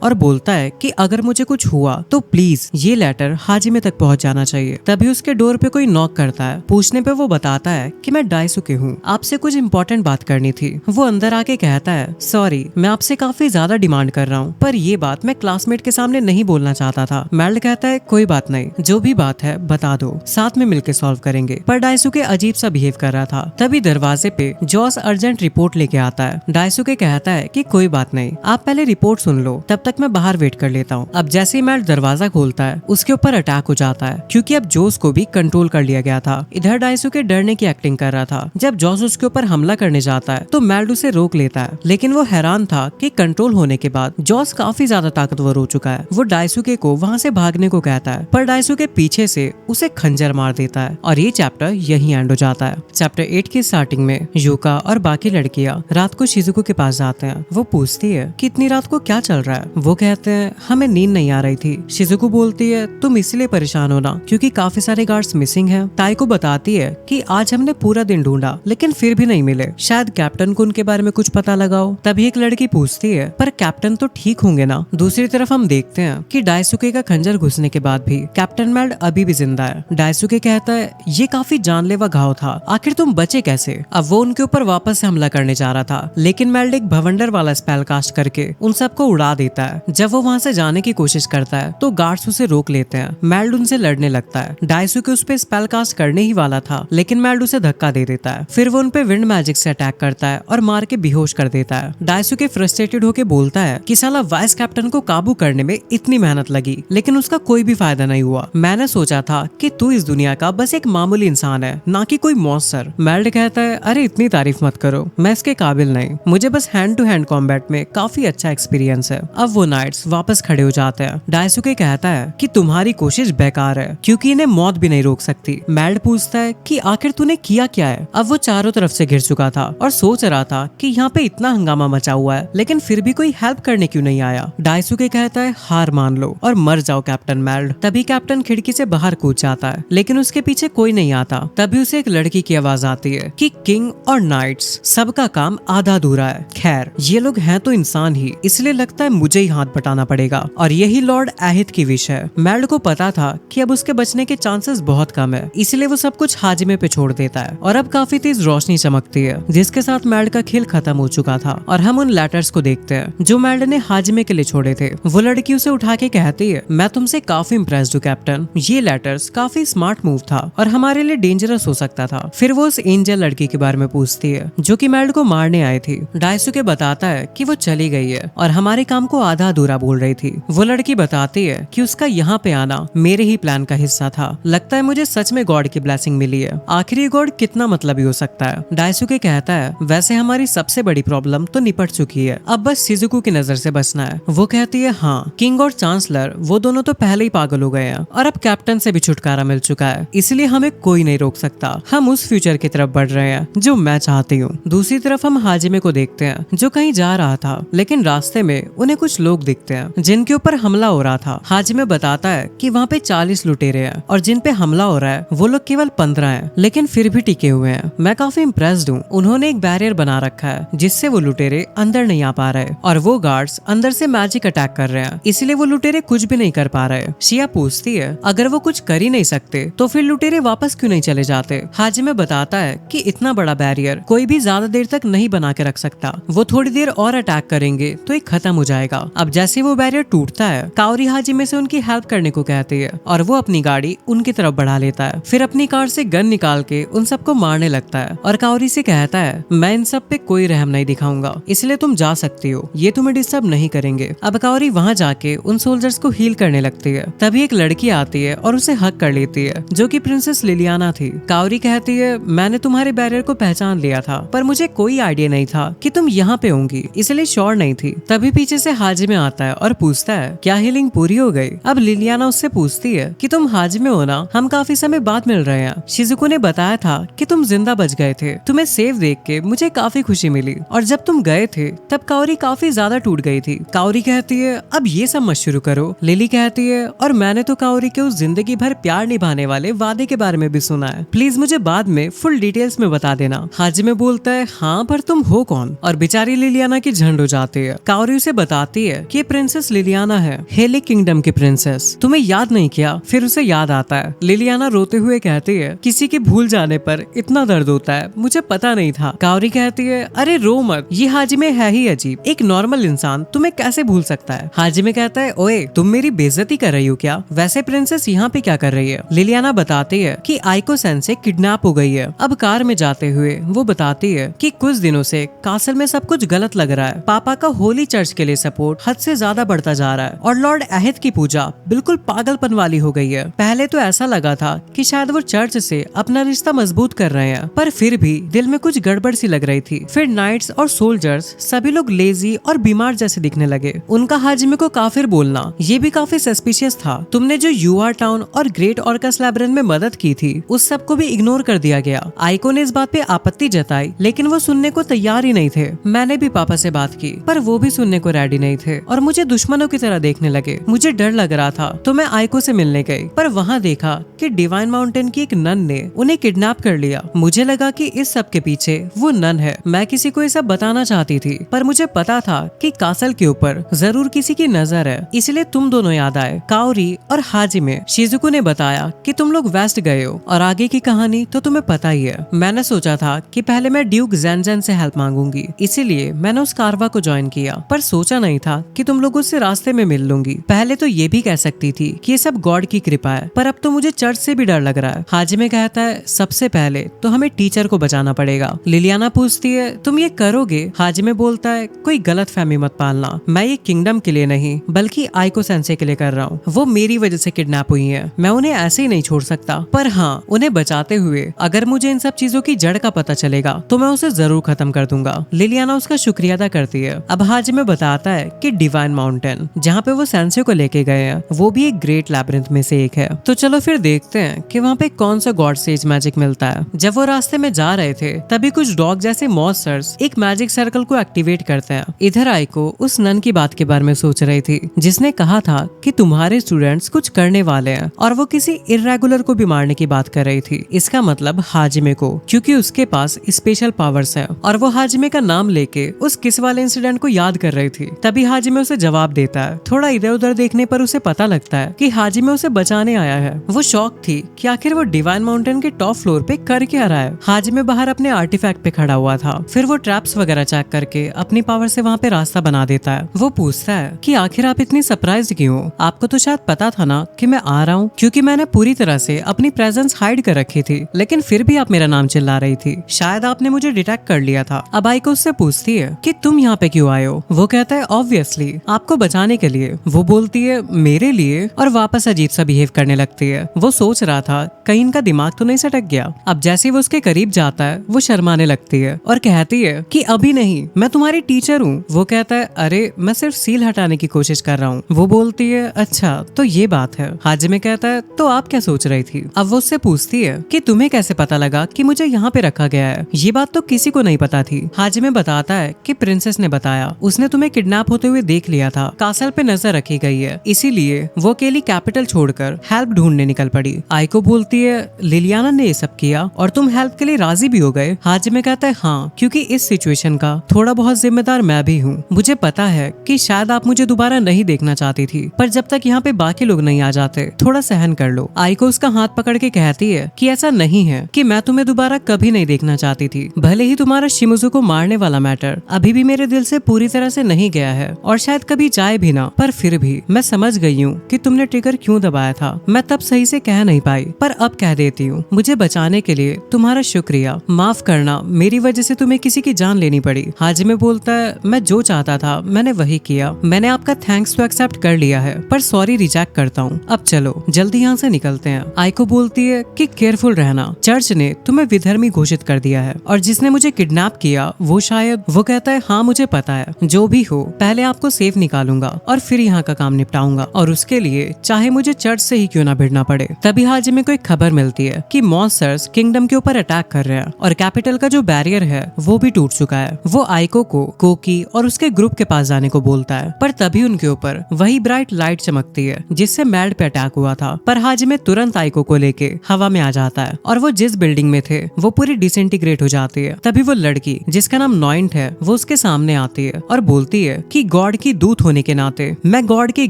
और बोलता है कि अगर मुझे कुछ हुआ तो प्लीज ये लेटर हाजिमे तक पहुंच जाना चाहिए। तभी उसके डोर पे कोई नॉक करता है। पूछने पे वो बताता है कि मैं डाइसुके हूँ, आपसे कुछ इम्पोर्टेंट बात करनी थी। वो अंदर आके कहता है सॉरी, मैं आपसे काफी ज्यादा डिमांड कर रहा हूँ, पर ये बात मैं क्लासमेट के सामने नहीं बोलना चाहता था। मेल्ड कहता है कोई बात नहीं, जो भी बात है बता दो, साथ में मिलकर सॉल्व करेंगे। पर डाइसुके अजीब सा बिहेव कर रहा था। तभी दरवाजे पे जॉस अर्जेंट रिपोर्ट लेके आता है। डाइसुके कहता है कि कोई बात नहीं, आप पहले रिपोर्ट सुन लो, तब तक मैं बाहर वेट कर लेता हूँ। अब जैसे ही मेल्ड दरवाजा खोलता है उसके ऊपर अटैक हो जाता है, क्योंकि अब जॉस को भी कंट्रोल कर लिया गया था। इधर डाइसुके डरने की एक्टिंग कर रहा था। जब जॉस उसके ऊपर हमला करने जाता है तो मेल्ड उसे रोक लेता है, लेकिन वो हैरान था कि कंट्रोल होने के बाद जॉस काफी ज्यादा ताकतवर हो चुका है। वो डाइसुके को वहाँ से भागने को कहता है, पर डाइसुके पीछे से उसे खंजर मार देता है और ये चैप्टर यहीं एंड हो जाता है। चैप्टर 8 की स्टार्टिंग में यूका और बाकी लड़कियां रात को शिजुको के पास जाते हैं। वो पूछती है कि इतनी रात को क्या चल रहा है। वो कहते हैं हमें नींद नहीं आ रही थी। शिजुको बोलती है तुम इसलिए परेशान हो ना क्योंकि काफी सारे गार्ड्स मिसिंग हैं। ताइको बताती है कि आज हमने पूरा दिन ढूंढा लेकिन फिर भी नहीं मिले, शायद कैप्टन को उनके बारे में कुछ पता लगाओ। तभी एक लड़की पूछती है पर कैप्टन तो ठीक होंगे ना। दूसरी तरफ हम देखते हैं कि डाइसुके का खंजर घुसने के बाद भी कैप्टन मेल्ड अभी भी जिंदा है। डाइसुके कहता है ये काफी जानलेवा घाव था, आखिर तुम बचे कैसे। अब वो उनके ऊपर वापस से हमला करने जा रहा था, लेकिन मेल्ड एक भवंडर वाला स्पेल कास्ट करके उन सबको उड़ा देता है। जब वो वहाँ से जाने की कोशिश करता है तो गार्ड्स उसे रोक लेते हैं। मेल्ड उनसे लड़ने लगता है। डाइसुके उस पे स्पेल कास्ट करने ही वाला था, लेकिन मेल्ड उसे धक्का दे देता है। फिर वो उन पे विंड मैजिक से अटैक करता है और मार के बेहोश कर देता है। डाइसुके फ्रस्ट्रेटेड होके बोलता है कि साला वाइस कैप्टन को काबू करने में इतनी मेहनत लगी लेकिन उसका कोई भी फायदा नहीं हुआ। मैंने सोचा था कि तू इस दुनिया का बस एक मामूली इंसान है, ना कि कोई मॉन्स्टर। मेल्ड कहता है अरे इतनी तारीफ मत करो, मैं इसके काबिल नहीं, मुझे बस हैंड टू हैंड कॉम्बैट में काफी अच्छा एक्सपीरियंस है। अब वो नाइट्स वापस खड़े हो जाते हैं। डाइसुके कहता है कि तुम्हारी कोशिश बेकार है क्योंकि इन्हें मौत भी नहीं रोक सकती। मेल्ड पूछता है कि आखिर तूने किया क्या है। अब वो चारों तरफ से घिर चुका था और सोच रहा था कि यहाँ पे इतना हंगामा मचा हुआ है लेकिन फिर भी कोई हेल्प करने क्यों नहीं आया। डाइसुके कहता है हार मान लो और मर जाओ कैप्टन मेल्ड। तभी कैप्टन खिड़की से बाहर कूद जाता है, लेकिन उसके पीछे कोई नहीं आता। तभी उसे एक लड़की की आवाज आती है कि किंग और नाइट्स सबका काम आधा अधूरा है। खैर ये लोग हैं तो इंसान ही, इसलिए लगता है मुझे ही हाथ बटाना पड़ेगा और यही लॉर्ड एहित की विश है। मेल्ड को पता था कि अब उसके बचने के चांसेस बहुत कम है, इसलिए वो सब कुछ हाजिमे पे छोड़ देता है और अब काफी तेज रोशनी चमकती है जिसके साथ मेल्ड का खेल खत्म हो चुका था। और हम उन लेटर्स को देखते हैं जो मेल्ड ने हाजिमे के लिए छोड़े थे। वो लड़की उसे उठा के कहती है मैं तुमसे काफी इम्प्रेस्ड हूँ कैप्टन, ये लेटर्स काफी स्मार्ट मूव था और हमारे लिए डेंजरस हो सकता था। फिर वो उस एंजल लड़की के बारे में पूछती है जो कि मेल्ड को मारने आई थी। डाइसुके बताता है कि वो चली गई है और हमारे काम को आधा अधूरा बोल रही थी। वो लड़की बताती है कि उसका यहाँ पे आना मेरे ही प्लान का हिस्सा था। लगता है मुझे सच में गॉड की ब्लेसिंग मिली है। आखिर ये गॉड कितना मतलबी हो सकता है। डाइसुके कहता है वैसे हमारी सबसे बड़ी प्रॉब्लम तो निपट चुकी है, अब बस शिजुको की नजर से बचना है। वो कहती है हाँ, किंग और चांसलर वो दोनों तो पहले ही पागल हो गए हैं और अब कैप्टन से भी छुटकारा मिल चुका है, इसलिए हमें कोई नहीं रोक सकता। हम उस फ्यूचर की तरफ बढ़ रहे हैं जो मैं चाहती हूँ। दूसरी तरफ हम हाजिमे को देखते हैं जो कहीं जा रहा था, लेकिन रास्ते में उन्हें कुछ लोग दिखते हैं जिनके ऊपर हमला हो रहा था। हाजिमे बताता है कि वहाँ पे 40 लुटेरे हैं और जिन पे हमला हो रहा है वो लोग केवल 15 हैं, लेकिन फिर भी टिके हुए हैं। मैं काफी इम्प्रेस्ड हूँ। उन्होंने एक बैरियर बना रखा है जिससे वो लुटेरे अंदर नहीं आ पा रहे और वो गार्ड्स अंदर से मैजिक अटैक कर रहे हैं, इसलिए वो लुटेरे कुछ भी नहीं कर पा रहे। शिया पूछती है अगर वो कुछ कर ही नहीं सकते तो फिर लुटेरे वापस क्यों नहीं चले जाते। हाजिमे बताता है कि इतना बड़ा बैरियर कोई भी ज्यादा देर तक नहीं बना के रख सकता, वो थोड़ी देर और अटैक करेंगे तो ये खत्म हो जाएगा। अब जैसे वो बैरियर टूटता है काओरी हाजिमे से उनकी हेल्प करने को कहती है और वो अपनी गाड़ी उनकी तरफ बढ़ा लेता है। फिर अपनी कार से गन निकाल के उन सबको मारने लगता है और काओरी से कहता है मैं इन सब पे कोई रहम नहीं दिखाऊंगा, इसलिए तुम जा सकती हो, ये तुम्हें डिस्टर्ब नहीं करेंगे। अब काओरी वहाँ जाके उन सोल्जर्स को हील करने लगती है। तभी एक लड़की आती है और उसे हक कर लेती है जो कि प्रिंसेस लिलियाना थी। काओरी कहती है मैंने तुम्हारे बैरियर को पहचान लिया था पर मुझे कोई आइडिया नहीं था कि तुम यहाँ पे होंगी, इसलिए श्योर नहीं थी। तभी पीछे से हाजिमे आता है और पूछता है क्या हीलिंग पूरी हो गई। अब लिलियाना उससे पूछती है कि तुम हाजिमे हो ना, हम काफी समय बाद मिल रहे हैं। शिजुको ने बताया था कि तुम जिंदा बच गए थे, तुम्हें सेफ देख के मुझे काफी खुशी मिली और जब तुम गए थे तब काओरी काफी ज्यादा टूट गई थी। काओरी कहती है अब ये सब मत शुरू करो, लिली कहती है, और मैंने तो काओरी के उस जिंदगी भर प्यार निभाने वाले वादे के बारे में भी सुना है, प्लीज मुझे बाद में फुल डिटेल्स में बता देना। हाजिमे बोलता है, हाँ पर तुम हो कौन? और बेचारी लिलियाना की झंड हो जाती है। काओरी उसे बताती है कि प्रिंसेस लिलियाना है, हेलिक किंगडम की प्रिंसेस, तुम्हें याद नहीं किया? फिर उसे याद आता है। लिलियाना रोते हुए कहती है, किसी के भूल जाने पर इतना दर्द होता है, मुझे पता नहीं था। काओरी कहती है, अरे रो मत, ये हाजिमे है ही अजीब, एक नॉर्मल इंसान तुम्हें कैसे भूल सकता है? हाजिमे कहता है, ओए तुम मेरी बेइज्जती कर रही हो क्या? वैसे प्रिंसेस यहाँ पे क्या कर रही है? लिलियाना बताती है कि आइको सेंसे किडनैप हो गई है। अब कार में जाते हुए वो बताती है कि कुछ दिनों से कासल में सब कुछ गलत लग रहा है। पापा का होली चर्च के लिए सपोर्ट हद से ज्यादा बढ़ता जा रहा है और लॉर्ड अहद की पूजा बिल्कुल पागलपन वाली हो गई है। पहले तो ऐसा लगा था कि शायद वो चर्च से अपना रिश्ता मजबूत कर रहे हैं, पर फिर भी दिल में कुछ गड़बड़ सी लग रही थी। फिर नाइट्स और सोल्जर्स सभी लोग लेजी और बीमार जैसे दिखने लगे। उनका हाजिमे को काफिर बोलना ये भी काफी सस्पिशियस था। तुमने जो यूआर टाउन और ग्रेट ऑर्कस लैब्रिन्थ में मदद की थी उस सब को भी इग्नोर कर दिया गया। आइको ने इस बात पे आपत्ति जताई, लेकिन वो सुनने को तैयार ही नहीं थे। मैंने भी पापा से बात की, पर वो भी सुनने को रेडी नहीं थे और मुझे दुश्मनों की तरह देखने लगे। मुझे डर लग रहा था तो मैं आइको से मिलने गई, पर वहाँ देखा कि डिवाइन माउंटेन की एक नन ने उन्हें किडनैप कर लिया। मुझे लगा कि इस सब के पीछे वो नन है। मैं किसी को ये सब बताना चाहती थी, पर मुझे पता था कि कासल के ऊपर जरूर किसी की नजर है, इसलिए तुम दोनों याद आए, काओरी और हाजिमे। शिजुको ने बताया कि तुम लोग वेस्ट गए हो और आगे की कहानी तो तुम्हें पता ही है। मैंने सोचा था कि पहले मैं ड्यूक ज़ेनज़ेन से हेल्प मांगूंगी, इसीलिए मैंने उस कारवा को ज्वाइन किया, पर सोचा नहीं था कि तुम लोगों से रास्ते में मिल लूंगी। पहले तो ये भी कह सकती थी कि ये सब गॉड की कृपा है, पर अब तो मुझे चर्च से भी डर लग रहा है। हाजिमे कहता है, सबसे पहले तो हमें टीचर को बचाना पड़ेगा। लिलियाना पूछती है, तुम ये करोगे? हाजिमे बोलता है, कोई गलत फहमी मत पालना, मैं ये किंगडम के लिए नहीं बल्कि आइको सेंसे के लिए कर रहा हूँ। वो मेरी वजह से किडनैप हुई है, मैं उन्हें ऐसे ही नहीं छोड़ सकता, पर हाँ उन्हें बचाते हुए अगर मुझे इन सब चीजों की जड़ का पता चलेगा तो मैं उसे जरूर खत्म कर दूंगा। लिलियाना उसका शुक्रिया अदा करती है। अब हाजिमे बताता है कि डिवाइन माउंटेन जहाँ पे वो सेंसे को लेके गए हैं वो भी एक ग्रेट लैब्रिन्थ में से एक है। तो चलो फिर देखते हैं कि वहाँ पे कौन सा गॉड सेज मैजिक मिलता है। जब वो रास्ते में जा रहे थे तभी कुछ डॉग जैसे मॉन्स्टर्स एक मैजिक सर्कल को एक्टिवेट करते हैं। इधर आइको उस नन की बात के बारे में सोच रही थी जिसने कहा था कि तुम्हारे स्टूडेंट्स कुछ करने वाले हैं, और वो किसी इर्रेगुलर को भी मारने की बात कर रही थी। इसका मतलब हाजिमे को, क्योंकि उसके पास स्पेशल पावर्स हैं, और वो हाजिमे का नाम लेके उस किस वाले इंसिडेंट को याद कर रही थी। तभी हाजिमे उसे जवाब देता है। थोड़ा इधर उधर देखने पर उसे पता लगता है कि हाजिमे उसे बचाने आया है। वो शॉक थी कि आखिर वो डिवाइन माउंटेन के टॉप फ्लोर पे कर क्या रहा है। हाजिमे बाहर अपने आर्टिफैक्ट पे खड़ा हुआ था। फिर वो ट्रैप्स वगैरह चेक करके अपनी पावर से वहाँ पे रास्ता बना देता है। वो पूछता है कि आखिर आप इतनी सरप्राइज्ड क्यों हो? आपको तो शायद पता था ना कि मैं आ रहा हूँ, क्योंकि मैंने पूरी तरह से अपनी प्रेजेंस हाइड कर रखी थी, लेकिन फिर भी आप मेरा नाम चिल्ला रही थी। शायद आपने मुझे डिटेक्ट कर लिया था। अब आइको उससे पूछती है कि तुम यहाँ पे क्यों आए हो? वो कहता है, ऑब्वियसली आपको बचाने के लिए। वो बोलती है, मेरे लिए? और वापस अजीब सा बिहेव करने लगती है। वो सोच रहा था कहीं इनका दिमाग तो नहीं सटक गया। अब जैसे ही वो उसके करीब जाता है वो शर्माने लगती है और कहती है कि अभी नहीं, मैं तुम्हारी टीचर हूँ। वो कहता है, अरे मैं सिर्फ सील हटाने की कोशिश कर रहा हूँ। वो बोलती है, अच्छा तो ये बात है। हाजिमे कहता है, तो आप क्या सोच रही थी? अब वो उससे पूछती है कि तुम्हें कैसे पता लगा कि मुझे यहाँ पे रखा गया है? ये बात तो किसी को नहीं पता थी। हाजिमे बताता है कि प्रिंसेस ने बताया, उसने तुम्हें किडनैप होते हुए देख लिया था, कासल पे नजर रखी गई है, इसीलिए वो अकेली कैपिटल छोड़कर हेल्प ढूंढने निकल पड़ी। आइको बोलती है, लिलियाना ने ये सब किया और तुम हेल्प के लिए राजी भी हो गए? हाजिमे कहता है, हाँ, क्योंकि इस सिचुएशन का थोड़ा बहुत जिम्मेदार मैं भी हूँ। मुझे पता है कि शायद आप मुझे दोबारा नहीं देखना चाहती थी, पर जब तक यहाँ पे बाकी लोग नहीं आ जाते थोड़ा सहन कर लो। आइको उसका हाथ पकड़ के कहती है कि ऐसा नहीं है कि मैं तुम्हें दोबारा कभी नहीं देखना चाहती थी। भले ही तुम्हारा शिमुज़ु को मारने वाला मैटर अभी भी मेरे दिल से पूरी तरह से नहीं गया है और शायद कभी जाए भी ना, पर फिर भी मैं समझ गई हूँ कि तुमने ट्रिगर क्यों दबाया था। मैं तब सही से कह नहीं पाई, पर अब कह देती हूँ। मुझे बचाने के लिए तुम्हारा शुक्रिया। माफ करना, मेरी वजह से तुम्हें किसी की जान लेनी पड़ी। हाजिमे बोलता है, मैं जो चाहता था मैंने वही किया। मैंने आपका थैंक्स तो एक्सेप्ट कर लिया है, पर सॉरी रिजेक्ट करता हूँ। अब चलो जल्दी यहाँ से निकलते हैं। आइको बोलती है कि केयरफुल रहना, चर्च ने तुम्हें विधर्मी घोषित कर दिया है और जिसने मुझे किडनैप किया वो शायद। वो कहता है, हाँ मुझे पता है, जो भी हो पहले आपको सेफ निकालूंगा और फिर यहाँ का काम निपटाऊंगा, और उसके लिए चाहे मुझे चर्च से ही क्यों ना भिड़ना पड़े। तभी हाजिमे को एक खबर मिलती है कि मॉन्स्टर्स किंगडम के ऊपर अटैक कर रहे हैं और कैपिटल का जो बैरियर है वो भी टूट चुका है। वो आइको को कोकी और उसके ग्रुप के पास जाने को बोलता है, पर तभी उनके ऊपर वही ब्राइट लाइट चमकती है जिससे मैड पे अटैक हुआ था, पर हाजिमे तुरंत आइको को लेके हवा में आ जाता है और वो जिस बिल्डिंग में थे वो पूरी डिसइंटीग्रेट हो जाती है। तभी वो लड़की जिसका नाम नॉइंट है वो उसके सामने आती है और बोलती है कि गॉड की दूत होने के नाते मैं गॉड के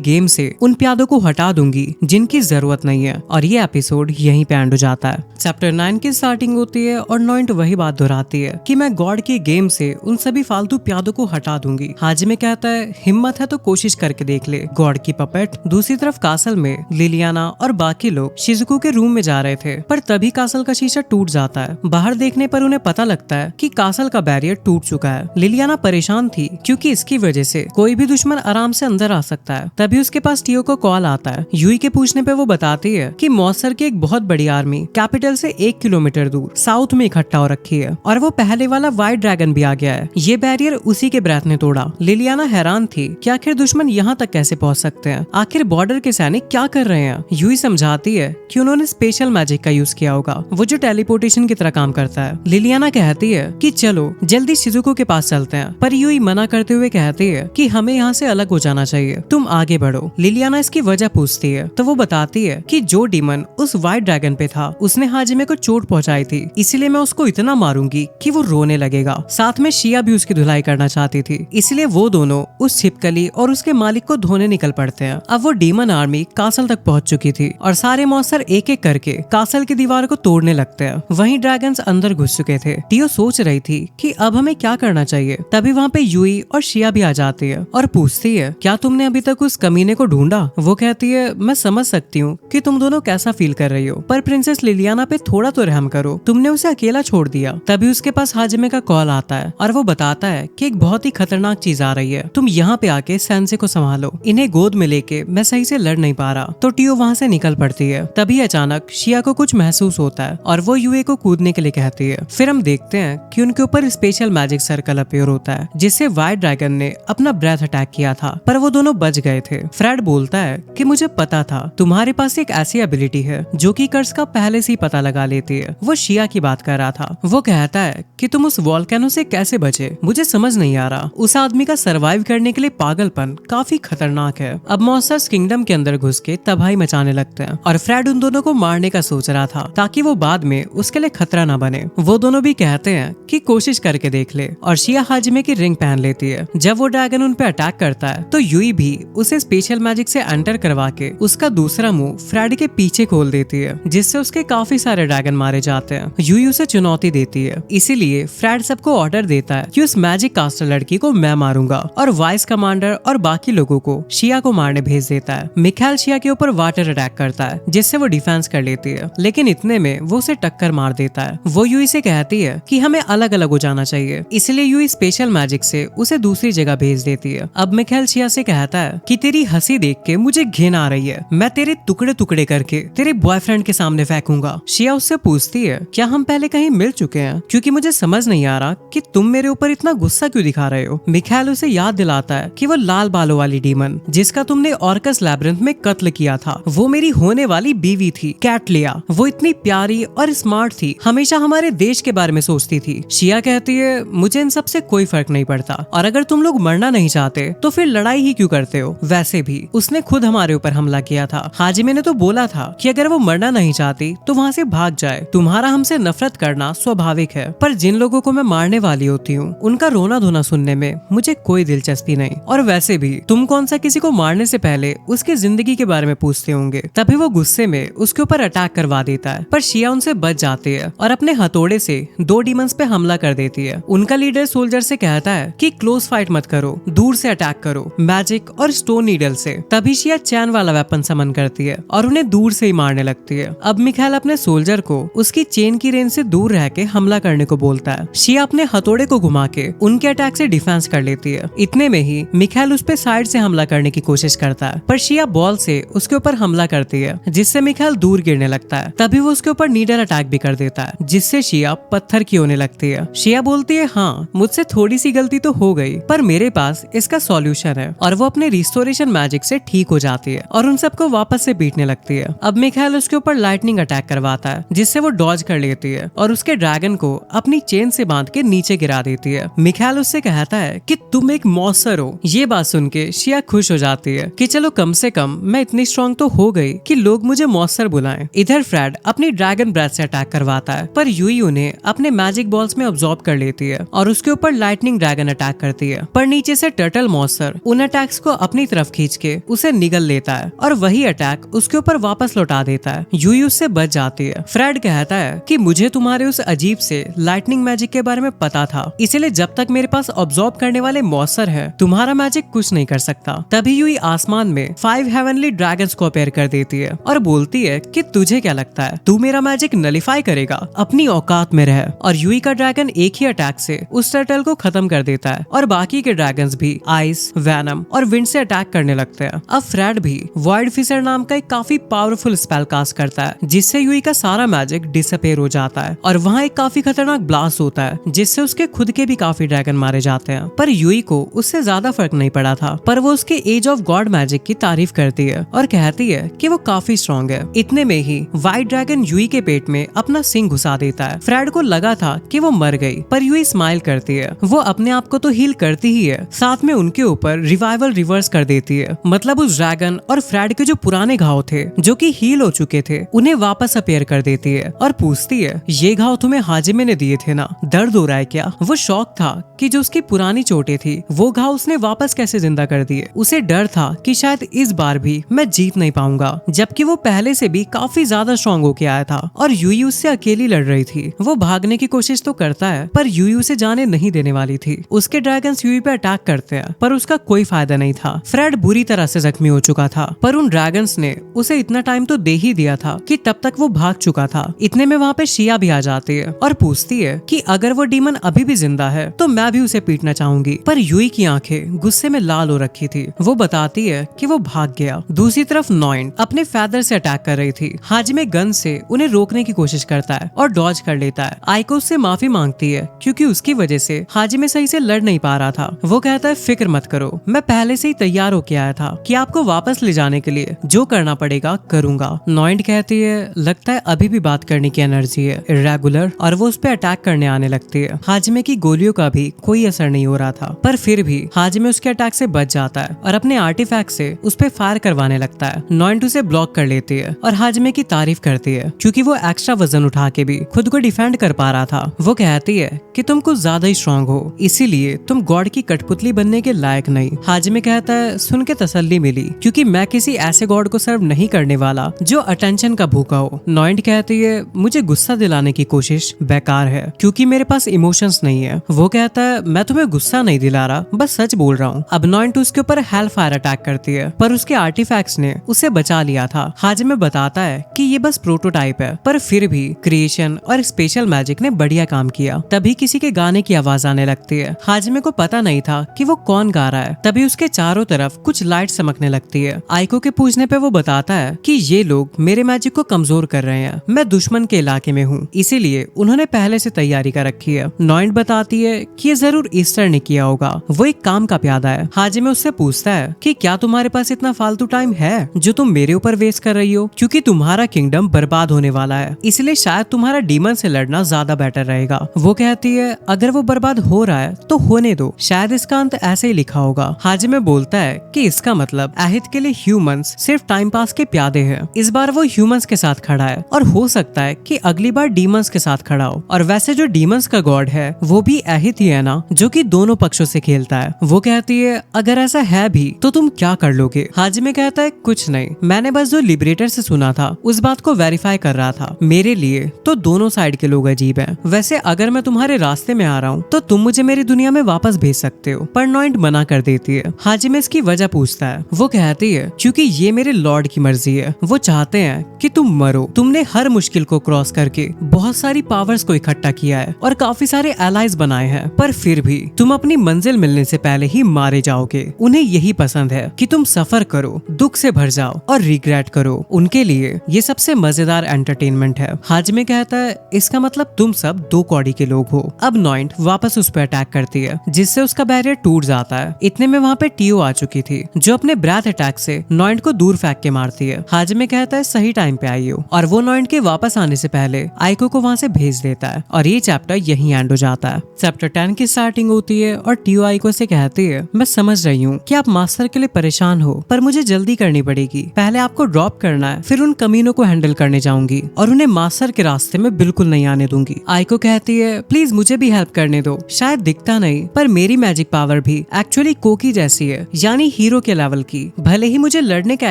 गेम से उन प्यादों को हटा दूंगी जिनकी जरूरत नहीं है। और ये एपिसोड यहीं पे एंड हो जाता है। चैप्टर 9 की स्टार्टिंग होती है और नॉइंट वही बात दोहराती है कि मैं गॉड के गेम से उन सभी फालतू प्यादों को हटा दूंगी। हाजिमे कहता है हिम्मत है तो कोशिश करके देख ले। गॉड की पपेट दूसरी तरफ कासल में लिलियाना और बाकी लोग शिजुको के रूम में जा रहे थे, पर तभी कासल का शीशा टूट जाता है। बाहर देखने पर उन्हें पता लगता है कि कासल का बैरियर टूट चुका है। लिलियाना परेशान थी क्योंकि इसकी वजह से कोई भी दुश्मन आराम से अंदर आ सकता है। तभी उसके पास टियो को कॉल आता है। यूई के पूछने पे वो बताती है कि मॉन्स्टर की एक बहुत बड़ी आर्मी कैपिटल से 1 किलोमीटर दूर साउथ में इकट्ठा हो रखी है और वो पहले वाला व्हाइट ड्रैगन भी आ गया है। ये बैरियर उसी के ब्रेथ ने तोड़ा। लिलियाना हैरान थी कि आखिर दुश्मन यहाँ तक कैसे पहुँच सकते हैं, आखिर बॉर्डर के सैनिक क्या कर रहे हैं। यूई समझाती है कि उन्होंने स्पेशल मैजिक का यूज किया होगा, वो जो टेलीपोर्टेशन की तरह काम करता है। लिलियाना कहती है कि चलो जल्दी शिजुको के पास चलते हैं, पर यूई मना करते हुए कहती है कि हमें यहाँ से अलग हो जाना चाहिए, तुम आगे बढ़ो। लिलियाना इसकी वजह पूछती है तो वो बताती है कि जो डीमन उस व्हाइट ड्रैगन पे था उसने हाजिमे को चोट पहुंचाई थी, इसीलिए मैं उसको इतना मारूंगी कि वो रोने लगेगा। साथ में शिया भी उसकी धुलाई करना चाहती थी, इसलिए वो दोनों उस छिपकली और उसके मालिक को धोने निकल पड़ते हैं। अब वो डीमन आर्मी कासल तक पहुंच चुकी थी और सारे मॉन्स्टर एक एक करके कासल की दीवार को तोड़ने लगते हैं। वहीं ड्रैगन्स अंदर घुस चुके थे। टियो सोच रही थी कि अब हमें क्या करना चाहिए। तभी वहाँ पे यूई और शिया भी आ जाती है और पूछती है क्या तुमने अभी तक उस कमीने को ढूंढा। वो कहती है मैं समझ सकती हूँ कि तुम दोनों कैसा फील कर रही हो, पर प्रिंसेस लिलियाना पे थोड़ा तो रहम करो, तुमने उसे अकेला छोड़ दिया। तभी उसके पास हाजिमे का कॉल आता है और वो बताता है कि एक बहुत ही खतरनाक चीज आ रही है, तुम यहाँ पे आके सेंसे को संभालो, इन्हें गोद में लेके मैं सही से लड़ नहीं पा रहा। तो टियो वहाँ से निकल पड़ती है। तभी अचानक शिया को कुछ महसूस होता है और वो यूए को कूदने के लिए कहती है। फिर हम देखते हैं कि उनके ऊपर स्पेशल मैजिक सर्कल अपीयर होता है जिससे व्हाइट ड्रैगन ने अपना ब्रेथ अटैक किया था, पर वो दोनों बच गए थे। फ्रेड बोलता है कि मुझे पता था तुम्हारे पास एक ऐसी एबिलिटी है जो कि कर्स का पहले से ही पता लगा लेती है। वो शिया की बात कर रहा था। वो कहता है कि तुम उस वॉल्केनो से कैसे बचे, मुझे समझ नहीं आ रहा। उस आदमी का सरवाइव करने के लिए पागलपन काफी खतरनाक है। अब मॉन्स्टर्स किंगडम के अंदर घुस के तबाही मचाने लगते हैं और फ्रेड उन दोनों को मारने का सोच रहा था ताकि वो बाद में उसके लिए खतरा ना बने। वो दोनों भी कहते हैं कि कोशिश करके देख ले और शिया हाजिमे की रिंग पहन लेती है। जब वो ड्रैगन उन पे अटैक करता है तो यूई भी उसे स्पेशल मैजिक से एंटर करवा के उसका दूसरा मुंह फ्रेड के पीछे खोल देती है, जिससे उसके काफी सारे ड्रैगन मारे जाते हैं। यूई उसे चुनौती देती है, इसीलिए फ्रेड सबको ऑर्डर देता है कि उस मैजिक कास्टर लड़की को मैं मारूंगा और वाइस कमांडर और बाकी लोगों को शिया को मारने भेज देता है। मिखाइल शिया के ऊपर वाटर अटैक करता है जिससे वो डिफेंस कर लेती है, लेकिन इतने में वो उसे टक्कर मार देता है। वो यूई से कहती है कि हमें अलग अलग हो जाना चाहिए, इसलिए यूई स्पेशल मैजिक से उसे दूसरी जगह भेज देती है। अब मिखाइल शिया से कहता है कि तेरी हंसी देख के मुझे घिन आ रही है, मैं तेरे टुकड़े टुकड़े करके तेरे बॉयफ्रेंड के सामने फेंकूंगा। शिया उससे पूछती है क्या हम पहले कहीं मिल चुके हैं, क्योंकि मुझे समझ नहीं आ रहा कि तुम मेरे ऊपर इतना गुस्सा क्यों दिखा रहे हो। मिखाइल उसे याद दिलाता है कि वो लाल बालों वाली डीमन जिसका तुमने ऑर्कस लैब्रिंथ में कत्ल किया था, वो मेरी होने वाली बीवी थी कैटलिया। वो इतनी प्यारी और स्मार्ट थी, हमेशा हमारे देश के बारे में सोचती थी। शिया कहती है मुझे इन सब से कोई फर्क नहीं पड़ता, और अगर तुम लोग मरना नहीं चाहते तो फिर लड़ाई ही क्यों करते हो। वैसे भी उसने खुद हमारे ऊपर हमला किया था। हाजिमे ने तो बोला था कि अगर वो मरना नहीं चाहती तो वहाँ से भाग जाए। तुम्हारा हमसे नफरत करना स्वाभाविक है, पर जिन लोगों को मैं मारने वाली होती हूँ उनका रोना धोना सुनने में मुझे कोई दिलचस्पी नहीं। और वैसे भी तुम कौन सा किसी को मारने से पहले उसकी जिंदगी के बारे में पूछते होंगे। तभी वो गुस्से में उसके ऊपर अटैक करवा देता है, पर शिया उनसे बच जाती है और अपने हथौड़े से 2 डीमंस पे हमला कर देती है। उनका लीडर सोल्जर से कहता है कि क्लोज फाइट मत करो, दूर से अटैक करो मैजिक और स्टोन नीडल से। तभी शिया चैन वाला वेपन समन करती है और उन्हें दूर से ही मारने लगती है। अब मिखाइल अपने सोल्जर को उसकी चेन की रेंज से दूर रह के हमला करने को बोलता है। शिया अपने हथौड़े को घुमा के उनके अटैक से डिफेंस कर लेती है। इतने में ही मिखाइल उस पे साइड से हमला करने की कोशिश करता है, पर शिया बॉल से उसके ऊपर हमला करती है जिससे मिखाइल दूर गिरने लगता है। तभी वो उसके ऊपर नीडल अटैक भी कर देता है जिससे शिया पत्थर की होने लगती है। शिया बोलती है हाँ मुझसे थोड़ी सी गलती तो हो गई, पर मेरे पास इसका सॉल्यूशन है, और वो अपने रिस्टोरेशन मैजिक से ठीक हो जाती है और उन सबको वापस से पीटने लगती है। अब मिखाइल उसके ऊपर लाइटनिंग अटैक करवाता है जिससे वो डॉज कर लेती है और उसके ड्रैगन को अपनी चेन से बांध के नीचे गिरा देती है। मिखाइल उससे कहता है कि तुम एक मॉन्स्टर हो। ये बात सुन के शिया खुश हो जाती है कि चलो कम से कम मैं इतनी स्ट्रॉन्ग तो हो गई कि लोग मुझे मॉन्स्टर बुलाएं। इधर फ्रेड अपनी ड्रैगन ब्रेथ से अटैक करवाता है, पर यूई उन्हें अपने मैजिक बॉल्स में अब्सॉर्ब कर लेती है और उसके ऊपर लाइटनिंग ड्रैगन अटैक करती है। पर नीचे से टर्टल मॉन्स्टर उन अटैक्स को अपनी तरफ खींच के उसे निगल लेता है और वही अटैक उसके ऊपर वापस लौटा देता है। यूई उससे बच जाती है। फ्रेड कहता है कि मुझे तुम्हारे उस अजीब से लाइटनिंग मैजिक के बारे में पता था, इसलिए जब तक मेरे पास अब्सॉर्ब करने वाले मॉन्स्टर है तुम्हारा मैजिक कुछ नहीं कर सकता। तभी यूई आसमान में 5 हेवनली ड्रैगन्स को अपेयर कर देती है और बोलती है कि तुझे क्या लगता है तू मेरा मैजिक नलिफाई करेगा, अपनी औकात में रह। और यूई का ड्रैगन एक ही अटैक से उस टर्टल को खत्म कर देता है और बाकी के ड्रैगन्स भी आइस, वैनम और विंड से अटैक करने लगते हैं। अब फ्रेड भी वॉइड फिशर नाम का एक काफी पावरफुल स्पेल कास्ट करता है जिससे यूई का सारा मैजिक डिसअपेयर हो जाता है और वहाँ एक काफी खतरनाक ब्लास्ट होता है जिससे उसके खुद के भी काफी ड्रैगन मारे जाते हैं। पर यूई को उससे ज्यादा फर्क नहीं पड़ा था, पर वो उसके एज ऑफ गॉड मैजिक की तारीफ करती है और कहती है कि वो काफी स्ट्रॉन्ग है। इतने में ही व्हाइट ड्रैगन यूई के पेट में अपना सिंग घुसा देता है। फ्रेड को लगा था कि वो मर गई, पर यूई स्माइल करती है। वो अपने आप को तो हील करती ही है, साथ में उनके ऊपर रिवाइवल रिवर्स कर देती है। मतलब उस ड्रैगन और फ्रेड के जो पुराने घाव थे जो कि हील हो चुके थे उन्हें वापस अपेयर कर देती है और पूछती है ये घाव तुम्हें हाजिमे ने दिए थे ना, दर्द हो रहा है क्या? वो शौक था कि जो उसकी पुरानी चोटें थी वो घाव उसने वापस कैसे जिंदा कर दिए। उसे डर था कि शायद इस बार भी मैं जीत नहीं पाऊंगा, जबकि वो पहले से भी काफी ज्यादा स्ट्रॉन्ग होके आया था और यूई उससे अकेली लड़ रही थी। वो भागने की कोशिश तो करता है पर यूई उसे जाने नहीं देने वाली थी। उसके ड्रैगन्स यूई पे अटैक करते हैं पर उसका कोई फायदा नहीं था। फ्रेड बुरी तरह से जख्मी हो चुका था, पर उन ड्रैगन्स ने उसे इतना टाइम तो दे ही दिया था कि तब तक वो भाग चुका था। इतने में वहाँ पे शिया भी आ जाती है और पूछती है कि अगर वो डीमन अभी भी जिंदा है तो मैं भी उसे पीटना चाहूंगी। पर यूई की आंखें गुस्से में लाल हो रखी थी। वो बताती है कि वो भाग गया। दूसरी तरफ नॉइन अपने फैदर से अटैक कर रही थी। हाजिमे गन से उन्हें रोकने की कोशिश करता है और डॉज कर लेता है। आइको उससे माफी मांगती है क्योंकि उसकी वजह से हाजिमे सही से लड़ नहीं पा रहा था। वो कहता है फिक्र मत करो, मैं पहले से ही तैयार होके आया था कि आपको वापस ले जाने के लिए जो करना पड़ेगा करूंगा। नॉइन कहती है लगता है अभी भी बात करने की एनर्जी है इर्रेगुलर, और वो उस पे अटैक करने आने लगती है। हाजिमे की गोलियों का भी कोई असर नहीं हो रहा था, पर फिर भी हाजिमे उसके अटैक से बच जाता है और अपने आर्टिफैक्ट से उस पे फायर करवाने लगता है। नॉइन उसे ब्लॉक कर लेती है और हाजिमे की तारीफ करती है क्योंकि वो एक्स्ट्रा वजन उठा के भी खुद को डिफेंड कर पा रहा था। वो कहती है कि तुम कुछ ज्यादा ही स्ट्रॉन्ग हो, इसीलिए तुम गॉड की कठपुतली बनने के लायक नहीं। हाजिमे कहता है सुन के तसल्ली मिली क्योंकि मैं किसी ऐसे गॉड को सर्व नहीं करने वाला जो अटेंशन का भूखा हो। नॉइन कहती है मुझे गुस्सा दिलाने की कोशिश बेकार है क्योंकि मेरे पास इमोशंस नहीं है। वो कहता है मैं तुम्हें गुस्सा नहीं दिला रहा, बस सच बोल रहा हूँ। अब नॉइन उसके ऊपर हेल फायर अटैक करती है पर उसके आर्टिफैक्ट्स ने उसे बचा लिया था। हाजिमे बताता है कि ये बस प्रोटोटाइप है, पर फिर भी क्रिएशन और स्पेशल मैजिक ने बढ़िया काम किया। तभी किसी के गाने की आवाज आने लगती है। हाजिमे को पता नहीं था कि वो कौन गा रहा है। तभी उसके चारों तरफ कुछ लाइट चमकने लगती है। आइको के पूछने पे वो बताता है कि ये लोग मेरे मैजिक को कमजोर कर रहे हैं, मैं दुश्मन के इलाके में हूँ, इसीलिए उन्होंने पहले से तैयारी कर रखी है। नॉइन बताती है कि ये जरूर ईस्टर ने किया होगा, वो एक काम का प्यादा है। हाजिमे उससे पूछता है कि क्या तुम्हारे पास इतना फालतू टाइम है जो तुम मेरे ऊपर वेस्ट कर रही हो, क्योंकि तुम्हारा किंगडम बर्बाद होने वाला है, इसलिए शायद तुम्हारा डीमन से लड़ना ज्यादा बेटर रहेगा। वो कहती है अगर वो बर्बाद हो रहा है तो होने दो, शायद इसका अंत ऐसे ही लिखा होगा। हाजिमे बोलता है कि इसका मतलब अहिद के लिए ह्यूमंस सिर्फ टाइम पास के प्यादे हैं। इस बार वो ह्यूमंस के साथ खड़ा है और हो सकता है कि अगली बार डीमंस के साथ खड़ा हो। और वैसे जो डीमंस का गॉड है वो भी अहिद ही है ना, जो कि दोनों पक्षों से खेलता है। वो कहती है अगर ऐसा है भी तो तुम क्या कर लोगे? हाजिमे कहता है कुछ नहीं, मैंने बस जो लिबरेटर से सुना था उस बात को वेरीफाई कर रहा था। मेरे लिए तो दोनों साइड के लोग अजीब हैं। वैसे अगर मैं तुम्हारे रास्ते में आ रहा हूँ तो तुम मुझे मेरी दुनिया में वापस भेज सकते हो, पर नॉइंट मना कर देती है। हाजिमे इसकी वजह पूछता है। वो कहती है क्योंकि ये मेरे लॉर्ड की मर्जी है, वो चाहते हैं कि तुम मरो। तुमने हर मुश्किल को क्रॉस करके बहुत सारी पावर्स को इकट्ठा किया है और काफी सारे एलाइज बनाए हैं, पर फिर भी तुम अपनी मंजिल मिलने से पहले ही मारे जाओगे। उन्हें यही पसंद है कि तुम सफर करो, दुख से भर जाओ और रिग्रेट करो। उनके लिए ये सबसे मजेदार एंटरटेनमेंट है। हाजिमे कहता है इसका मतलब तुम सब दो कौड़ी के लोग हो। अब नॉइंट वापस उस पर अटैक करती है जिससे उसका बैरियर टूट जाता है। इतने में वहाँ पे टीओ आ चुकी थी जो अपने ब्रेथ अटैक से नॉइंट को दूर फेंक के मारती है। हाजिमे कहता है सही टाइम पे आई हो, और वो नॉइंट के वापस आने से पहले आइको को वहाँ से भेज देता है और ये चैप्टर यहीं एंड हो जाता है। चैप्टर 10 की स्टार्टिंग होती है और टीओ आइको से कहती है मैं समझ रही हूँ कि आप मास्टर मास्टर के लिए परेशान हो, पर मुझे जल्दी करनी पड़ेगी। पहले आपको ड्रॉप करना है, फिर उन कमीनों को हैंडल करने जाऊंगी और उन्हें मास्टर के रास्ते में बिल्कुल नहीं आने दूंगी। आइको कहती है प्लीज मुझे भी हेल्प करने दो। शायद दिखता नहीं, पर मेरी मैजिक पावर भी एक्चुअली कोकी जैसी है, यानी हीरो के लेवल की। भले ही मुझे लड़ने का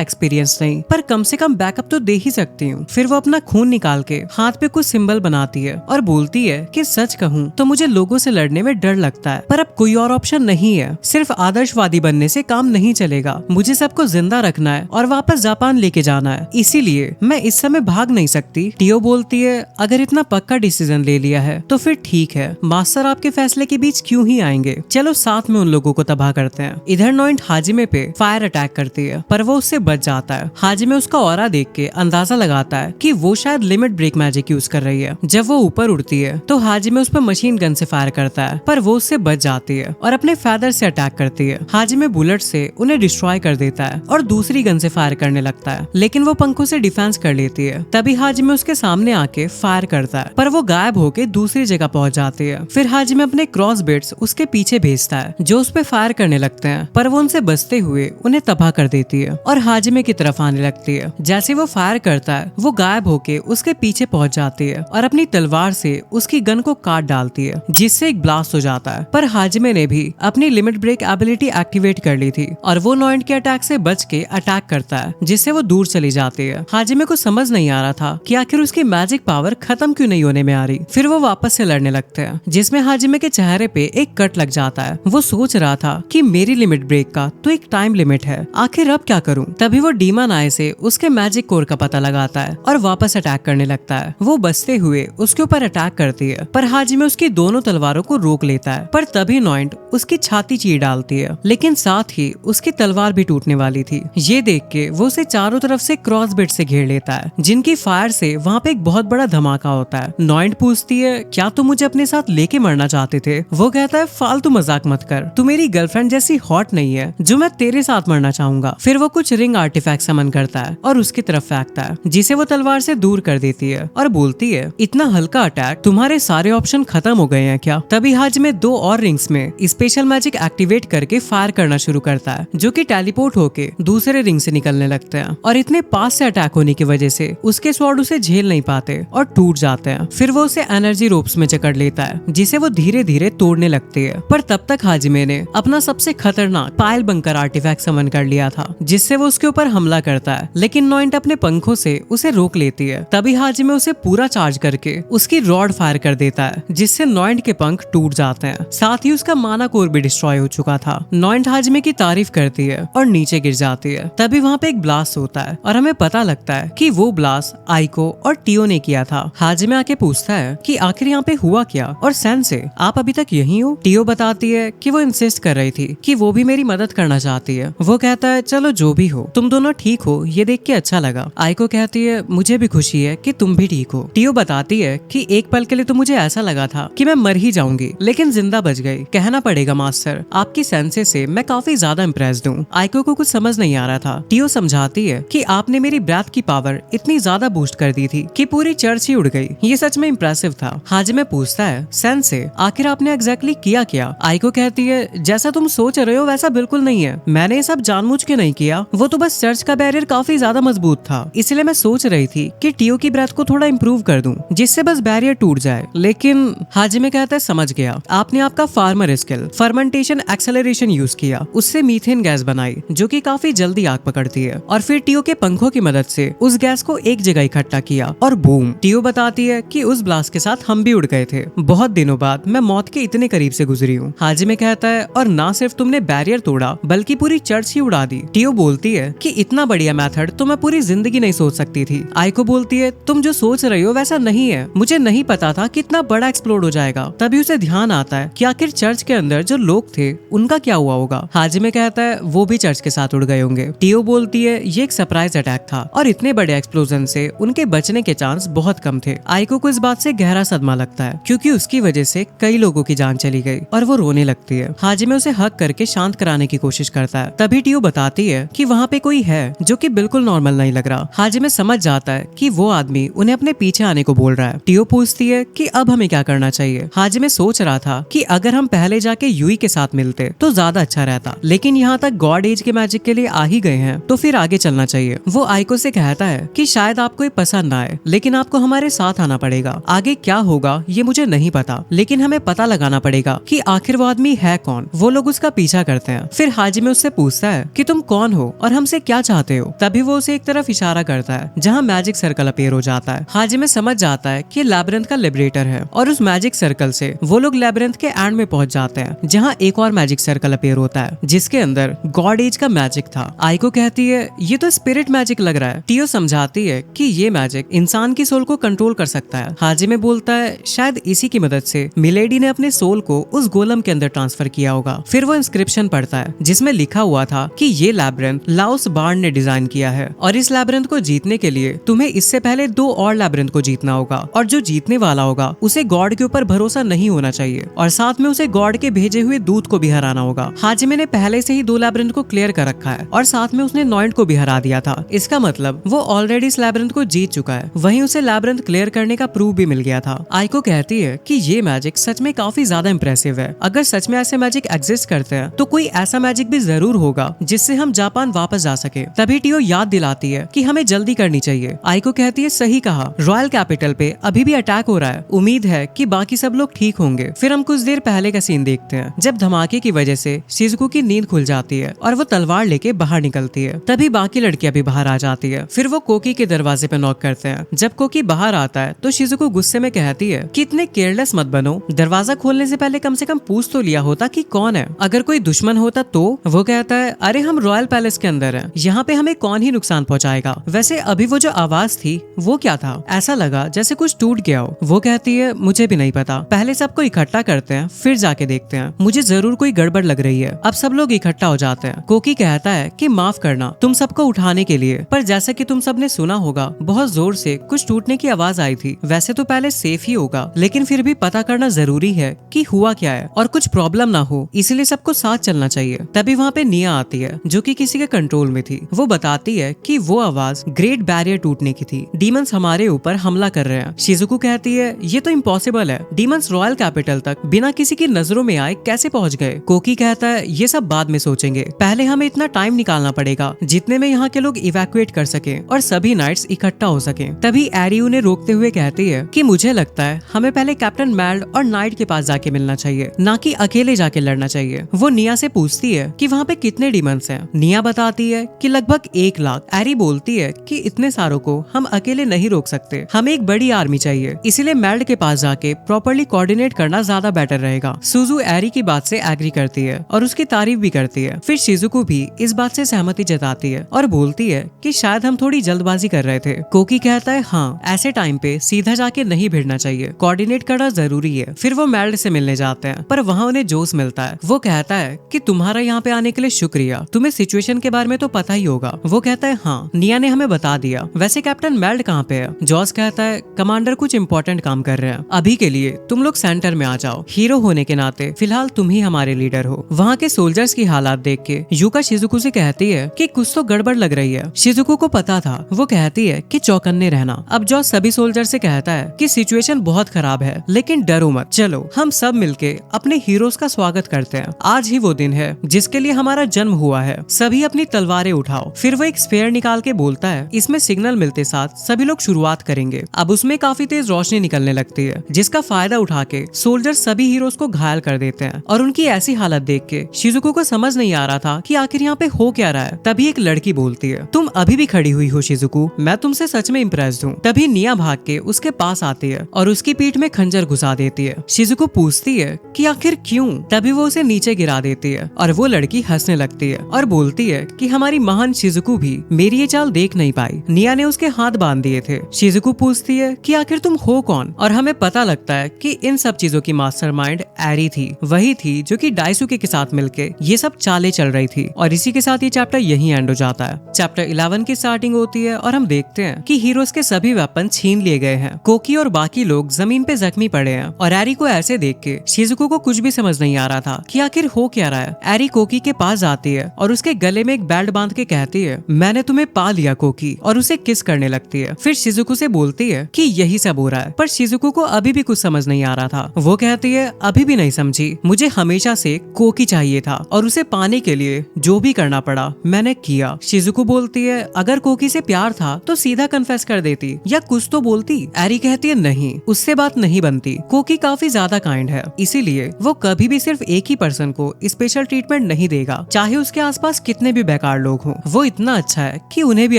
एक्सपीरियंस नहीं, पर कम से कम बैकअप तो दे ही सकती हूँ। फिर वो अपना खून निकाल के हाथ पे कुछ सिंबल बनाती है और बोलती है कि सच कहूँ तो मुझे लोगों से लड़ने में डर लगता है, पर अब कोई और ऑप्शन नहीं है। सिर्फ आदर्शवादी बनने से काम नहीं चलेगा, मुझे सबको जिंदा रखना है और वापस जापान लेके जाना है, इसीलिए मैं इस समय भाग नहीं सकती। टियो बोलती है अगर इतना पक्का डिसीजन ले लिया है तो फिर ठीक है, मास्टर आपके फैसले के बीच क्यों ही आएंगे, चलो साथ में उन लोगों को तबाह करते हैं। इधर नॉइंट हाजिमे पे फायर अटैक करती है, पर वो उससे बच जाता है। हाजिमे उसका ऑरा देख के अंदाजा लगाता है कि वो शायद लिमिट ब्रेक मैजिक यूज कर रही है। जब वो ऊपर उड़ती है तो हाजिमे उस पर मशीन गन से फायर करता है, पर वो उससे बच जाती है और अपने फेदर से अटैक करती है। हाजिमे बुलेट से उन्हें डिस्ट्रॉय कर देता है और दूसरी गन से फायर करने लगता है, लेकिन वो पंखों से डिफेंस कर लेती है। तभी हाजिमे उसके सामने आके फायर करता है, पर वो गायब होके दूसरी जगह पहुंच जाती है। फिर हाजिमे अपने क्रॉस बिट्स उसके पीछे भेजता है जो उस पे फायर करने लगते हैं, पर वो उनसे बचते हुए उन्हें तबाह कर देती है और हाजिमे की तरफ आने लगती है। जैसे वो फायर करता है वो गायब होके उसके पीछे पहुंच जाती है और अपनी तलवार से उसकी गन को काट डालती है, जिससे एक ब्लास्ट हो जाता है। पर हाजिमे ने भी अपनी लिमिट ब्रेक एबिलिटी एक्टिवेट कर ली थी और वो नॉइंट के अटैक से बच के अटैक करता है, जिससे वो दूर चली जाती है। हाजिमे को समझ नहीं आ रहा था कि आखिर उसकी मैजिक पावर खत्म क्यों नहीं होने में आ रही। फिर वो वापस से लड़ने लगते हैं, जिसमें हाजिमे के चेहरे पे एक कट लग जाता है। वो सोच रहा था कि मेरी लिमिट ब्रेक का तो एक टाइम लिमिट है, आखिर अब क्या करूं। तभी वो डीमन आई से उसके मैजिक कोर का पता लगाता है और वापस अटैक करने लगता है। वो बचते हुए उसके ऊपर अटैक करती है, पर हाजिमे उसकी दोनों तलवारों को रोक लेता है। पर तभी नॉइंट उसकी छाती चीर डालती है, लेकिन साथ ही उसकी तलवार भी टूटने वाली थी। ये देख के वो उसे चारों तरफ से क्रॉस बिट से घेर लेता है, जिनकी फायर से वहाँ पे एक बहुत बड़ा धमाका होता है। नॉइंट पूछती है क्या तुम मुझे अपने साथ लेके मरना चाहते थे। वो कहता है फालतू मजाक मत कर, तू मेरी गर्लफ्रेंड जैसी हॉट नहीं है जो मैं तेरे साथ मरना चाहूंगा। फिर वो कुछ रिंग आर्टिफैक्ट समन करता है और उसकी तरफ फेंकता है, जिसे वो तलवार से दूर कर देती है और बोलती है इतना हल्का अटैक, तुम्हारे सारे ऑप्शन खत्म हो गए हैं क्या। तभी हाजिमे दो और रिंग्स में स्पेशल मैजिक एक्टिवेट करके फायर करना शुरू करता है, जो कि टेलीपोर्ट होके दूसरे रिंग से निकलने लगते हैं और इतने पास से अटैक होने की वजह से उसके स्वॉर्ड उसे झेल नहीं पाते और टूट जाते हैं। फिर वो उसे एनर्जी रोप्स में जकड़ लेता है, जिसे वो धीरे धीरे तोड़ने लगती है। पर तब तक हाजिमे ने अपना सबसे खतरनाक पायल बंकर आर्टिफैक्ट समन कर लिया था, जिससे वो उसके ऊपर हमला करता है, लेकिन नॉइंट अपने पंखों से उसे रोक लेती है। तभी हाजिमे उसे पूरा चार्ज करके उसकी रॉड फायर कर देता है, जिससे नॉइंट के पंख टूट जाते हैं। साथ ही उसका माना कोर भी डिस्ट्रॉय हो चुका था। नॉइंट हाजिमे की तारीफ करती है और नीचे गिर जाती है। तभी वहाँ पे एक ब्लास्ट होता है और हमें पता लगता है कि वो ब्लास्ट आइको और टियो ने किया था। हाजिमे आके पूछता है कि आखिर यहाँ पे हुआ क्या, और सेंसे आप अभी तक यहीं हो। टियो बताती है कि वो इंसिस्ट कर रही थी कि वो भी मेरी मदद करना चाहती है। वो कहता है चलो जो भी हो, तुम दोनों ठीक हो ये देख के अच्छा लगा। आइको कहती है मुझे भी खुशी है कि तुम भी ठीक हो। टियो बताती है कि एक पल के लिए तो मुझे ऐसा लगा था कि मैं मर ही जाऊंगी, लेकिन जिंदा बच गई। कहना पड़ेगा मास्टर, आपकी सेंसे से मैं काफी ज्यादा इम्प्रेस्ड हूँ। आइको को कुछ समझ नहीं आ रहा था। टियो समझाती है कि आपने मेरी ब्रेथ की पावर इतनी ज्यादा बूस्ट कर दी थी कि पूरी चर्च ही उड़ गई। ये सच में इम्प्रेसिव था। हाजिमे पूछता है सेंसे आखिर आपने एग्जैक्टली किया क्या। आइको कहती है जैसा तुम सोच रहे हो वैसा बिल्कुल नहीं है, मैंने ये सब जानबूझ के नहीं किया। वो तो बस चर्च का बैरियर काफी ज्यादा मजबूत था, इसलिए मैं सोच रही थी कि टियो की ब्रेथ को थोड़ा इम्प्रूव कर दूं, जिससे बस बैरियर टूट जाए। लेकिन हाजिमे कहता है समझ गया, आपने आपका farmer skill fermentation acceleration use किया, उससे मीथेन गैस बनाई जो कि काफी जल्दी आग पकड़ती है, और फिर टियो के पंखों की मदद से उस गैस को एक जगह इकट्ठा किया और बूम। टियो बताती है कि उस ब्लास्ट के साथ हम भी उड़ गए थे। बहुत दिनों बाद मैं मौत के इतने करीब से गुजरी हूँ। हाजिमे कहता है और ना सिर्फ तुमने बैरियर तोड़ा बल्कि पूरी चर्च ही उड़ा दी। टियो बोलती है कि इतना बढ़िया मेथड तो मैं पूरी जिंदगी नहीं सोच सकती थी। आइको बोलती है तुम जो सोच रही हो वैसा नहीं है, मुझे नहीं पता था कितना बड़ा एक्सप्लोड हो जाएगा। तभी उसे ध्यान आता है कि आखिर चर्च के अंदर जो लोग थे उनका क्या हुआ होगा। हाजिमे कहता है वो भी चर्च के साथ उड़ गए होंगे। टियो बोलती है ये एक सरप्राइज अटैक था और इतने बड़े एक्सप्लोजन से उनके बचने के चांस बहुत कम थे। आइको को इस बात से गहरा सदमा लगता है क्योंकि उसकी वजह से कई लोगों की जान चली गई और वो रोने लगती है। हाजिमे उसे हक करके शांत कराने की कोशिश करता है। तभी टियो बताती है कि वहाँ पे कोई है जो कि बिल्कुल नॉर्मल नहीं लग रहा। हाजिमे समझ जाता है कि वो आदमी उन्हें अपने पीछे आने को बोल रहा है। टियो पूछती है कि अब हमें क्या करना चाहिए। हाजिमे सोच रहा था कि अगर हम पहले जाके यूई के साथ मिलते तो ज्यादा अच्छा रहता, लेकिन लेकिन यहाँ तक गॉड एज के मैजिक के लिए आ ही गए हैं तो फिर आगे चलना चाहिए। वो आइको से कहता है कि शायद आपको ये पसंद आए, लेकिन आपको हमारे साथ आना पड़ेगा। आगे क्या होगा ये मुझे नहीं पता, लेकिन हमें पता लगाना पड़ेगा कि आखिर वो आदमी है कौन। वो लोग उसका पीछा करते हैं। फिर हाजिमे उससे पूछता है कि तुम कौन हो और हमसे क्या चाहते हो। तभी वो उसे एक तरफ इशारा करता है जहाँ मैजिक सर्कल अपीयर हो जाता है। हाजिमे समझ जाता है कि लैबिरिंथ का लिबरेटर है और उस मैजिक सर्कल से वो लोग लैबिरिंथ के एंड में पहुंच जाते हैं जहाँ एक और मैजिक सर्कल अपीयर होता है जिसके अंदर गॉड एज का मैजिक था। आइको कहती है ये तो स्पिरिट मैजिक लग रहा है। टियो समझाती है कि ये मैजिक इंसान की सोल को कंट्रोल कर सकता है। हाजिमे बोलता है शायद इसी की मदद से मिलेडी ने अपने सोल को उस गोलम के अंदर ट्रांसफर किया होगा। फिर वो इंस्क्रिप्शन पढ़ता है जिसमें लिखा हुआ था कि ये लैबिरिंथ लाओस बार्न ने डिजाइन किया है और इस लैबिरिंथ को जीतने के लिए तुम्हें इससे पहले 2 और लैबिरिंथ को जीतना होगा और जो जीतने वाला होगा उसे गॉड के ऊपर भरोसा नहीं होना चाहिए और साथ में उसे गॉड के भेजे हुए दूत को भी हराना होगा। हाजिमे ने पहले से ही 2 लैबिरिंथ को क्लियर कर रखा है और साथ में उसने नॉइंट को भी हरा दिया था। इसका मतलब वो ऑलरेडी इस लैबिरिंथ को जीत चुका है। वहीं उसे लैबिरिंथ क्लियर करने का प्रूफ भी मिल गया था। आइको कहती है कि ये मैजिक सच में काफी ज्यादा इंप्रेसिव है। अगर सच में ऐसे मैजिक एग्जिस्ट करते हैं तो कोई ऐसा मैजिक भी जरूर होगा जिससे हम जापान वापस जा सके। तभी टियो याद दिलाती है कि हमें जल्दी करनी चाहिए। आइको कहती है सही कहा, रॉयल कैपिटल पे अभी भी अटैक हो रहा है। उम्मीद है कि बाकी सब लोग ठीक होंगे। फिर हम कुछ देर पहले का सीन देखते हैं जब धमाके की वजह से शिजुको की नींद खुल जाती है और वो तलवार लेके बाहर निकलती है। तभी बाकी लड़कियां भी बाहर आ जाती है। फिर वो कोकी के दरवाजे पे नॉक करते हैं। जब कोकी बाहर आता है तो शिजुको गुस्से में कहती है कि इतने केयरलेस मत बनो, दरवाजा खोलने से पहले कम से कम पूछ तो लिया होता कि कौन है। अगर कोई दुश्मन होता तो। वो कहता है अरे हम रॉयल पैलेस के अंदर हैं, यहाँ पे हमें कौन ही नुकसान पहुँचाएगा। वैसे अभी वो जो आवाज थी वो क्या था? ऐसा लगा जैसे कुछ टूट गया हो। वो कहती है मुझे भी नहीं पता, पहले सबको इकट्ठा करते हैं फिर जाके देखते हैं। मुझे जरूर कोई गड़बड़ लग रही है। अब सब लोग इकट्ठा हो जाते हैं। कोकी कहता है कि माफ करना तुम सबको उठाने के लिए, पर जैसा कि तुम सबने सुना होगा बहुत जोर से कुछ टूटने की आवाज आई थी। वैसे तो पहले सेफ ही होगा, लेकिन फिर भी पता करना जरूरी है कि हुआ क्या है और कुछ प्रॉब्लम ना हो, इसलिए सबको साथ चलना चाहिए। तभी वहाँ पे निया आती है जो कि किसी के कंट्रोल में थी। वो बताती है कि वो आवाज ग्रेट बैरियर टूटने की थी। डीमंस हमारे ऊपर हमला कर रहे हैं। शिजुको कहती है ये तो इम्पॉसिबल है, डीमंस रॉयल कैपिटल तक बिना किसी की नजरों में आए कैसे पहुँच गए। कोकी कहता है ये सब बाद में सोचेंगे, पहले हमें इतना टाइम निकालना पड़ेगा जितने में यहाँ के लोग इवैक्यूएट कर सके और सभी नाइट्स इकट्ठा हो सके। तभी एरियो ने रोकते हुए कहती है कि मुझे लगता है हमें पहले कैप्टन मैल्ड और नाइट के पास जाके मिलना चाहिए, ना कि अकेले जाके लड़ना चाहिए। वो निया से पूछती है कि वहाँ पे कितने डीमंस हैं। निया बताती है कि लगभग 1 लाख। एरी बोलती है कि इतने सारों को हम अकेले नहीं रोक सकते, हमें एक बड़ी आर्मी चाहिए, इसलिए मैल्ड के पास जाके प्रॉपर्ली कोऑर्डिनेट करना ज्यादा बेटर रहेगा। सुजू एरी की बात से एग्री करती है और उसकी तारीफ भी करती है। फिर शिजुको भी इस बात से सहमति जताती है और बोलती है कि शायद हम थोड़ी जल्दबाजी कर रहे थे। कोकी कहता है हाँ, ऐसे टाइम पे सीधा जाके नहीं भिड़ना चाहिए, कोऑर्डिनेट करना जरूरी है। फिर वो मैल्ड से मिलने जाते हैं, पर वहाँ उन्हें जोश मिलता है। वो कहता है कि तुम्हारा यहाँ पे आने के लिए शुक्रिया, तुम्हें सिचुएशन के बारे में तो पता ही होगा। वो कहता है हाँ, निया ने हमें बता दिया। वैसे कैप्टन मैल्ड कहाँ पे है? जॉस कहता है कमांडर कुछ इंपॉर्टेंट काम कर रहे हैं, अभी के लिए तुम लोग सेंटर में आ जाओ। हीरो होने के नाते फिलहाल तुम ही हमारे लीडर हो। वहाँ के सोल्जर्स की हालात देख के यूका शिजुको से कहती है कि कुछ तो गड़बड़ लग रही है। शिजुको को पता था। वो कहती है कि चौकन्ने रहना। अब जॉस सभी सोल्जर से कहता है कि सिचुएशन बहुत खराब है, लेकिन डरो मत, चलो हम सब मिलके अपने हीरोज का स्वागत करते हैं। आज ही वो दिन है जिसके लिए हमारा जन्म हुआ है, सभी अपनी तलवारें उठाओ। फिर वो एक स्पेयर निकाल के बोलता है इसमें सिग्नल मिलते साथ सभी लोग शुरुआत करेंगे। अब उसमें काफी तेज रोशनी निकलने लगती है जिसका फायदा उठा के सोल्जर सभी हीरोज को घायल कर देते हैं और उनकी ऐसी हालत देख के शिजुको को समझ नहीं आ रहा था कि आखिर यहाँ पे हो क्या रहा है। तभी एक लड़की बोलती है तुम अभी भी खड़ी हुई हो शिजुको, मैं तुमसे सच में इम्प्रेस्ड हूँ। तभी निया भाग के उसके पास आती है और उसकी पीठ में खंजर घुसा देती है। शिजुको पूछती है कि आखिर क्यों? तभी वो उसे नीचे गिरा देती है और वो लड़की हंसने लगती है और बोलती है कि हमारी महान शिजुको भी मेरी ये चाल देख नहीं पाई, निया ने उसके हाथ बांध दिए थे। शिजुको पूछती है कि आखिर तुम हो कौन? और हमें पता लगता है कि इन सब चीजों की मास्टरमाइंड एरी थी, वही थी जो कि डाइसुके के साथ मिलके ये सब चालें चल रही थी। और इसी के साथ ये चैप्टर यहीं एंड हो जाता है। चैप्टर 11 की स्टार्टिंग होती है और हम देखते हैं कि हीरोज के सभी वेपन छीन लिए गए हैं। कोकी और बाकी लोग जमीन पे जख्मी पड़े हैं और एरी को ऐसे देख के शिजुको को कुछ भी समझ नहीं आ रहा था कि आखिर हो क्या रहा है। एरी कोकी के पास जाती है और उसके गले में एक बेल्ट बांध के कहती है मैंने तुम्हें पा लिया कोकी, और उसे किस करने लगती है। फिर शिजुको से बोलती है कि यही सब हो रहा है, पर शिजुको को अभी भी कुछ समझ नहीं आ रहा था। वो कहती है अभी भी नहीं समझी, मुझे हमेशा से कोकी चाहिए था और उसे उसे पाने के लिए जो भी करना पड़ा मैंने किया। शिजुको बोलती है अगर कोकी से प्यार था तो सीधा कन्फेस कर देती या कुछ तो बोलती। एरी कहती है नहीं, उससे बात नहीं बनती। कोकी काफी ज्यादा काइंड है, इसीलिए वो कभी भी सिर्फ एक ही पर्सन को स्पेशल ट्रीटमेंट नहीं देगा, चाहे उसके आसपास कितने भी बेकार लोग हों। वो इतना अच्छा है कि उन्हें भी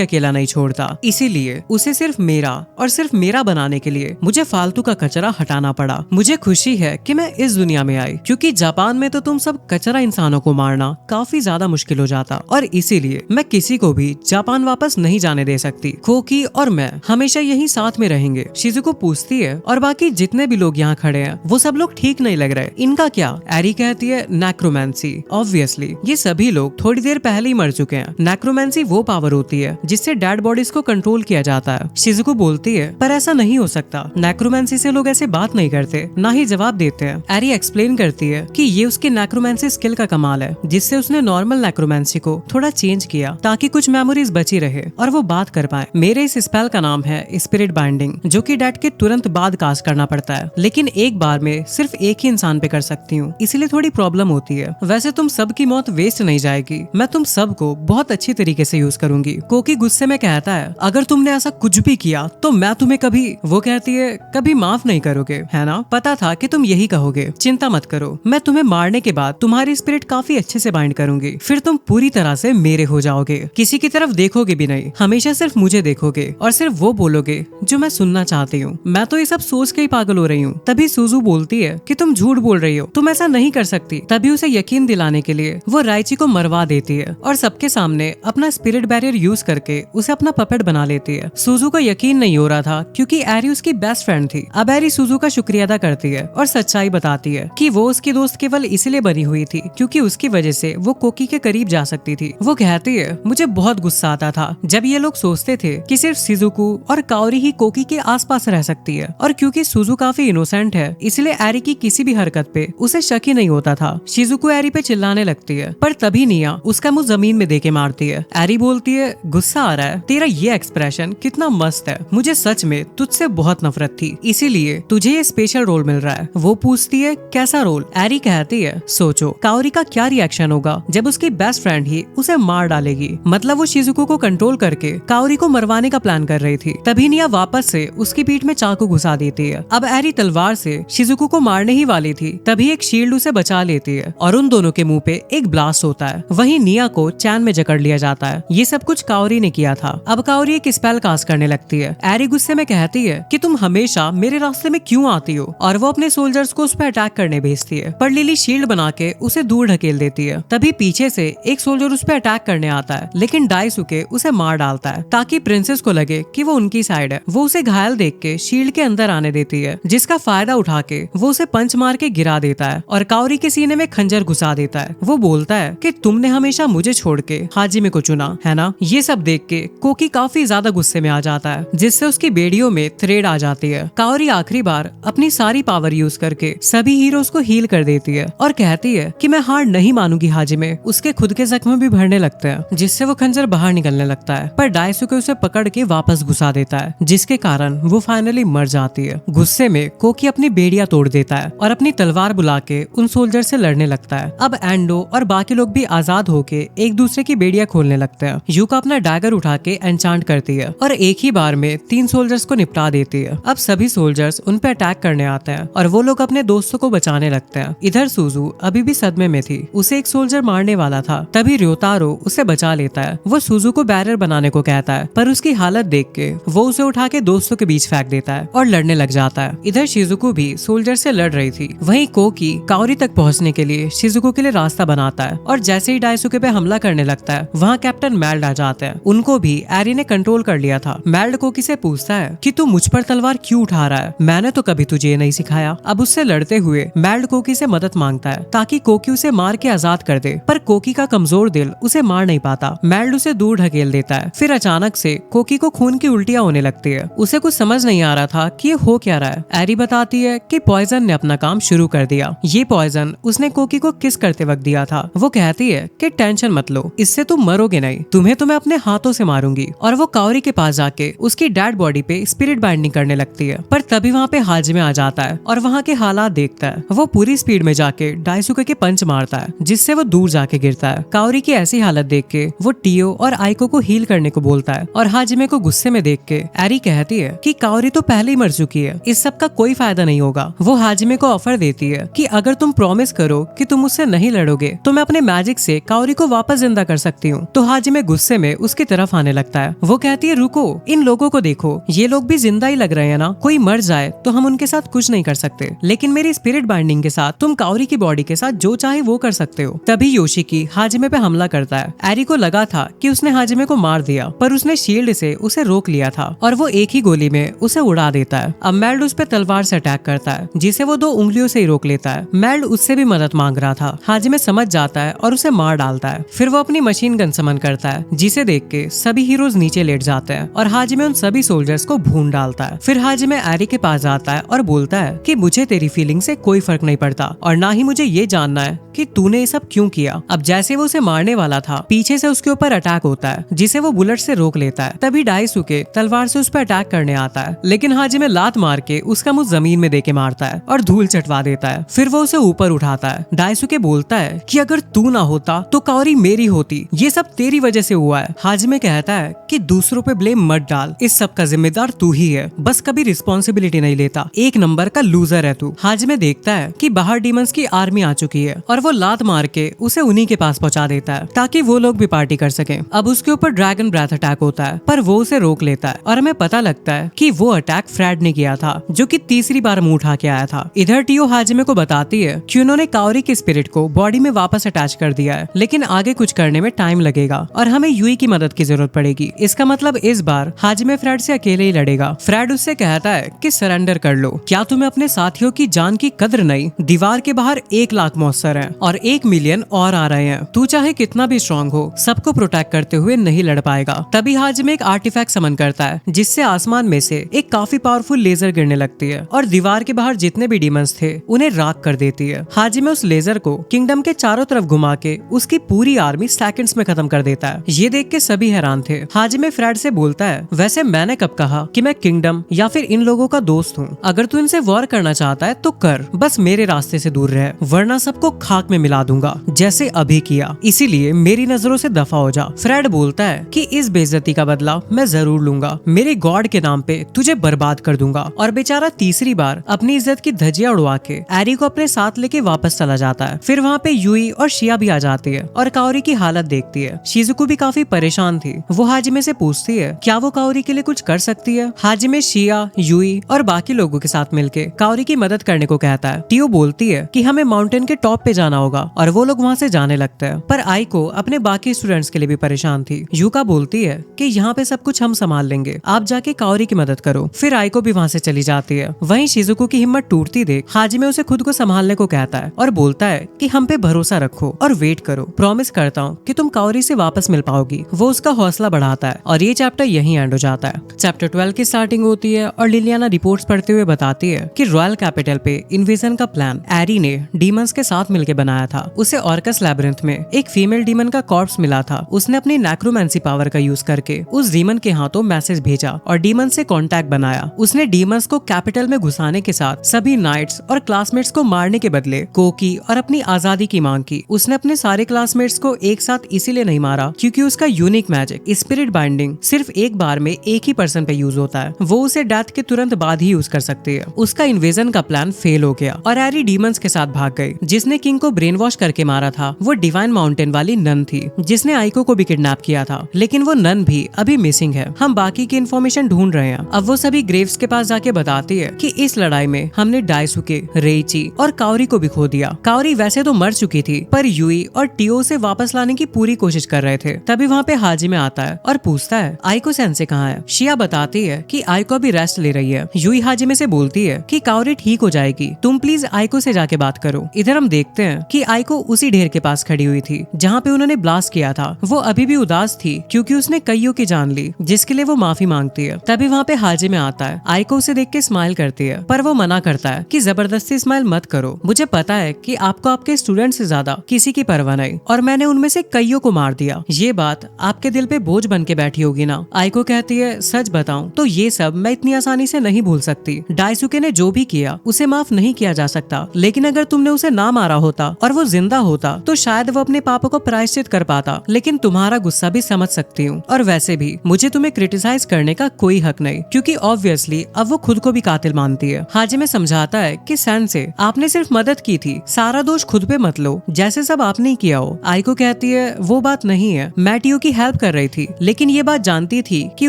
अकेला नहीं छोड़ता, इसीलिए उसे सिर्फ मेरा और सिर्फ मेरा बनाने के लिए मुझे फालतू का कचरा हटाना पड़ा। मुझे खुशी है कि मैं इस दुनिया में आई, क्योंकि जापान में तो तुम सब कचरा इंसानों को मारना काफी ज्यादा मुश्किल हो जाता, और इसीलिए मैं किसी को भी जापान वापस नहीं जाने दे सकती। कोकी और मैं हमेशा यही साथ में रहेंगे। शिजुको पूछती है और बाकी जितने भी लोग यहाँ खड़े हैं वो सब लोग ठीक नहीं लग रहे, इनका क्या? एरी कहती है नेक्रोमेंसी। ऑब्वियसली ये सभी लोग थोड़ी देर पहले ही मर चुके हैं। नेक्रोमेंसी वो पावर होती है जिससे डेड बॉडीज को कंट्रोल किया जाता है। शिजुको बोलती है पर ऐसा नहीं हो सकता, नेक्रोमेंसी से लोग ऐसे बात नहीं करते, ना ही जवाब देते हैं। एरी एक्सप्लेन करती है कि ये उसके नेक्रोमेंसी स्किल का कमाल है, जिससे उसने नॉर्मल नेक्रोमेंसी को थोड़ा चेंज किया ताकि कुछ मेमोरीज बची रहे और वो बात कर पाए। मेरे इस स्पेल का नाम है स्पिरिट बाइंडिंग, जो कि डेथ के तुरंत बाद कास्ट करना पड़ता है, लेकिन एक बार में सिर्फ एक ही इंसान पे कर सकती हूँ, इसलिए थोड़ी प्रॉब्लम होती है। वैसे तुम सबकी मौत वेस्ट नहीं जाएगी, मैं तुम सबको बहुत अच्छी तरीके से यूज करूंगी। कोकी गुस्से में कहता है अगर तुमने ऐसा कुछ भी किया तो मैं तुम्हें कभी, वो कहती है कभी माफ नहीं करोगे, है ना? पता था कि तुम यही कहोगे। चिंता मत करो, मैं तुम्हें मारने के बाद तुम्हारी स्पिरिट काफी अच्छे से बाइंड करूंगी, फिर तुम पूरी तरह से मेरे हो जाओगे, किसी की तरफ देखोगे भी नहीं, हमेशा सिर्फ मुझे देखोगे और सिर्फ वो बोलोगे जो मैं सुनना चाहती हूँ। मैं तो ये सब सोच के ही पागल हो रही हूँ। तभी सुजू बोलती है कि तुम झूठ बोल रही हो, तुम ऐसा नहीं कर सकती। तभी उसे यकीन दिलाने के लिए वो राइची को मरवा देती है और सबके सामने अपना स्पिरिट बैरियर यूज करके उसे अपना पपेट बना लेती है। सुजू को यकीन नहीं हो रहा था क्योंकि एरी उसकी बेस्ट फ्रेंड थी। अब एरी सुजू का शुक्रिया अदा करती है और सच्चाई बताती है कि वो उसकी दोस्त केवल इसलिए बनी हुई थी क्योंकि उसकी वजह से वो कोकी के करीब जा सकती थी। वो कहती है मुझे बहुत गुस्सा आता था जब ये लोग सोचते थे कि सिर्फ शिजुको और काओरी ही कोकी के आसपास रह सकती है, और क्योंकि सुजू काफी इनोसेंट है इसलिए एरी की किसी भी हरकत पे उसे शक ही नहीं होता था। शिजुको एरी पे चिल्लाने लगती है, पर तभी निया उसका मुंह जमीन में देके मारती है। एरी बोलती है गुस्सा आ रहा है, तेरा ये एक्सप्रेशन कितना मस्त है, मुझे सच में तुझसे बहुत नफरत थी, इसीलिए तुझे ये स्पेशल रोल मिल रहा है। वो पूछती है कैसा रोल? एरी कहती है सोचो काओरी का क्या रिएक्शन होगा जब उसकी बेस्ट फ्रेंड ही उसे मार डालेगी। मतलब वो शिजुको को कंट्रोल करके काओरी को मरवाने का प्लान कर रही थी। तभी निया वापस से उसकी पीठ में चाकू घुसा देती है। अब एरी तलवार से शिजुको को मारने ही वाली थी, तभी एक शील्ड उसे बचा लेती है और उन दोनों के मुंह पे एक ब्लास्ट होता है। वहीं निया को चैन में जकड़ लिया जाता है। ये सब कुछ काओरी ने किया था। अब काओरी एक स्पेल कास्ट करने लगती है। एरी गुस्से में कहती है कि तुम हमेशा मेरे रास्ते में क्यों आती हो, और वो अपने सोल्जर्स को उस पर अटैक करने भेजती है, पर लिली शील्ड बना के उसे दूर ढकेल देती है। तभी पीछे से एक सोल्जर उस पर अटैक करने आता है, लेकिन डाइसुके उसे मार डालता है ताकि प्रिंसेस को लगे कि वो उनकी साइड है। वो उसे घायल देख के शील्ड के अंदर आने देती है, जिसका फायदा उठा के वो उसे पंच मार के गिरा देता है और काओरी के सीने में खंजर घुसा देता है। वो बोलता है कि तुमने हमेशा मुझे छोड़ के हाजिमे को चुना, है ना? ये सब देख के कोकी काफी ज्यादा गुस्से में आ जाता है, जिससे उसकी बेड़ियों में थ्रेड आ जाती है। काओरी आखिरी बार अपनी सारी पावर यूज करके सभी हीरोज को हील कर देती है और कहती है कि मैं हार नहीं मानूंगी हाजिमे। उसके खुद के जख्म भी भरने लगते हैं, जिससे वो खंजर बाहर निकलने लगता है, पर डाइसुके उसे पकड़ के वापस घुसा देता है, जिसके कारण वो फाइनली मर जाती है। गुस्से में कोकी अपनी बेड़ियां तोड़ देता है और अपनी तलवार बुला के उन सोल्जर से लड़ने लगता है। अब एंडो और बाकी लोग भी आजाद होके एक दूसरे की बेड़ियां खोलने लगते हैं। यूका अपना डैगर उठा के एन्चांट करती है और एक ही बार में 3 सोल्जर्स को निपटा देती है। अब सभी सोल्जर्स उन पे अटैक करने आते हैं और वो लोग अपने दोस्तों को बचाने लगते हैं। इधर सुजू अभी भी सदमे में थी, उसे एक सोल्जर मारने वाला था। तभी रियोतारो उसे बचा लेता है। वो सुजू को बैरियर बनाने को कहता है, पर उसकी हालत देख के वो उसे उठा के दोस्तों के बीच फेंक देता है और लड़ने लग जाता है। इधर शिजुको भी सोल्जर से लड़ रही थी। वहीं कोकी काओरी तक पहुंचने के लिए शिजुको के लिए रास्ता बनाता है और जैसे ही डाइसुके पे हमला करने लगता है, वहाँ कैप्टन मेल्ड आ जाते हैं। उनको भी एरी ने कंट्रोल कर लिया था। मेल्ड कोकी से पूछता है कि तू मुझ पर तलवार क्यों उठा रहा है, मैंने तो कभी तुझे ये नहीं सिखाया। अब उससे लड़ते हुए मेल्ड कोकी से मदद मांगता है ताकि कोकी उसे मार के आजाद कर दे, पर कोकी का कमजोर दिल उसे मार नहीं पाता। मेल्ड उसे दूर ढकेल देता है। फिर अचानक से कोकी को खून की उल्टियां होने लगती है। उसे कुछ समझ नहीं आ रहा था कि ये हो क्या रहा है। एरी बताती है कि पॉइजन ने अपना काम शुरू कर दिया। ये पॉइजन उसने कोकी को किस करते वक्त दिया था। वो कहती है कि टेंशन मत लो, इससे तुम मरोगे नहीं, तुम्हें तो मैं अपने हाथों से मारूंगी। और वो काओरी के पास जाके उसकी डेड बॉडी पे स्पिरिट बाइंडिंग करने लगती है, पर तभी वहाँ पे हाजिमे आ जाता है और वहाँ के हालात देखता है। वो पूरी स्पीड में जाके डाइसुके के पंच मारता है, जिससे वो दूर जाके गिरता है। काओरी की ऐसी हालत देख के वो टियो और आइको को हील करने को बोलता है और हाजिमे को गुस्से में देख के एरी कहती है कि काओरी तो पहले ही मर चुकी है, इस सब का कोई फायदा नहीं होगा। वो हाजिमे को ऑफर देती है कि अगर तुम प्रॉमिस करो कि तुम मुझसे नहीं लड़ोगे तो मैं अपने मैजिक से काओरी को वापस जिंदा कर सकती हूँ। तो हाजिमे गुस्से में उसकी तरफ आने लगता है। वो कहती है रुको, इन लोगों को देखो, ये लोग भी जिंदा ही लग रहे हैं ना, कोई मर जाए तो हम उनके साथ कुछ नहीं कर सकते, लेकिन मेरी स्पिरिट बाइंडिंग के साथ तुम काओरी की बॉडी के साथ जो चाहे वो कर सकते हो। तभी योशिकी हाजिमे पे हमला करता है। एरी को लगा था कि उसने हाजिमे को मार दिया, पर उसने शील्ड से उसे रोक लिया था और वो एक ही गोली में उसे उड़ा देता है। अब मेल्ड उस पे तलवार से अटैक करता है, जिसे वो 2 उंगलियों से ही रोक लेता है। मेल्ड उससे भी मदद मांग रहा था। हाजिमे समझ जाता है और उसे मार डालता है। फिर वो अपनी मशीन गन समन करता है, जिसे देख के सभी हीरोज नीचे लेट जाते हैं और हाजिमे उन सभी सोल्जर्स को भून डालता है। फिर हाजिमे एरी के पास जाता है और बोलता है कि मुझे तेरी फीलिंग से कोई फर्क नहीं पड़ता और ना ही मुझे ये जानना है कि तूने ये सब क्यों किया। अब जैसे वो उसे मारने वाला था, पीछे से उसके ऊपर अटैक होता है, जिसे वो बुलेट से रोक लेता है। तभी डाइसुके तलवार से उस पर अटैक करने आता है, लेकिन हाजिमे लात मार के उसका मुंह जमीन में देके मारता है और धूल चटवा देता है। फिर वो उसे ऊपर उठाता है। डाइसुके बोलता है कि अगर तू ना होता तो काओरी मेरी होती, ये सब तेरी वजह से हुआ है। हाजिमे कहता है कि दूसरों पे ब्लेम मत डाल, इस सब का जिम्मेदार तू ही है, बस कभी रिस्पॉन्सिबिलिटी नहीं लेता, एक नंबर का लूजर है तू। हाजिमे देखता है कि बाहर डीमंस की आर्मी आ चुकी है और वो लात मार के उसे उन्हीं के पास पहुंचा देता है ताकि वो लोग भी पार्टी कर सकें। अब उसके ऊपर ड्रैगन ब्रेथ अटैक होता है, पर वो उसे रोक लेता है और हमें पता लगता है कि वो अटैक फ्रेड ने किया था, जो कि तीसरी बार मुंह उठा के आया था। इधर टियो हाजिमे को बताती है कि उन्होंने काओरी की स्पिरिट को बॉडी में वापस अटैच कर दिया है, लेकिन आगे कुछ करने में टाइम लगेगा और हमें यूई की मदद की जरूरत पड़ेगी। इसका मतलब इस बार हाजिमे फ्रेड से अकेले ही लड़ेगा। फ्रेड उससे कहता है कि सरेंडर कर लो, क्या तुम्हें अपने साथियों की जान की कद्र नहीं? दीवार के बाहर 1 लाख मॉन्स्टर हैं और 1 मिलियन और आ रहे हैं, तू चाहे कितना भी स्ट्रॉन्ग हो, सबको प्रोटेक्ट करते हुए नहीं लड़ पाएगा। तभी हाजिमे एक आर्टिफैक्ट समन करता है, जिससे आसमान में से एक काफी पावरफुल लेजर गिरने लगती है और दीवार के बाहर जितने भी डीमंस थे उन्हें राख कर देती है। हाजिमे उस लेजर को किंगडम के चारों तरफ घुमा के उसकी पूरी आर्मी सेकंड्स में खत्म कर देता है। ये देख के सभी हैरान थे। हाजिमे फ्रेड से बोलता है, वैसे मैंने कब कहा कि मैं किंगडम या फिर इन लोगों का दोस्त हूँ? अगर तू इनसे वॉर करना चाहता है तो कर, बस मेरे रास्ते से दूर रह, वरना सबको खाक में मिला दूंगा जैसे अभी किया, इसीलिए मेरी नजरों से दफा हो जा। फ्रेड बोलता है कि इस बेइज्जती का बदला मैं जरूर लूंगा, मेरे गॉड के नाम पे तुझे बर्बाद कर दूंगा। और बेचारा तीसरी बार अपनी इज्जत की धज्जियां उड़वा के एरी को अपने साथ लेके वापस चला जाता है। फिर वहाँ पे यूई और शिया भी आ जाती है और काओरी की हालत देखती है। शिजुको भी काफी परेशान थी। वो हाजिमे से पूछती है क्या वो काओरी के लिए कुछ कर सकती है। हाजिमे शिया, यूई और बाकी लोगों के साथ मिलके काओरी की मदद करने को कहता है। टियो बोलती है कि हमें माउंटेन के टॉप पे जाना होगा और वो लोग वहाँ से जाने लगते हैं। पर आइको अपने बाकी स्टूडेंट्स के लिए भी परेशान थी। यूका बोलती है कि यहाँ पे सब कुछ हम संभाल लेंगे, आप जाके काओरी की मदद करो। फिर आइको भी वहाँ से चली जाती है। वहीं शिजुको की हिम्मत टूटती देख हाजिमे उसे खुद को संभालने को कहता है और बोलता है कि हम पे भरोसा रखो और वेट करो, प्रॉमिस करता हूँ कि तुम काओरी से वापस मिल पाओगी। वो उसका हौसला बढ़ाता है और ये चैप्टर यहीं एंड हो जाता है। चैप्टर 12 की स्टार्टिंग होती है और लिलियाना रिपोर्ट्स पढ़ते हुए बताती है कि रॉयल कैपिटल पे इन्वेजन का प्लान एरी ने डीमंस के साथ मिलकर बनाया था। उसे ऑर्कस लैबिरिंथ में एक फीमेल डीमन का कॉर्प्स मिला था। उसने अपनी नेक्रोमेंसी पावर का यूज करके उस डीमन के हाथों मैसेज भेजा और डीमन से कांटेक्ट बनाया। उसने डीमंस को कैपिटल में घुसाने के साथ सभी नाइट्स और क्लासमेट्स को मारने के बदले कोकी और अपनी आजादी की मांग की। उसने अपने सारे क्लासमेट्स को एक साथ इसीलिए नहीं मारा क्योंकि उसका यूनिक मैजिक स्पिरिट बाइंडिंग सिर्फ एक बार में एक ही पर्सन पे यूज होता है। वो उसे डेथ के तुरंत बाद ही यूज कर सकती है। उसका इन्वेजन का प्लान फेल हो गया और एरी डीमंस के साथ भाग गई। जिसने किंग को ब्रेन वॉश करके मारा था वो डिवाइन माउंटेन वाली नन थी, जिसने आइको को भी किडनैप किया था, लेकिन वो नन भी अभी मिसिंग है। हम बाकी की इन्फॉर्मेशन ढूंढ रहे हैं। अब वो सभी ग्रेव्स के पास जाके बताती है कि इस लड़ाई में हमने डाइसुके, रेइची और काओरी को भी खो दिया। काओरी वैसे तो मर चुकी थी, पर यूई और टियो से वापस लाने की पूरी कोशिश कर रहे थे। तभी वहाँ पे हाजिमे आता है और पूछता है आइको सेंसे कहाँ है। शिया बताती है कि आइको अभी रेस्ट ले रही है। यूई हाजिमे से बोलती है कि काओरी ठीक हो जाएगी, तुम प्लीज आइको से जाके बात करो। इधर हम देखते हैं कि आइको उसी ढेर के पास खड़ी हुई थी जहाँ पे उन्होंने ब्लास्ट किया था। वो अभी भी उदास थी क्योंकि उसने कईयों की जान ली, जिसके लिए वो माफी मांगती है। तभी वहाँ पे हाजिमे आता है। आइको उसे देख के स्माइल करती है, पर वो मना करता है कि जबरदस्ती स्माइल मत करो। मुझे पता है कि आपको आपके स्टूडेंट से ज्यादा किसी की परवाह नहीं और मैंने उनमें से कईयों को मार दिया। ये बात आपके दिल पे बोझ बन के बैठी होगी ना। आइको कहती है सच बताऊं तो ये सब मैं इतनी आसानी से नहीं भूल सकती। डाइसुके ने जो भी किया उसे माफ नहीं किया जा सकता, लेकिन अगर तुमने उसे ना मारा होता और वो जिंदा होता तो शायद वो अपने पापों को प्रायश्चित कर पाता, लेकिन तुम्हारा गुस्सा भी समझ सकती हूँ। और वैसे भी मुझे तुम्हें क्रिटिसाइज करने का कोई हक नहीं, क्योंकि ऑब्वियसली अब वो खुद को भी कातिल मानती है। हाजिमे समझाता है कि सेंसे, आपने सिर्फ मदद की थी, सारा दोष खुद पे मत लो, जैसे सब आपने ही किया हो। आइको कहती है वो बात नहीं है, मैं टियो की हेल्प कर रही थी, लेकिन ये बात जानती थी कि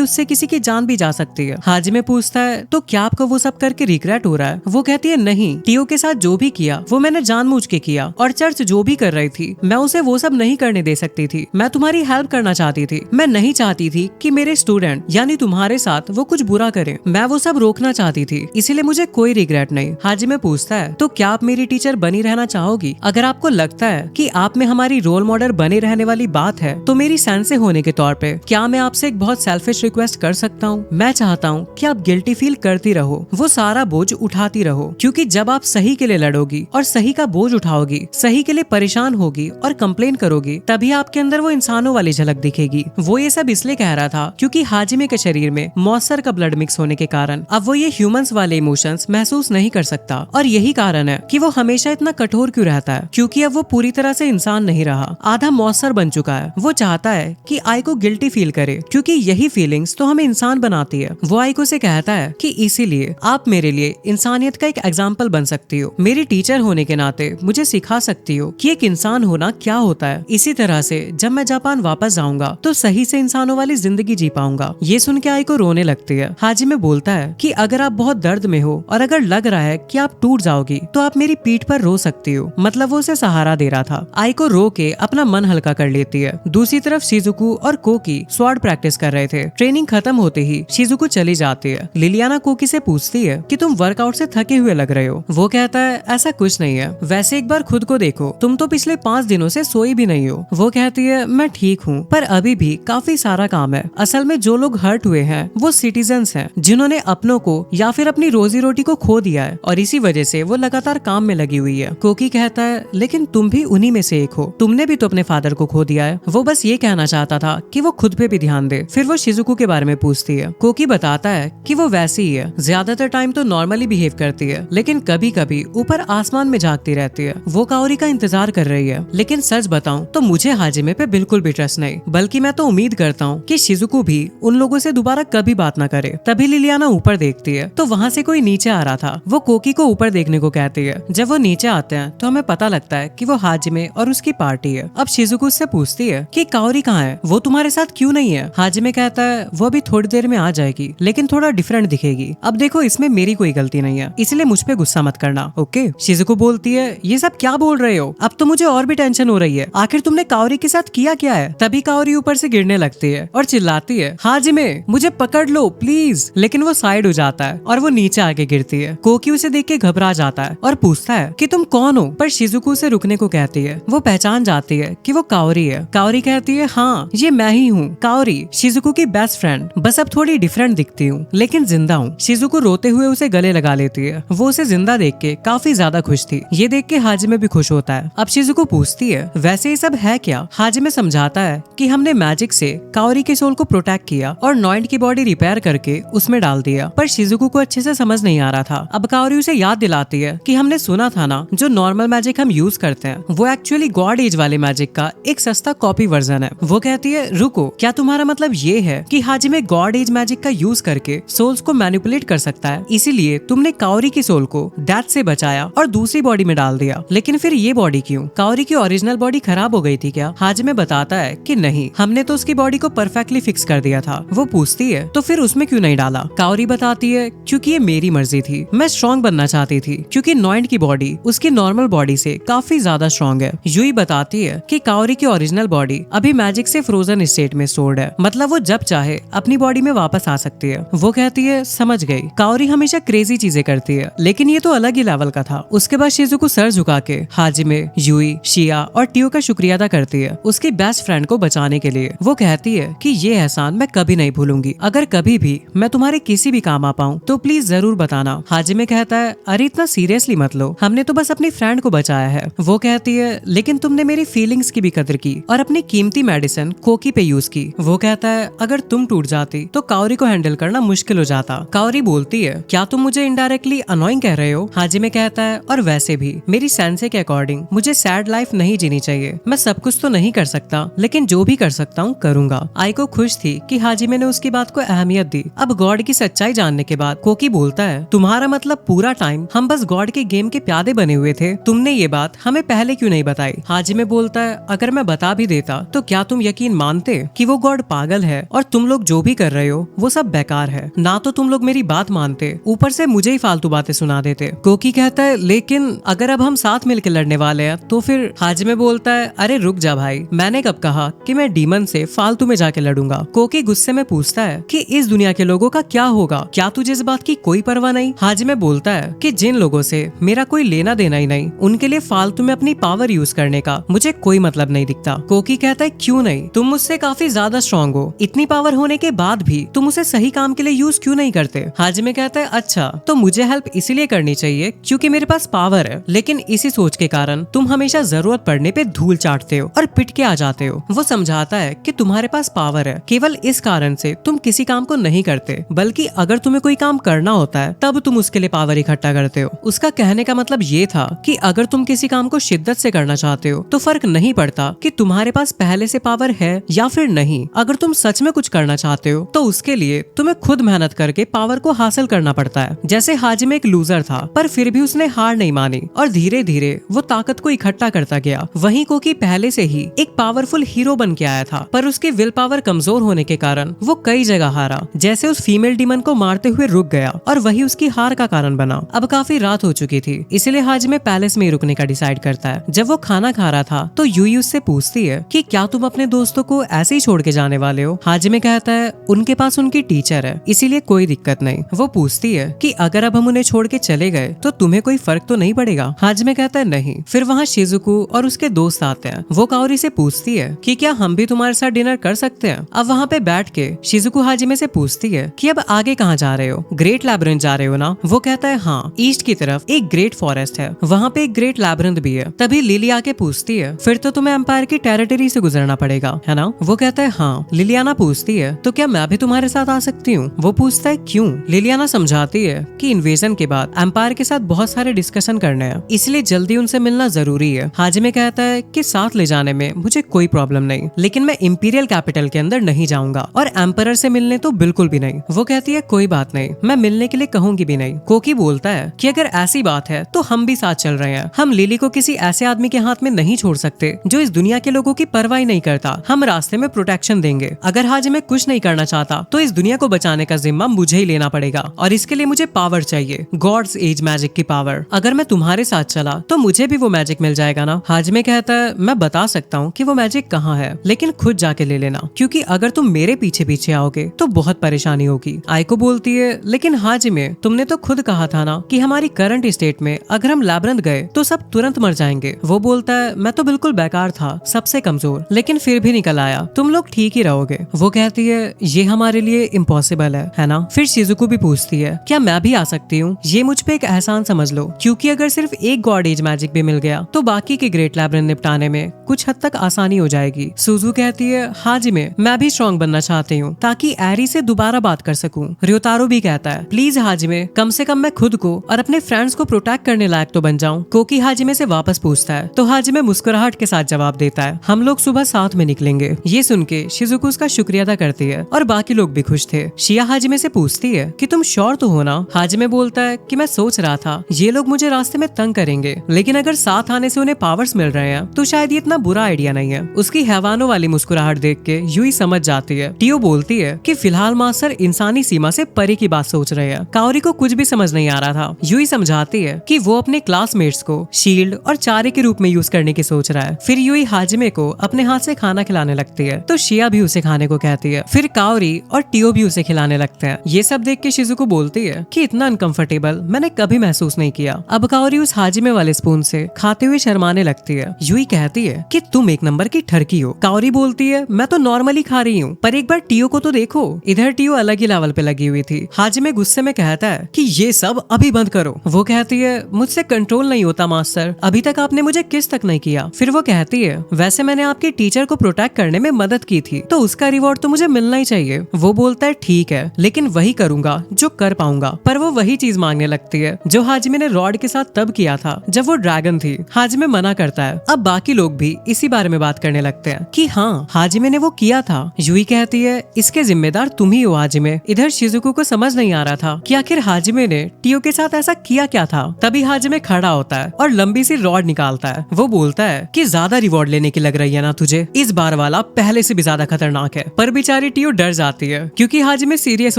उससे किसी की जान भी जा सकती है। हाजिमे पूछता है तो क्या आपको वो सब करके रिग्रेट हो रहा है? वो कहती है नहीं, टियो के साथ जो भी किया वो मैंने जानबूझ के किया, और चर्च जो भी कर रही थी मैं उसे वो सब नहीं करने दे सकती थी। मैं तुम्हारी हेल्प करना चाहती थी, मैं नहीं चाहती थी कि मेरे स्टूडेंट यानी तुम्हारे साथ वो कुछ बुरा करे, मैं वो सब रोकना चाहती थी, इसीलिए मुझे कोई रिग्रेट नहीं। हाजिमे पूछता है तो क्या आप मेरी टीचर बनी रहना चाहोगी? अगर आपको लगता है कि आप में हमारी रोल मॉडल बने रहने वाली बात है तो मेरी सेंसे होने के तौर पे क्या मैं आपसे एक बहुत सेल्फिश रिक्वेस्ट कर सकता हूँ? मैं चाहता हूँ कि आप गिल्टी फील करती रहो, वो सारा बोझ उठाती रहो, क्योंकि जब आप सही के लिए लड़ोगी और सही का बोझ उठाओगी, सही के लिए परेशान होगी और कंप्लेन करोगी, तभी आपके अंदर वो इंसानों वाली झलक दिखेगी। वो ये सब इसलिए कह रहा था क्योंकि हाजिमे के शरीर में मॉन्स्टर का ब्लड मिक्स होने के कारण अब वो ये ह्यूमंस वाले इमोशंस महसूस नहीं कर सकता, और यही कारण है कि वो हमेशा इतना कठोर क्यों रहता है, क्योंकि अब वो पूरी तरह से इंसान नहीं रहा, आधा मॉन्स्टर बन चुका है। वो चाहता है कि आइको गिल्टी फील करे, क्योंकि यही फीलिंग्स तो हमें इंसान बनाती है। वो आइको से कहता है कि इसीलिए आप मेरे लिए इंसानियत का एक एग्जाम्पल बन सकती हो, मेरी टीचर होने के नाते मुझे सिखा सकती हो कि एक इंसान होना क्या होता है। इसी तरह से जब मैं जापान वापस जाऊंगा तो सही से इंसानों वाली जिंदगी जी पाऊंगा। ये सुन के आइको रोने लगती है। हाजिमे बोलता है कि अगर आप बहुत दर्द में हो और अगर लग रहा है कि आप टूट जाओगी तो आप मेरी पीठ पर रो सकती हो, मतलब वो उसे सहारा दे रहा था। आइको रो के अपना मन हल्का कर लेती है। दूसरी तरफ शिजुकू और कोकी स्वॉर्ड प्रैक्टिस कर रहे थे। ट्रेनिंग खत्म होते ही शिजुकू चली जाती है। लिलियाना कोकी से पूछती है कि तुम वर्कआउट से थके हुए लग रहे हो। वो कहता है ऐसा कुछ नहीं है, वैसे एक बार खुद को देखो, तुम तो पिछले 5 दिनों से सोई भी नहीं हो। वो कहती है मैं ठीक हूँ, पर अभी भी काफी सारा काम है। असल में जो लोग हर्ट हुए हैं वो सिटीजन्स हैं, जिन्होंने अपनों को या फिर अपनी रोजी रोटी को खो दिया है, और इसी वजह से वो लगातार काम में लगी हुई है। कोकी कहता है लेकिन तुम भी उन्हीं में से एक हो, तुमने भी तो अपने फादर को खो दिया है। वो बस ये कहना चाहता था कि वो खुद पे भी ध्यान दे। फिर वो शिजुकू के बारे में पूछती है। कोकी बताता है कि वो वैसी ही है, ज्यादातर टाइम तो नॉर्मली बिहेव करती है, लेकिन कभी कभी ऊपर आसमान में झांकती रहती है। वो काओरी का इंतजार कर रही है, लेकिन सच बताऊं तो मुझे हाजिमे पे बिल्कुल भी ट्रस्ट नहीं, बल्कि मैं तो उम्मीद करता हूँ कि शिजुकू भी उन लोगों से दोबारा कभी बात ना करे। तभी लिलियाना ऊपर देखती है तो वहाँ से कोई नीचे आ रहा था। वो कोकी को ऊपर देखने को कहती है। जब वो नीचे आते हैं तो हमें पता लगता है कि वो हाजिमे और उसकी पार्टी है। अब शिजुकू उससे पूछती है कि काओरी कहाँ है, वो तुम्हारे साथ क्यों नहीं है? हाजिमे कहता है वो अभी थोड़ी देर में आ जाएगी, लेकिन थोड़ा डिफरेंट दिखेगी। अब देखो इसमें मेरी कोई गलती नहीं है, इसलिए मुझ पे गुस्सा मत करना, ओके? शिजुकू बोलती है ये सब क्या बोल रहे हो, अब तो मुझे और भी टेंशन हो रही है, आखिर तुमने काओरी के साथ किया क्या है? तभी काओरी ऊपर से गिरने लगती है और चिल्लाती है हाजिमे मुझे पकड़ लो प्लीज, लेकिन वो साइड हो जाता है और वो नीचे आके गिरती है। कोकी उसे देख के घबरा जाता है और पूछता है कि तुम कौन हो, पर शिजुकू उसे रुकने को कहती है। वो पहचान जाती है कि वो काओरी है। काओरी कहती है हाँ ये मैं ही हूँ, काओरी, शिजुकू की बेस्ट फ्रेंड, बस अब थोड़ी डिफरेंट दिखती हूँ, लेकिन जिंदा हूँ। शिजुकू रोते हुए उसे गले लगा लेती है। वो उसे जिंदा देख के काफी ज्यादा खुश थी। ये देख के हाजिमे भी खुश होता है। अब शिजुकू पूछती है वैसे ये सब है क्या? हाजिमे समझाता है कि हमने मैजिक से काओरी के सोल को प्रोटेक्ट किया और नॉइंड की बॉडी रिपेयर करके उसमें डाल दिया, पर शिजुकू को अच्छे से समझ नहीं आ रहा था। अब काओरी उसे याद दिलाती है कि हमने सुना था ना, जो नॉर्मल मैजिक हम यूज करते हैं वो एक्चुअली गॉड एज वाले मैजिक का एक सस्ता कॉपी वर्जन है। वो कहती है रुको, क्या तुम्हारा मतलब ये है कि हाजिमे गॉड एज मैजिक का यूज करके सोल्स को मैनिपुलेट कर सकता है, इसीलिए तुमने काओरी की सोल को डेथ से बचाया और दूसरी बॉडी में डाल दिया? लेकिन फिर ये बॉडी क्यों? काओरी की ओरिजिनल बॉडी खराब हो गई थी क्या? हाजिमे बताता है कि नहीं, हमने तो उसकी बॉडी को परफेक्टली फिक्स कर दिया था। वो पूछती है तो फिर उसमें क्यों नहीं डाला? काओरी बताती है क्योंकि ये मेरी मर्जी थी, मैं स्ट्रॉन्ग बनना चाहती थी, क्योंकि नॉइंड की बॉडी उसकी नॉर्मल बॉडी से काफी ज्यादा स्ट्रॉन्ग है। यूई बताती है कि काओरी की ओरिजिनल बॉडी अभी मैजिक से फ्रोजन स्टेट में स्टोर्ड है, मतलब वो जब चाहे अपनी बॉडी में वापस आ सकती है। वो कहती है समझ गई, काओरी हमेशा क्रेजी चीजें करती है, लेकिन ये तो अलग ही लेवल का था। उसके बाद शिजुकू सर झुका के हाजिमे, यूई, शिया और टियो का शुक्रिया अदा करती है उसकी बेस्ट फ्रेंड को बचाने के लिए। वो कहती है कि ये एहसान मैं कभी नहीं भूलूंगी, अगर कभी भी मैं तुम्हारे किसी भी काम आ पाऊँ तो प्लीज जरूर बताना। हाजिमे कहता है अरे इतना सीरियसली मत लो, हमने तो बस अपनी फ्रेंड को बचाया है। वो कहती है लेकिन तुमने मेरी फीलिंग्स की भी कदर की और अपनी कीमती मेडिसिन कोकी पे यूज की। वो कहता है अगर तुम टूट जाती तो काओरी को हैंडल करना मुश्किल हो जाता। काओरी बोलती है क्या तुम मुझे इनडायरेक्टली अनोइंग कह रहे हो? हाजिमे कहता है और वैसे भी मेरी सेंसे के अकॉर्डिंग रिगार्डिंग मुझे सैड लाइफ नहीं जीनी चाहिए। मैं सब कुछ तो नहीं कर सकता, लेकिन जो भी कर सकता हूँ करूंगा। आइको खुश थी कि हाजिमे ने उसकी बात को अहमियत दी। अब गॉड की सच्चाई जानने के बाद कोकी बोलता है, तुम्हारा मतलब पूरा टाइम हम बस गॉड के गेम के प्यादे बने हुए थे, तुमने ये बात हमें पहले क्यों नहीं बताई? हाजिमे बोलता है, अगर मैं बता भी देता तो क्या तुम यकीन मानते कि वो गॉड पागल है और तुम लोग जो भी कर रहे हो वो सब बेकार है? ना तो तुम लोग मेरी बात मानते, ऊपर से मुझे ही फालतू बातें सुना देते। कोकी कहता है, लेकिन अगर अब हम साथ मिलकर लड़ने वाले हैं तो फिर? हाजिमे बोलता है, अरे रुक जा भाई, मैंने कब कहा कि मैं डीमन से फालतू में जाके लड़ूंगा? कोकी गुस्से में पूछता है कि इस दुनिया के लोगों का क्या होगा, क्या तुझे इस बात की कोई परवाह नहीं? हाजिमे बोलता है कि जिन लोगों से मेरा कोई लेना देना ही नहीं, उनके लिए फालतू में अपनी पावर यूज करने का मुझे कोई मतलब नहीं दिखता। कोकी कहता है, क्यों नहीं? तुम मुझसे काफी ज्यादा स्ट्रॉन्ग हो, इतनी पावर होने के बाद भी तुम उसे सही काम के लिए यूज क्यों नहीं करते? हाजिमे कहता है, अच्छा तो मुझे हेल्प इसीलिए करनी चाहिए क्योंकि मेरे पास पावर है, लेकिन इसी सोच के कारण तुम हमेशा जरूरत पड़ने पे धूल चाटते हो और पिट के आ जाते हो। वो समझाता है कि तुम्हारे पास पावर है, केवल इस कारण से तुम किसी काम को नहीं करते, बल्कि अगर तुम्हें कोई काम करना होता है तब तुम उसके लिए पावर इकट्ठा करते हो। उसका कहने का मतलब ये था कि अगर तुम किसी काम को शिद्दत से करना चाहते हो तो फर्क नहीं पड़ता कि तुम्हारे पास पहले से पावर है या फिर नहीं। अगर तुम सच में कुछ करना चाहते हो तो उसके लिए तुम्हें खुद मेहनत करके पावर को हासिल करना पड़ता है। जैसे हाजिमे एक लूजर था पर फिर भी उसने हार नहीं मानी और धीरे धीरे वो ताकत को इकट्ठा करता गया। वहीं कोकी पहले से ही एक पावरफुल हीरो बन के आया था, पर उसकी विल पावर कमजोर होने के कारण वो कई जगह हारा, जैसे उस फीमेल डीमन को मारते हुए रुक गया और वही उसकी हार का कारण बना। अब काफी रात हो चुकी थी, इसलिए हाजिमे पैलेस में ही रुकने का डिसाइड करता है। जब वो खाना खा रहा था तो यूई उससे पूछती है कि क्या तुम अपने दोस्तों को ऐसे ही छोड़ के जाने वाले हो? हाजिमे कहता है, उनके पास उनकी टीचर है, इसीलिए कोई दिक्कत नहीं। वो पूछती है कि अगर अब हम उन्हें छोड़ के चले गए तो तुम्हें कोई फर्क तो नहीं पड़ेगा? हाजिमे कहता है, नहीं। फिर वहाँ शिजुको और उसके दोस्त आते हैं। वो काओरी से पूछती है कि क्या हम भी तुम्हारे साथ डिनर कर सकते हैं? अब वहाँ पे बैठ के शिजुको हाजिमे से पूछती है कि अब आगे कहाँ जा रहे हो? ग्रेट लैब्रिंथ जा रहे हो ना? वो कहता है, हाँ, ईस्ट की तरफ एक ग्रेट फॉरेस्ट है, वहाँ पे एक ग्रेट लैब्रिंथ भी है। तभी लिली आके पूछती है, फिर तो तुम्हें एम्पायर की टेरिटरी से गुजरना पड़ेगा, है ना? वो कहता है, हाँ। लिलियाना पूछती है, तो क्या मैं भी तुम्हारे साथ आ सकती हूँ? वो पूछता है, क्यों? लिलियाना समझाती है कि इन्वेजन के बाद एम्पायर के साथ बहुत सारे डिस्कशन करने हैं, इसलिए जल्दी उनसे मिलना जरूरी है। हाजिमे कहता है कि साथ ले जाने में मुझे कोई प्रॉब्लम नहीं, लेकिन मैं इंपीरियल कैपिटल के अंदर नहीं जाऊंगा और एम्परर से मिलने तो बिल्कुल भी नहीं। वो कहती है, कोई बात नहीं, मैं मिलने के लिए कहूंगी भी नहीं। कोकी बोलता है कि अगर ऐसी बात है तो हम भी साथ चल रहे हैं। हम लिली को किसी ऐसे आदमी के हाथ में नहीं छोड़ सकते जो इस दुनिया के लोगों की परवाह नहीं करता। हम रास्ते में प्रोटेक्शन देंगे। अगर हाजिमे कुछ नहीं करना चाहता तो इस दुनिया को बचाने का जिम्मा मुझे ही लेना पड़ेगा और इसके लिए मुझे पावर चाहिए, गॉड्स एज मैजिक की पावर। अगर मैं तुम्हारे साथ चला तो मुझे भी वो मैजिक मिल जाएगा ना? हाजिमे कहता है, मैं बता सकता हूँ कि वो मैजिक कहाँ है, लेकिन खुद जाके ले लेना, क्योंकि अगर तुम मेरे पीछे पीछे आओगे तो बहुत परेशानी होगी। आइको बोलती है, लेकिन हाजिमे, तुमने तो खुद कहा था ना कि हमारी करंट स्टेट में अगर हम लैब्रिंथ गए तो सब तुरंत मर जाएंगे। वो बोलता है, मैं तो बिल्कुल बेकार था, सबसे कमजोर, लेकिन फिर भी निकल आया, तुम लोग ठीक ही रहोगे। वो कहती है, ये हमारे लिए इम्पॉसिबल है ना? फिर शिजुको भी पूछती है, क्या मैं भी आ सकती हूँ? ये मुझ पे एक एहसान समझ लो, क्योंकि अगर सिर्फ एक गॉड एज मैजिक भी मिल गया तो बाकी के ग्रेट लैब्रिंथ निपटाने में कुछ हद तक आसानी हो जाएगी। सुजू कहती है, हाजिमे, मैं भी स्ट्रॉन्ग बनना चाहती हूँ ताकि एरी से दोबारा बात कर सकूं। रियोतारो भी कहता है, प्लीज हाजिमे, कम से कम मैं खुद को और अपने फ्रेंड्स को प्रोटेक्ट करने लायक तो बन जाऊं। कोकी हाजिमे से वापस पूछता है तो हाजिमे मुस्कुराहट के साथ जवाब देता है, हम लोग सुबह साथ में निकलेंगे। ये सुन के शिजुको उसका शुक्रिया अदा करती है और बाकी लोग भी खुश थे। शिया हाजिमे से पूछती है कि तुम श्योर तो हो ना? हाजिमे बोलता है कि मैं सोच रहा था ये लोग मुझे रास्ते में तंग करेंगे, लेकिन अगर साथ आने से उन्हें पावर्स मिल रहे हैं तो शायद ये इतना बुरा आइडिया नहीं है। उसकी हैवानों वाली मुस्कुराहट देख के यूई समझ जाती है। टियो बोलती है कि फिलहाल मास्टर इंसानी सीमा से परे की बात सोच रहे हैं। काओरी को कुछ भी समझ नहीं आ रहा था। यूई समझाती है कि वो अपने क्लासमेट्स को शील्ड और चारे के रूप में यूज करने की सोच रहा है। फिर यूई हाजिमे को अपने हाथ से खाना खिलाने लगती है तो शिया भी उसे खाने को कहती है। फिर काओरी और टियो भी उसे खिलाने लगते हैं। ये सब देख के शिजुको बोलती है कि इतना अनकंफर्टेबल मैंने कभी महसूस नहीं किया। अब काओरी उस हाजिमे वाले स्पून से खाते हुए शर्माने लगती है। यूई कहती है कि तुम एक नंबर की ठरकी हो। काओरी बोलती है, मैं तो नॉर्मली खा रही हूँ, पर एक बार टियो को तो देखो। इधर टियो अलग ही लेवल पे लगी हुई थी। हाजिमे गुस्से में कहता है कि ये सब अभी बंद करो। वो कहती है, मुझसे कंट्रोल नहीं होता मास्टर, अभी तक आपने मुझे किस तक नहीं किया। फिर वो कहती है, वैसे मैंने आपके टीचर को प्रोटेक्ट करने में मदद की थी तो उसका रिवॉर्ड तो मुझे मिलना ही चाहिए। वो बोलता है, ठीक है, लेकिन वही करूंगा जो कर पाऊंगा। पर वो वही चीज मांगने लगती है जो हाजिमे ने रॉड के साथ तब किया था जब वो ड्रैगन थी। हाजिमे मना करता है। अब बाकी लोग भी इसी बारे में बात करने लगते हैं कि हाँ, हाजिमे ने वो किया था। यूई कहती है इसके जिम्मेदार तुम ही हो हाजिमे। इधर शिजुको को समझ नहीं आ रहा था कि आखिर हाजिमे ने टियो के साथ ऐसा किया क्या था। तभी हाजिमे खड़ा होता है और लंबी सी रॉड निकालता है। वो बोलता है कि ज्यादा रिवॉर्ड लेने की लग रही है ना तुझे, इस बार वाला पहले से भी ज्यादा खतरनाक है। पर बेचारी टियो डर जाती है क्योंकि हाजिमे सीरियस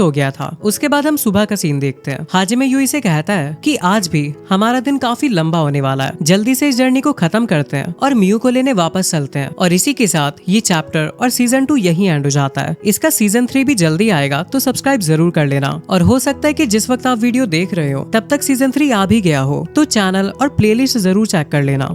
हो गया था। उसके बाद हम सुबह का सीन देखते हैं। हाजिमे यूई से कहता है कि आज भी हमारा दिन काफी लंबा होने वाला है, जल्दी से इस जर्नी को खत्म करते हैं और मियू को लेने वापस चलते हैं। और इसी के साथ ये चैप्टर और सीजन 2 यही एंड हो जाता है। इसका सीजन 3 भी जल्दी आएगा, तो सब्सक्राइब जरूर कर लेना। और हो सकता है कि जिस वक्त आप वीडियो देख रहे हो तब तक सीजन 3 आ भी गया हो, तो चैनल और प्लेलिस्ट जरूर चेक कर लेना।